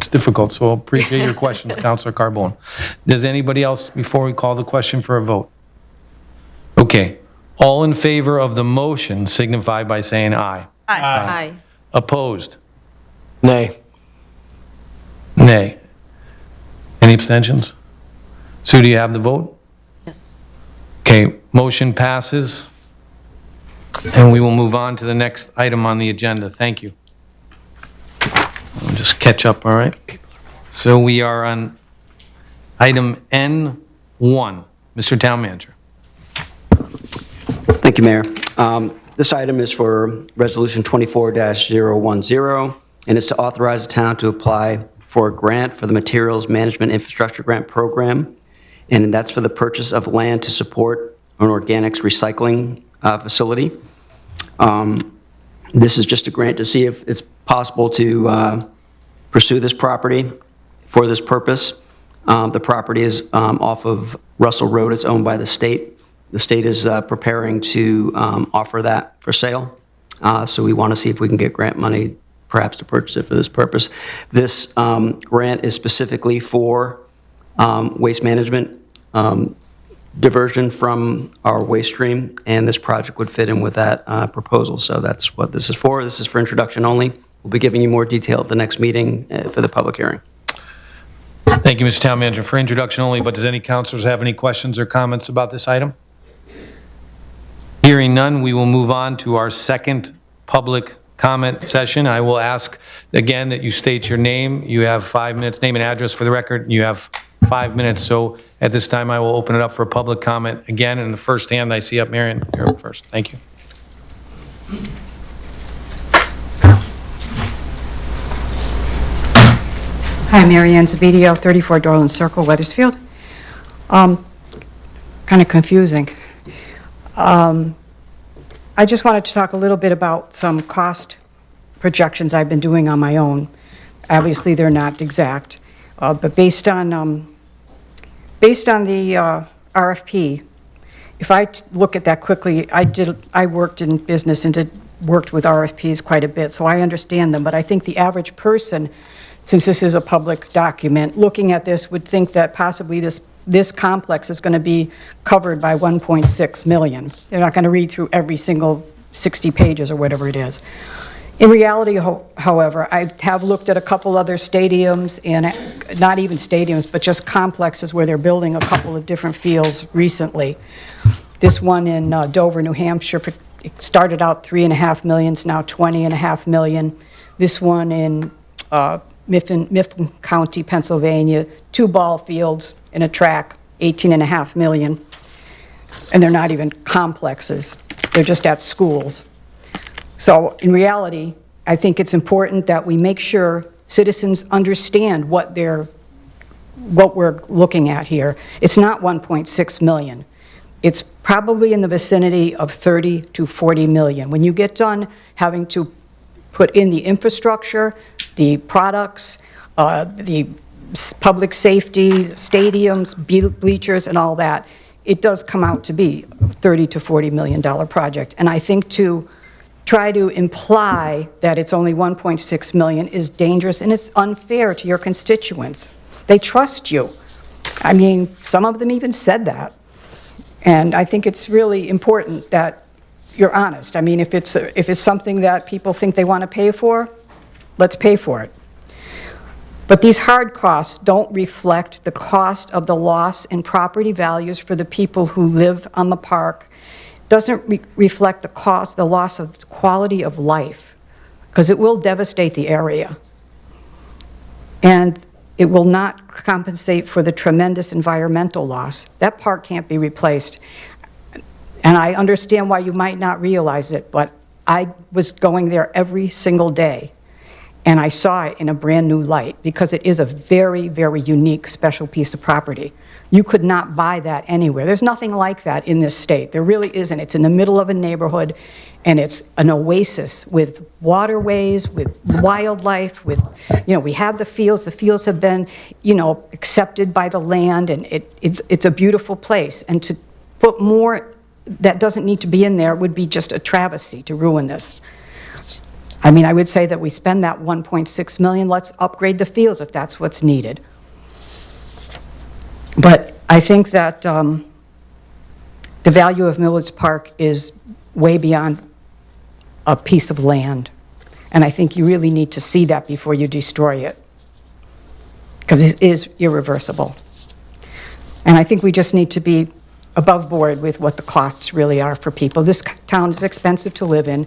difficult, so I appreciate your questions, Councilor Carbone. Does anybody else, before we call the question for a vote? Okay. All in favor of the motion signify by saying aye. Aye. Opposed? Nay. Nay. Any abstentions? Sue, do you have the vote? Yes. Okay, motion passes, and we will move on to the next item on the agenda. Thank you. I'll just catch up, all right? So we are on item N1. Mr. Town Manager. Thank you, Mayor. This item is for Resolution 24-010, and it's to authorize the town to apply for a grant for the Materials Management Infrastructure Grant Program, and that's for the purchase of land to support an organics recycling facility. This is just a grant to see if it's possible to pursue this property for this purpose. The property is off of Russell Road. It's owned by the state. The state is preparing to offer that for sale. So we want to see if we can get grant money, perhaps to purchase it for this purpose. This grant is specifically for waste management diversion from our waste stream, and this project would fit in with that proposal. So that's what this is for. This is for introduction only. We'll be giving you more detail at the next meeting for the public hearing. Thank you, Mr. Town Manager. For introduction only, but does any councilors have any questions or comments about this item? Hearing none, we will move on to our second public comment session. I will ask again that you state your name. You have 5 minutes, name and address for the record. You have 5 minutes. So at this time, I will open it up for public comment again. And the first hand I see up, Marion, you're up first. Thank you. Hi, Mary Ann Zabidio, 34 Dorland Circle, Weathersfield. Kind of confusing. I just wanted to talk a little bit about some cost projections I've been doing on my own. Obviously, they're not exact, but based on the RFP, if I look at that quickly, I worked in business and worked with RFPs quite a bit, so I understand them. But I think the average person, since this is a public document, looking at this would think that possibly this complex is going to be covered by 1.6 million. They're not going to read through every single 60 pages or whatever it is. In reality, however, I have looked at a couple other stadiums, and not even stadiums, but just complexes where they're building a couple of different fields recently. This one in Dover, New Hampshire, it started out $3.5 million, it's now $20.5 million. This one in Mifflin County, Pennsylvania, 2 ball fields and a track, $18.5 million. And they're not even complexes, they're just at schools. So in reality, I think it's important that we make sure citizens understand what we're looking at here. It's not 1.6 million. It's probably in the vicinity of 30 to 40 million. When you get done having to put in the infrastructure, the products, the public safety, stadiums, bleachers, and all that, it does come out to be a $30 to $40 million project. And I think to try to imply that it's only 1.6 million is dangerous, and it's unfair to your constituents. They trust you. I mean, some of them even said that. And I think it's really important that you're honest. I mean, if it's something that people think they want to pay for, let's pay for it. But these hard costs don't reflect the cost of the loss in property values for the people who live on the park. Doesn't reflect the loss of quality of life, because it will devastate the area. And it will not compensate for the tremendous environmental loss. That park can't be replaced. And I understand why you might not realize it, but I was going there every single day, and I saw it in a brand new light, because it is a very, very unique, special piece of property. You could not buy that anywhere. There's nothing like that in this state. There really isn't. It's in the middle of a neighborhood, and it's an oasis with waterways, with wildlife, with, we have the fields. The fields have been, accepted by the land, and it's a beautiful place. And to put more that doesn't need to be in there would be just a travesty to ruin this. I mean, I would say that we spend that 1.6 million, let's upgrade the fields if that's what's needed. But I think that the value of Millards Park is way beyond a piece of land. And I think you really need to see that before you destroy it, because it is irreversible. And I think we just need to be above board with what the costs really are for people. This town is expensive to live in,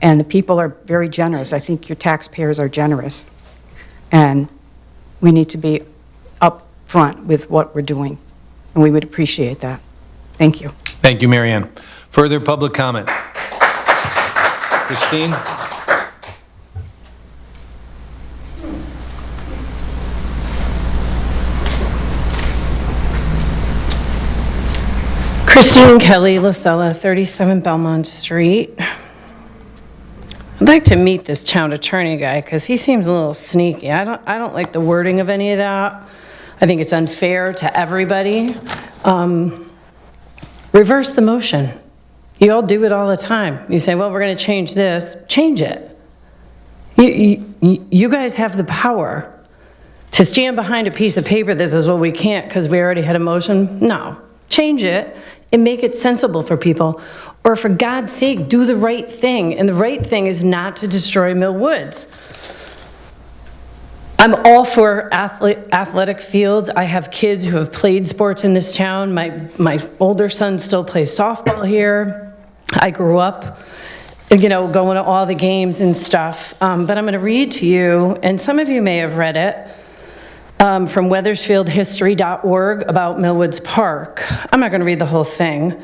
and the people are very generous. I think your taxpayers are generous. And we need to be up front with what we're doing, and we would appreciate that. Thank you. Thank you, Mary Ann. Further public comment? Christine? Christine Kelly, Lacella, 37 Belmont Street. I'd like to meet this town attorney guy, because he seems a little sneaky. I don't like the wording of any of that. I think it's unfair to everybody. Reverse the motion. You all do it all the time. You say, well, we're going to change this. Change it. You guys have the power to stand behind a piece of paper that says, well, we can't because we already had a motion. No. Change it and make it sensible for people. Or for God's sake, do the right thing. And the right thing is not to destroy Mill Woods. I'm all for athletic fields. I have kids who have played sports in this town. My older son still plays softball here. I grew up you know, going to all the games and stuff. But I'm going to read to you, and some of you may have read it, from weathersfieldhistory.org about Millwoods Park. I'm not going to read the whole thing,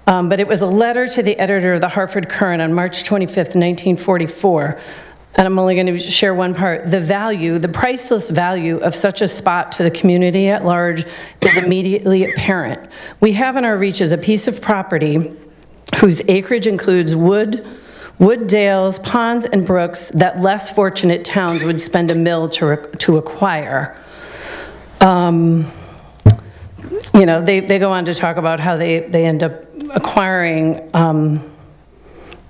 but it was a letter to the editor of the Hartford Courant on March 25th, 1944. And I'm only going to share one part. The priceless value of such a spot to the community at large is immediately apparent. We have in our reaches a piece of property whose acreage includes wood dales, ponds, and brooks that less fortunate towns would spend a mill to acquire. You know, they go on to talk about how they end up acquiring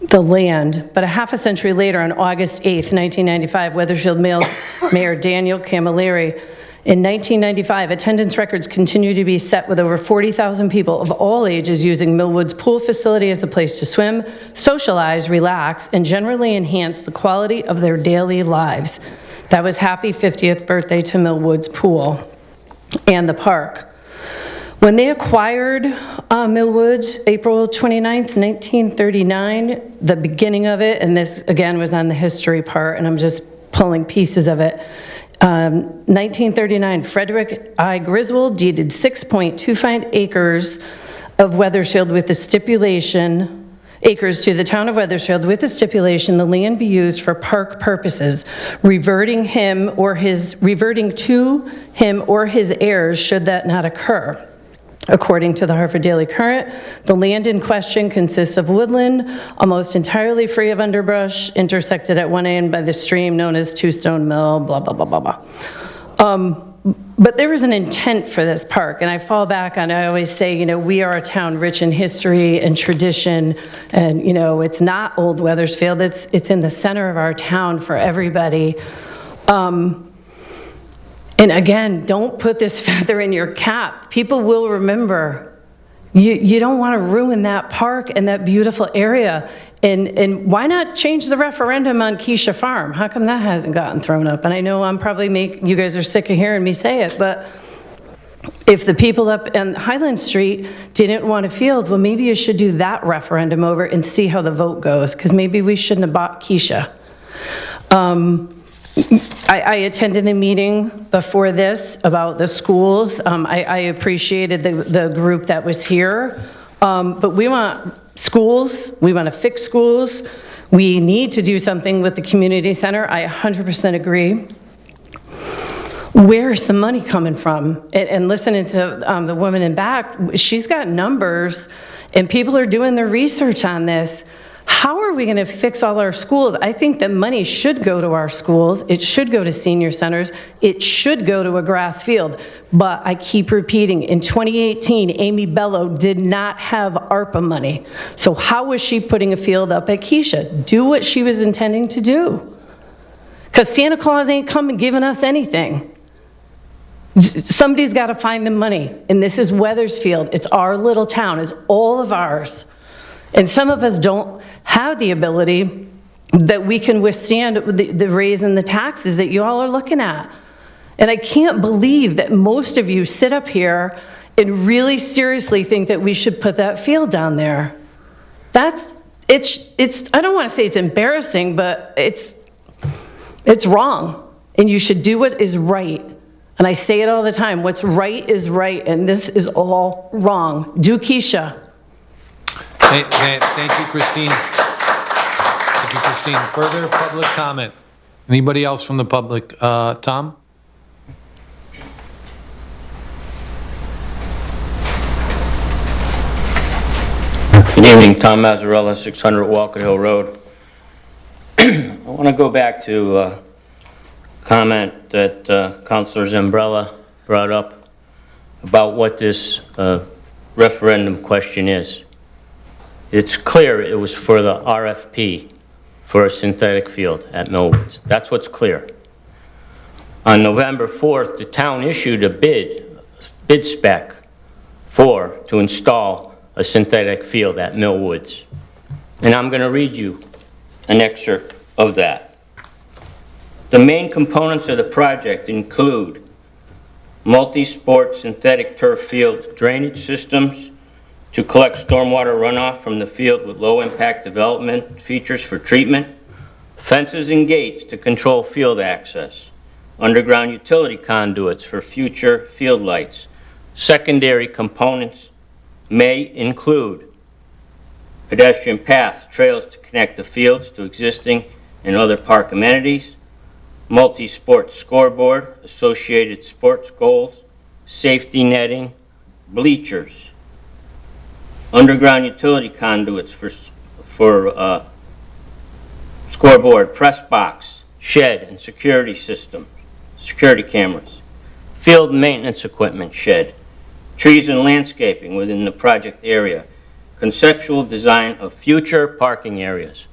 the land, but a half a century later, on August 8th, 1995, Wethersfield Mayor Daniel Camilleri. In 1995, attendance records continue to be set with over 40,000 people of all ages using Millwood's pool facility as a place to swim, socialize, relax, and generally enhance the quality of their daily lives. That was happy 50th birthday to Millwood's pool and the park. When they acquired Millwoods, April 29th, 1939, the beginning of it, and this again was on the history part, and I'm just pulling pieces of it. 1939, Frederick I. Griswold deeded 6.25 acres of Wethersfield with the stipulation, acres to the town of Wethersfield with the stipulation the land be used for park purposes, reverting to him or his heirs should that not occur. According to the Hartford Daily Courant, the land in question consists of woodland, almost entirely free of underbrush, intersected at one end by the stream known as Two Stone Mill, blah, blah, blah, blah, blah. But there was an intent for this park, and I fall back on, I always say, you know, we are a town rich in history and tradition, and, you know, it's not old Wethersfield, it's in the center of our town for everybody. And again, don't put this feather in your cap. People will remember. You don't want to ruin that park and that beautiful area. And why not change the referendum on Keisha Farm? How come that hasn't gotten thrown up? And I know I'm probably you guys are sick of hearing me say it, but if the people up on Highland Street didn't want a field, well, maybe you should do that referendum over and see how the vote goes, because maybe we shouldn't have bought Keisha. I attended the meeting before this about the schools. I appreciated the group that was here, but we want schools, we want to fix schools, we need to do something with the community center. I 100% agree. Where's the money coming from? And listening to the woman in back, she's got numbers, and people are doing their research on this. How are we going to fix all our schools? I think that money should go to our schools. It should go to senior centers. It should go to a grass field. But I keep repeating, in 2018, Amy Bello did not have ARPA money. So how was she putting a field up at Keisha? Do what she was intending to do. Because Santa Claus ain't coming giving us anything. Somebody's got to find the money. And this is Wethersfield. It's our little town. It's all of ours. And some of us don't have the ability that we can withstand the raise in the taxes that you all are looking at. And I can't believe that most of you sit up here and really seriously think that we should put that field down there. It's I don't want to say it's embarrassing, but it's wrong. And you should do what is right. And I say it all the time, what's right is right, and this is all wrong. Do Keisha. Thank you, Christine. Thank you, Christine. Further public comment? Anybody else from the public? Tom? Good evening, Tom Mazzarella, 600 Walker Hill Road. I want to go back to a comment that Councilor Zambrella brought up about what this referendum question is. It's clear it was for the RFP for a synthetic field at Millwoods. That's what's clear. On November 4th, the town issued a bid spec to install a synthetic field at Millwoods. And I'm going to read you an excerpt of that. The main components of the project include multi-sport synthetic turf field drainage systems, to collect stormwater runoff from the field with low-impact development features for treatment, fences and gates to control field access, underground utility conduits for future field lights. Secondary components may include pedestrian paths, trails to connect the fields to existing and other park amenities, multi-sport scoreboard, associated sports goals, safety netting, bleachers, underground utility conduits for scoreboard, press box, shed, and security system, security cameras, field maintenance equipment shed, trees and landscaping within the project area, conceptual design of future parking areas.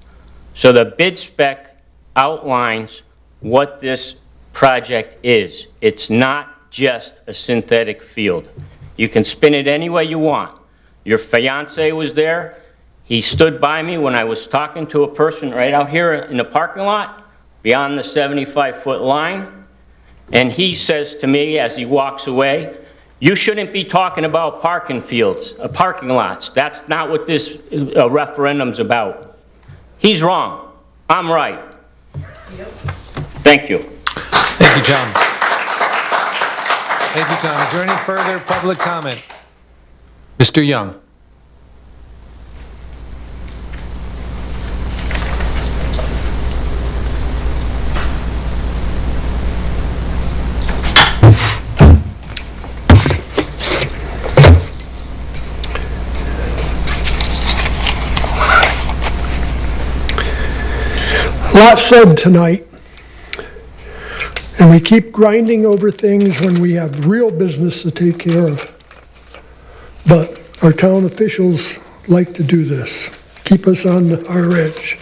So the bid spec outlines what this project is. It's not just a synthetic field. You can spin it any way you want. Your fiance was there. He stood by me when I was talking to a person right out here in the parking lot beyond the 75-foot line. And he says to me as he walks away, "You shouldn't be talking about parking fields, parking lots. That's not what this referendum's about." He's wrong. I'm right. Thank you. Thank you, John. Thank you, Tom. Is there any further public comment? Mr. Young. A lot said tonight, and we keep grinding over things when we have real business to take care of. But our town officials like to do this, keep us on our edge.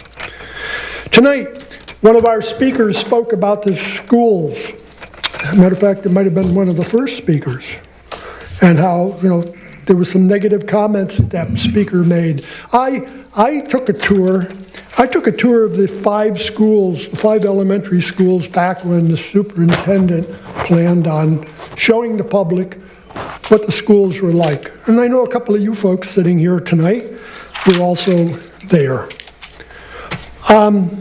Tonight, one of our speakers spoke about the schools. As a matter of fact, it might have been one of the first speakers, and how, there was some negative comments that speaker made. I took a tour. I took a tour of the 5 schools, 5 elementary schools, back when the superintendent planned on showing the public what the schools were like. And I know a couple of you folks sitting here tonight were also there. I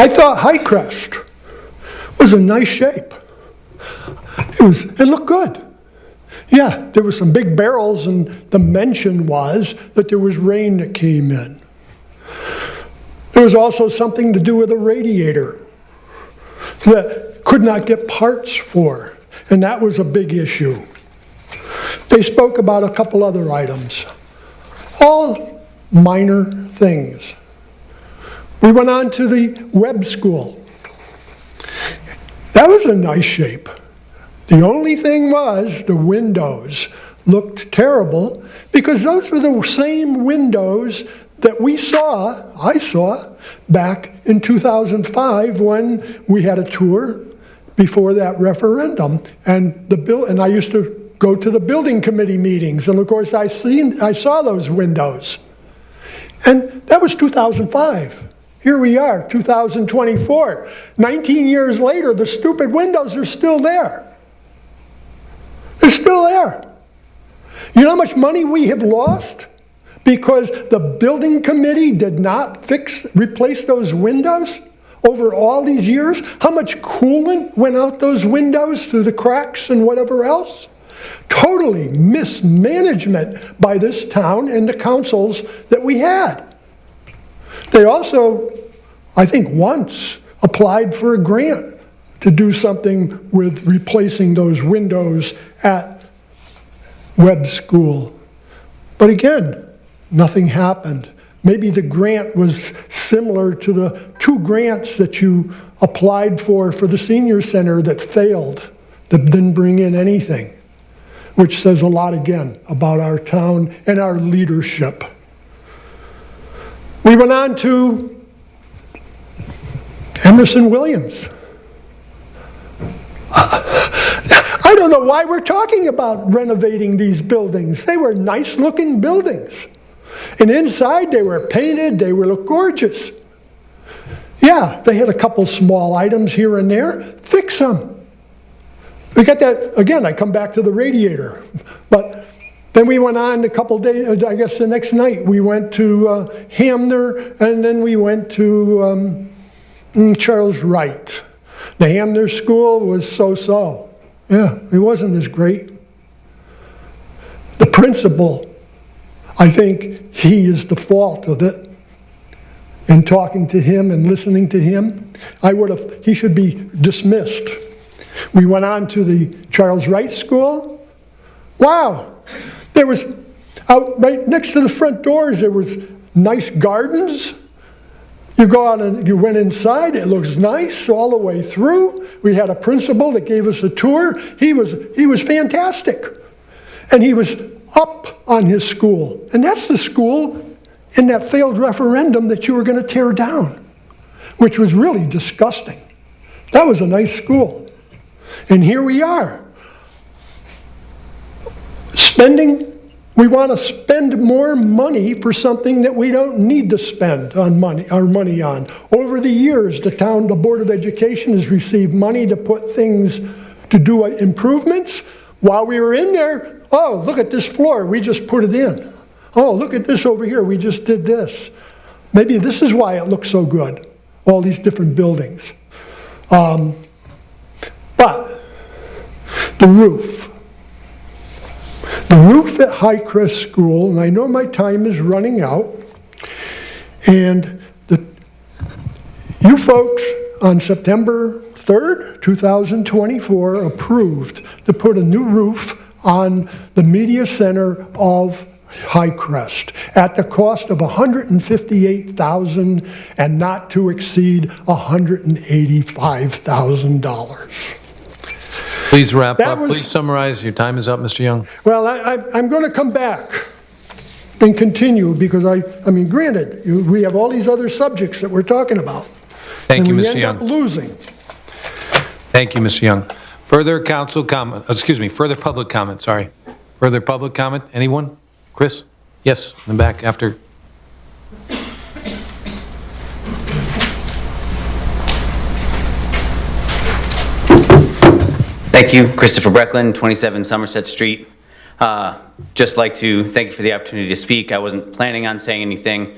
thought Highcrest was in nice shape. It looked good. Yeah, there were some big barrels, and the mention was that there was rain that came in. There was also something to do with a radiator that could not get parts for, and that was a big issue. They spoke about a couple other items, all minor things. We went on to the web school. That was in nice shape. The only thing was the windows looked terrible, because those were the same windows that I saw back in 2005 when we had a tour before that referendum. And I used to go to the building committee meetings, and of course I saw those windows. And that was 2005. Here we are, 2024. 19 years later, the stupid windows are still there. They're still there. You know how much money we have lost because the building committee did not replace those windows over all these years? How much coolant went out those windows through the cracks and whatever else? Totally mismanagement by this town and the councils that we had. They also, I think once, applied for a grant to do something with replacing those windows at web school. But again, nothing happened. Maybe the grant was similar to the 2 grants that you applied for the senior center that failed, that didn't bring in anything, which says a lot again about our town and our leadership. We went on to Emerson Williams. I don't know why we're talking about renovating these buildings. They were nice looking buildings. And inside they were painted, they looked gorgeous. Yeah, they had a couple small items here and there. Fix them. We got that, again, I come back to the radiator. But Then we went on a couple days, I guess the next night, we went to Hamner, and then we went to Charles Wright. The Hamner school was so-so. Yeah, it wasn't as great. The principal, I think he is the fault of it. In talking to him and listening to him, he should be dismissed. We went on to the Charles Wright School. Wow, there was, out right next to the front doors, there was nice gardens. You go out and you went inside, it looks nice all the way through. We had a principal that gave us a tour. He was fantastic. And he was up on his school. And that's the school in that failed referendum that you were going to tear down, which was really disgusting. That was a nice school. And here we are. We want to spend more money for something that we don't need to spend our money on. Over the years, the Board of Education has received money to put things, to do improvements. While we were in there, oh, look at this floor, we just put it in. Oh, look at this over here, we just did this. Maybe this is why it looks so good, all these different buildings. But the roof. The roof at Highcrest School, and I know my time is running out, and you folks on September 3rd, 2024 approved to put a new roof on the media center of Highcrest at the cost of $158,000 and not to exceed $185,000. Please wrap up. Please summarize. Your time is up, Mr. Young. Well, I'm going to come back and continue because I mean, granted, we have all these other subjects that we're talking about. Thank you, Mr. Young. And we end up losing. Thank you, Mr. Young. Further council comment, further public comment, sorry. Further public comment, anyone? Chris? Yes, in the back after. Thank you, Christopher Brecklin, 27 Somerset Street. Just like to thank you for the opportunity to speak. I wasn't planning on saying anything.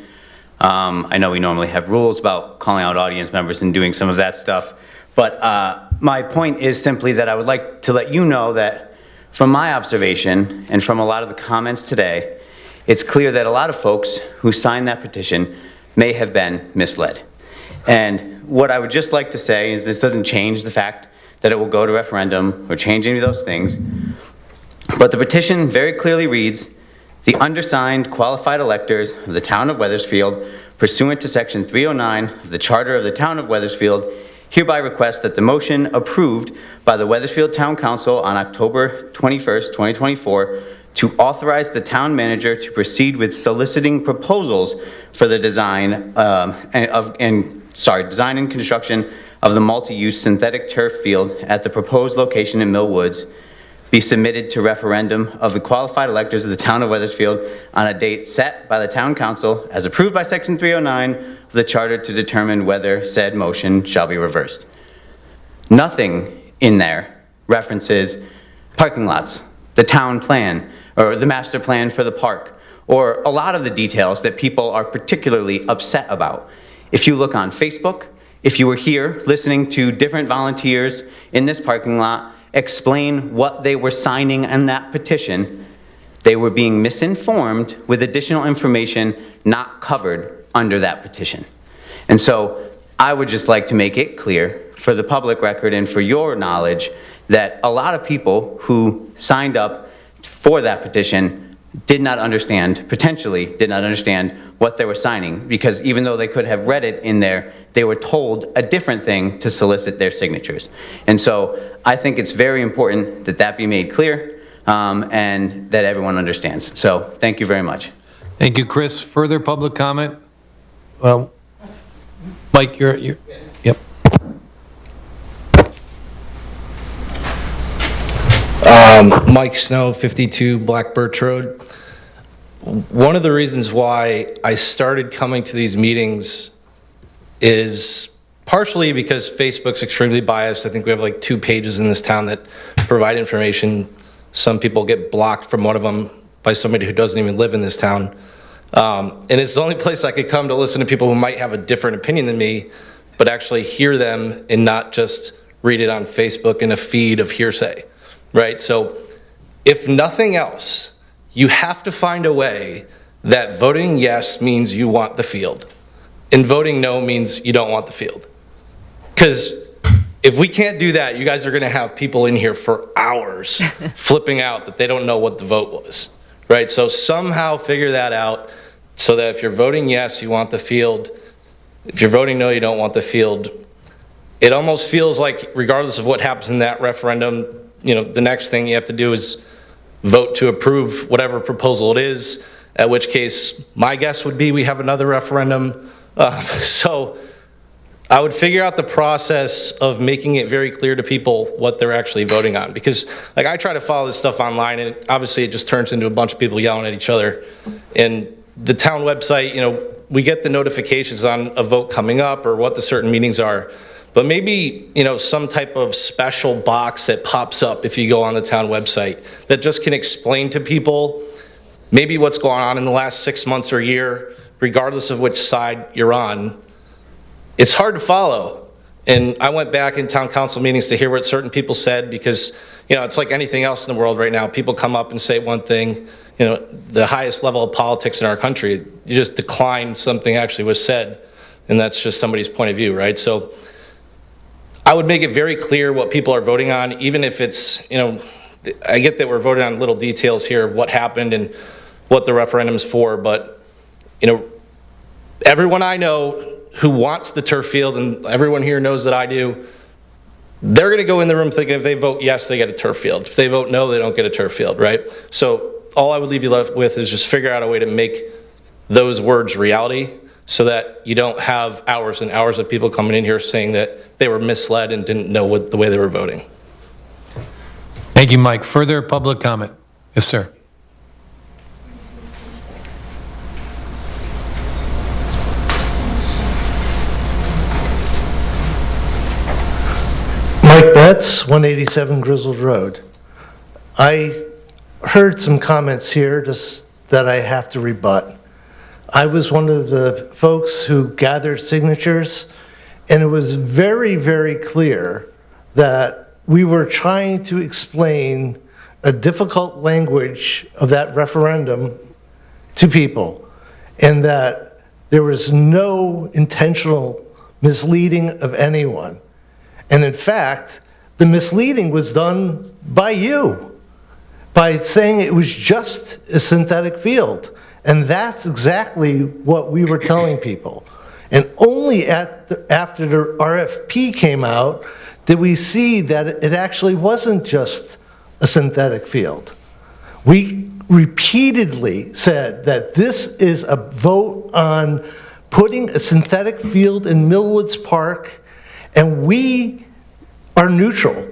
I know we normally have rules about calling out audience members and doing some of that stuff, but my point is simply that I would like to let you know that from my observation and from a lot of the comments today, it's clear that a lot of folks who signed that petition may have been misled. And what I would just like to say is this doesn't change the fact that it will go to referendum or change any of those things. But the petition very clearly reads, the undersigned qualified electors of the town of Wethersfield, pursuant to section 309 of the charter of the town of Wethersfield, hereby request that the motion approved by the Wethersfield Town Council on October 21st, 2024, to authorize the town manager to proceed with soliciting proposals for the design design and construction of the multi-use synthetic turf field at the proposed location in Mill Woods be submitted to referendum of the qualified electors of the town of Wethersfield on a date set by the town council as approved by section 309 of the charter to determine whether said motion shall be reversed. Nothing in there references parking lots, the town plan, or the master plan for the park, or a lot of the details that people are particularly upset about. If you look on Facebook, if you were here listening to different volunteers in this parking lot explain what they were signing in that petition, they were being misinformed with additional information not covered under that petition. And so I would just like to make it clear for the public record and for your knowledge that a lot of people who signed up for that petition potentially did not understand what they were signing, because even though they could have read it in there, they were told a different thing to solicit their signatures. And so I think it's very important that that be made clear and that everyone understands. So thank you very much. Thank you, Chris. Further public comment? Well, Mike, you're yep. Mike Snow, 52 Black Birch Road. One of the reasons why I started coming to these meetings is partially because Facebook's extremely biased. I think we have like 2 pages in this town that provide information. Some people get blocked from one of them by somebody who doesn't even live in this town. And it's the only place I could come to listen to people who might have a different opinion than me, but actually hear them and not just read it on Facebook in a feed of hearsay, right? So if nothing else, you have to find a way that voting yes means you want the field, and voting no means you don't want the field. Because if we can't do that, you guys are going to have people in here for hours flipping out that they don't know what the vote was, right? So somehow figure that out so that if you're voting yes, you want the field. If you're voting no, you don't want the field. It almost feels like regardless of what happens in that referendum, you know, the next thing you have to do is vote to approve whatever proposal it is, at which case my guess would be we have another referendum. So I would figure out the process of making it very clear to people what they're actually voting on. Because like I try to follow this stuff online, and obviously it just turns into a bunch of people yelling at each other. And the town website, you know, we get the notifications on a vote coming up or what the certain meetings are. But maybe, you know, some type of special box that pops up if you go on the town website that just can explain to people maybe what's going on in the last 6 months or year, regardless of which side you're on. It's hard to follow. And I went back in town council meetings to hear what certain people said because, you know, it's like anything else in the world right now. People come up and say one thing, you know, the highest level of politics in our country, you just decline something actually was said, and that's just somebody's point of view, right? So I would make it very clear what people are voting on, even if it's, you know, I get that we're voting on little details here of what happened and what the referendum's for, but, you know, everyone I know who wants the turf field, and everyone here knows that I do, they're going to go in the room thinking if they vote yes, they get a turf field. If they vote no, they don't get a turf field, right? So all I would leave you left with is just figure out a way to make those words reality so that you don't have hours and hours of people coming in here saying that they were misled and didn't know what the way they were voting. Thank you, Mike. Further public comment? Yes, sir. Mike Betts, 187 Grizzled Road. I heard some comments here just that I have to rebut. I was one of the folks who gathered signatures, and it was very, very clear that we were trying to explain a difficult language of that referendum to people, and that there was no intentional misleading of anyone. And in fact, the misleading was done by you, by saying it was just a synthetic field. And that's exactly what we were telling people. And only after the RFP came out did we see that it actually wasn't just a synthetic field. We repeatedly said that this is a vote on putting a synthetic field in Millwoods Park, and we are neutral.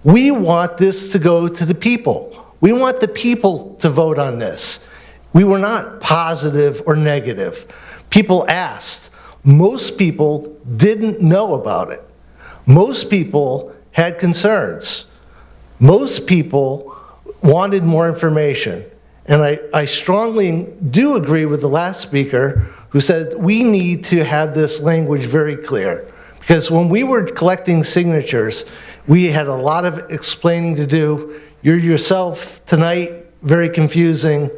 We want this to go to the people. We want the people to vote on this. We were not positive or negative. People asked. Most people didn't know about it. Most people had concerns. Most people wanted more information. And I strongly do agree with the last speaker who said we need to have this language very clear. Because when we were collecting signatures, we had a lot of explaining to do. You're yourself tonight, very confusing.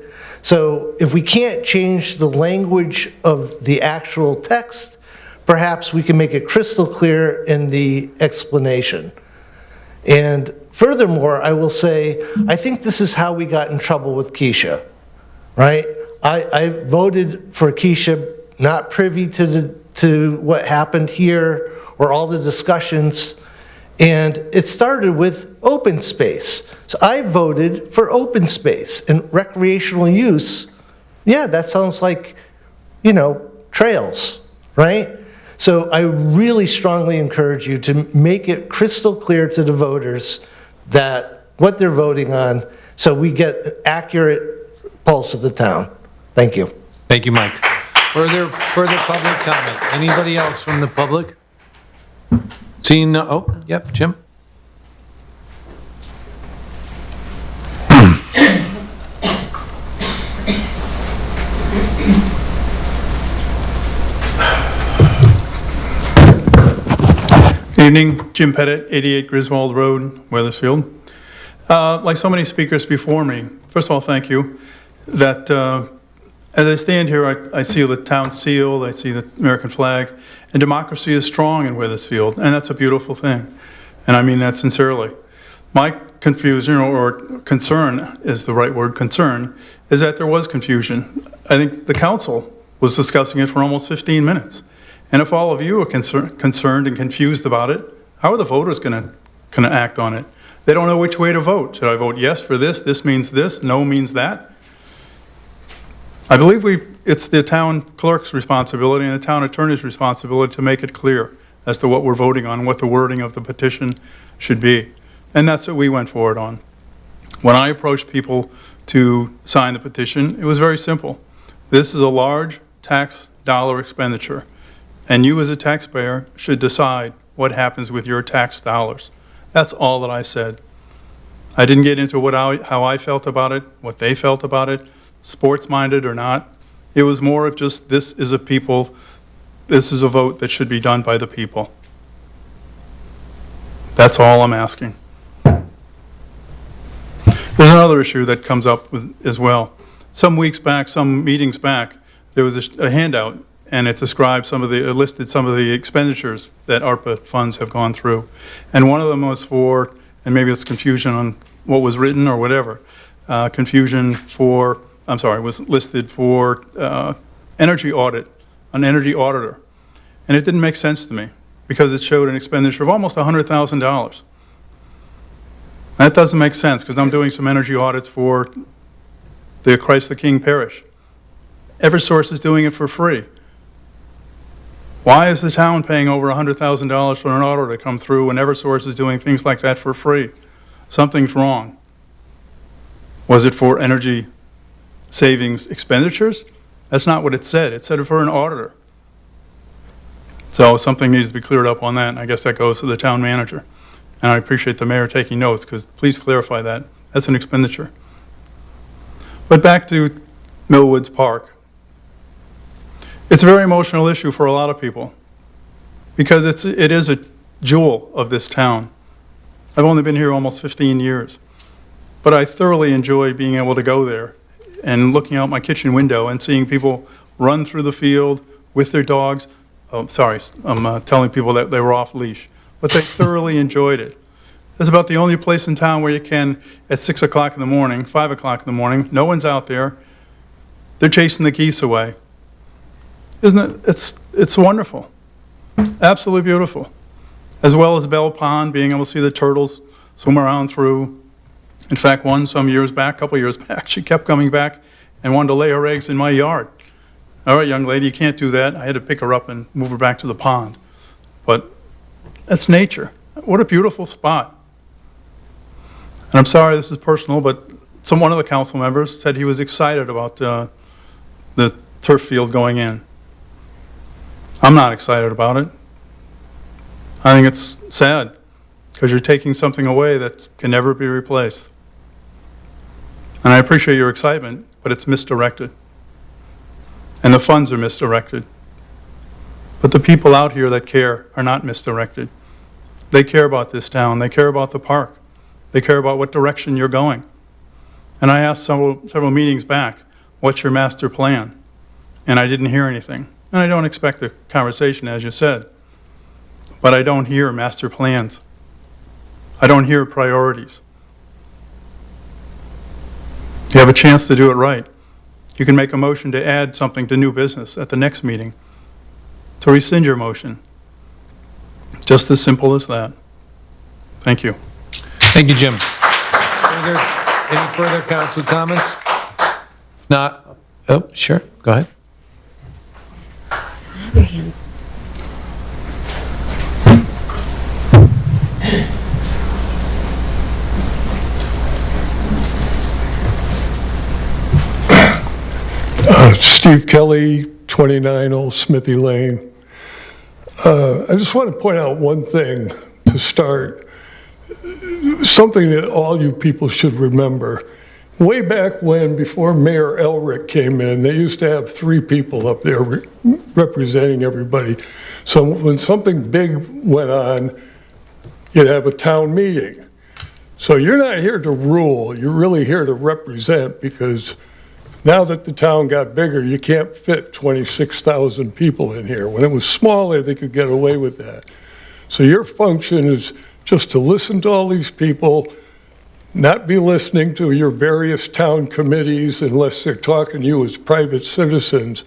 So if we can't change the language of the actual text, perhaps we can make it crystal clear in the explanation. And furthermore, I will say, I think this is how we got in trouble with Keisha, right? I voted for Keisha, not privy to what happened here or all the discussions. And it started with open space. So I voted for open space and recreational use. Yeah, that sounds like, you know, trails, right? So I really strongly encourage you to make it crystal clear to the voters that what they're voting on, so we get an accurate pulse of the town. Thank you. Thank you, Mike. Further public comment? Anybody else from the public? Seeing, oh, yep, Jim. Evening, Jim Pettit, 88 Griswold Road, Weathersfield. Like so many speakers before me, first of all, thank you. That as I stand here, I see the town seal, I see the American flag, and democracy is strong in Weathersfield, and that's a beautiful thing. And I mean that sincerely. My confusion, or concern is the right word, concern, is that there was confusion. I think the council was discussing it for almost 15 minutes. And if all of you are concerned and confused about it, how are the voters going to act on it? They don't know which way to vote. Should I vote yes for this? This means this. No means that. I believe it's the town clerk's responsibility and the town attorney's responsibility to make it clear as to what we're voting on, what the wording of the petition should be. And that's what we went forward on. When I approached people to sign the petition, it was very simple. This is a large tax dollar expenditure. And you as a taxpayer should decide what happens with your tax dollars. That's all that I said. I didn't get into how I felt about it, what they felt about it, sports-minded or not. It was more of just, this is a vote that should be done by the people. That's all I'm asking. There's another issue that comes up as well. Some weeks back, some meetings back, there was a handout, and it described it listed some of the expenditures that ARPA funds have gone through. And one of them was for, and maybe it's confusion on what was written or whatever, was listed for energy audit, an energy auditor. And it didn't make sense to me because it showed an expenditure of almost $100,000. That doesn't make sense because I'm doing some energy audits for the Christ the King parish. Eversource is doing it for free. Why is the town paying over $100,000 for an auditor to come through when Eversource is doing things like that for free? Something's wrong. Was it for energy savings expenditures? That's not what it said. It said for an auditor. So something needs to be cleared up on that, and I guess that goes to the town manager. And I appreciate the mayor taking notes, because please clarify that. That's an expenditure. But back to Millwoods Park. It's a very emotional issue for a lot of people, because it is a jewel of this town. I've only been here almost 15 years, but I thoroughly enjoy being able to go there and looking out my kitchen window and seeing people run through the field with their dogs. Oh, sorry, I'm telling people that they were off leash, but they thoroughly enjoyed it. It's about the only place in town where you can, at 6 o'clock in the morning, 5 o'clock in the morning, no one's out there, they're chasing the geese away. Isn't it? It's wonderful. Absolutely beautiful. As well as Bell Pond, being able to see the turtles swim around through. In fact, a couple years back, she kept coming back and wanted to lay her eggs in my yard. All right, young lady, you can't do that. I had to pick her up and move her back to the pond. But that's nature. What a beautiful spot. And I'm sorry this is personal, but one of the council members said he was excited about the turf field going in. I'm not excited about it. I think it's sad because you're taking something away that can never be replaced. And I appreciate your excitement, but it's misdirected. And the funds are misdirected. But the people out here that care are not misdirected. They care about this town. They care about the park. They care about what direction you're going. And I asked several meetings back, what's your master plan? And I didn't hear anything. And I don't expect a conversation, as you said. But I don't hear master plans. I don't hear priorities. You have a chance to do it right. You can make a motion to add something to new business at the next meeting, to rescind your motion. Just as simple as that. Thank you. Thank you, Jim. Any further council comments? If not, oh, sure, go ahead. Your hands. Steve Kelly, 29 Old Smithy Lane. I just want to point out one thing to start. Something that all you people should remember. Way back when, before Mayor Elric came in, they used to have 3 people up there representing everybody. So when something big went on, you'd have a town meeting. So you're not here to rule, you're really here to represent, because now that the town got bigger, you can't fit 26,000 people in here. When it was smaller, they could get away with that. So your function is just to listen to all these people, not be listening to your various town committees unless they're talking to you as private citizens,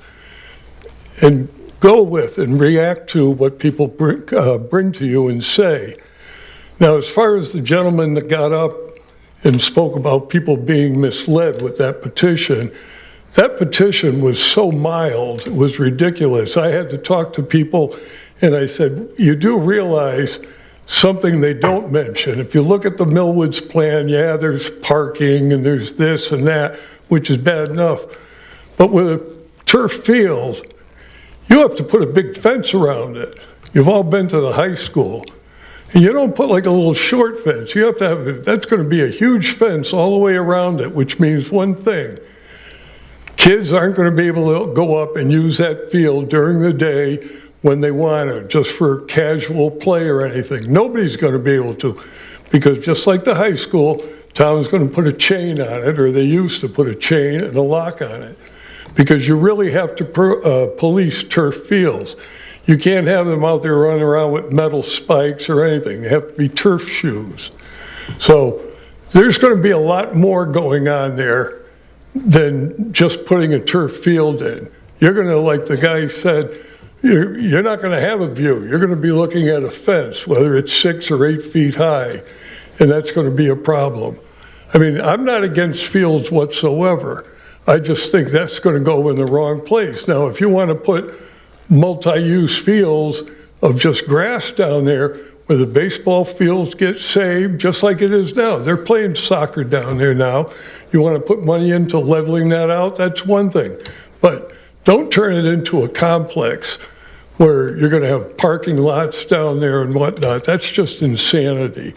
and go with and react to what people bring to you and say. Now, as far as the gentleman that got up and spoke about people being misled with that petition was so mild, it was ridiculous. I had to talk to people, and I said, you do realize something they don't mention. If you look at the Millwoods plan, yeah, there's parking and there's this and that, which is bad enough. But with a turf field, you have to put a big fence around it. You've all been to the high school. And you don't put like a little short fence. You have to have, that's going to be a huge fence all the way around it, which means one thing. Kids aren't going to be able to go up and use that field during the day when they want to, just for casual play or anything. Nobody's going to be able to, because just like the high school, town's going to put a chain on it, or they used to put a chain and a lock on it, because you really have to police turf fields. You can't have them out there running around with metal spikes or anything. They have to be turf shoes. So there's going to be a lot more going on there than just putting a turf field in. You're going to, like the guy said, you're not going to have a view. You're going to be looking at a fence, whether it's 6 or 8 feet high, and that's going to be a problem. I mean, I'm not against fields whatsoever. I just think that's going to go in the wrong place. Now, if you want to put multi-use fields of just grass down there where the baseball fields get saved, just like it is now. They're playing soccer down there now. You want to put money into leveling that out, that's one thing. But don't turn it into a complex where you're going to have parking lots down there and whatnot. That's just insanity.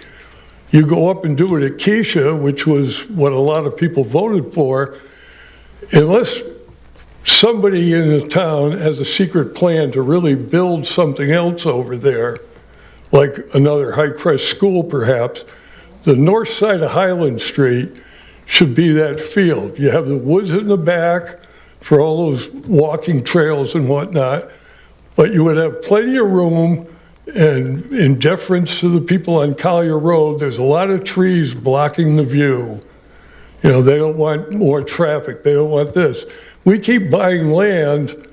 You go up and do it at Keisha, which was what a lot of people voted for, unless somebody in the town has a secret plan to really build something else over there, like another high-crest school perhaps, the north side of Highland Street should be that field. You have the woods in the back for all those walking trails and whatnot, but you would have plenty of room, and in deference to the people on Collier Road, there's a lot of trees blocking the view. You know, they don't want more traffic, they don't want this. We keep buying land,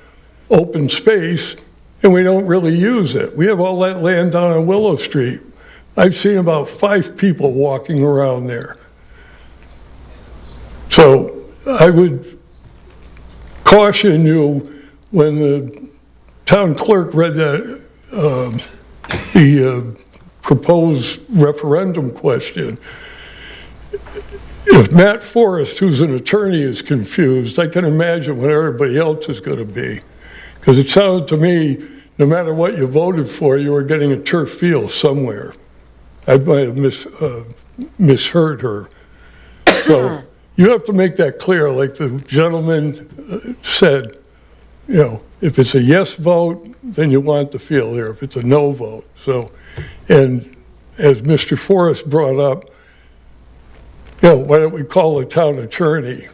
open space, and we don't really use it. We have all that land down on Willow Street. I've seen about 5 people walking around there. So I would caution you, when the town clerk read that, the proposed referendum question, if Matt Forrest, who's an attorney, is confused, I can imagine what everybody else is going to be. Because it sounded to me, no matter what you voted for, you were getting a turf field somewhere. I might have misheard her. So you have to make that clear, like the gentleman said, you know, if it's a yes vote, then you want the field there. If it's a no vote. So, and as Mr. Forrest brought up, you know, why don't we call the town attorney?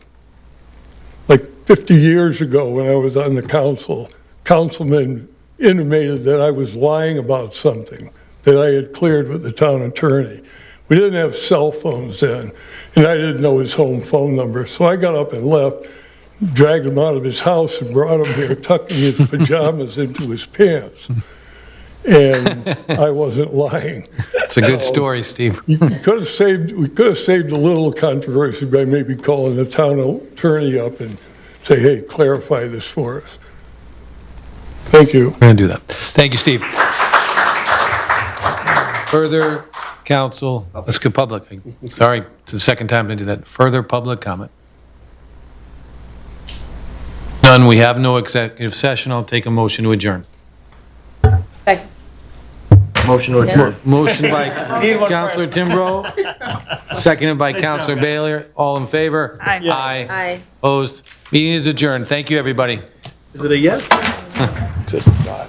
Like 50 years ago when I was on the council, councilman intimated that I was lying about something that I had cleared with the town attorney. We didn't have cell phones then, and I didn't know his home phone number. So I got up and left, dragged him out of his house and brought him here, tucking his pajamas into his pants. And I wasn't lying. It's a good story, Steve. We could have saved a little controversy by maybe calling the town attorney up and say, hey, clarify this for us. Thank you. We're going to do that. Thank you, Steve. Further council, let's go public. Sorry, it's the second time to do that. Further public comment? None. We have no executive session. I'll take a motion to adjourn. Motion to adjourn. Motion by Councilor Timbrow, seconded by Councilor Baylor. All in favor? Aye. Aye. Aye. Opposed? Meeting is adjourned. Thank you, everybody. Is it a yes? Good God.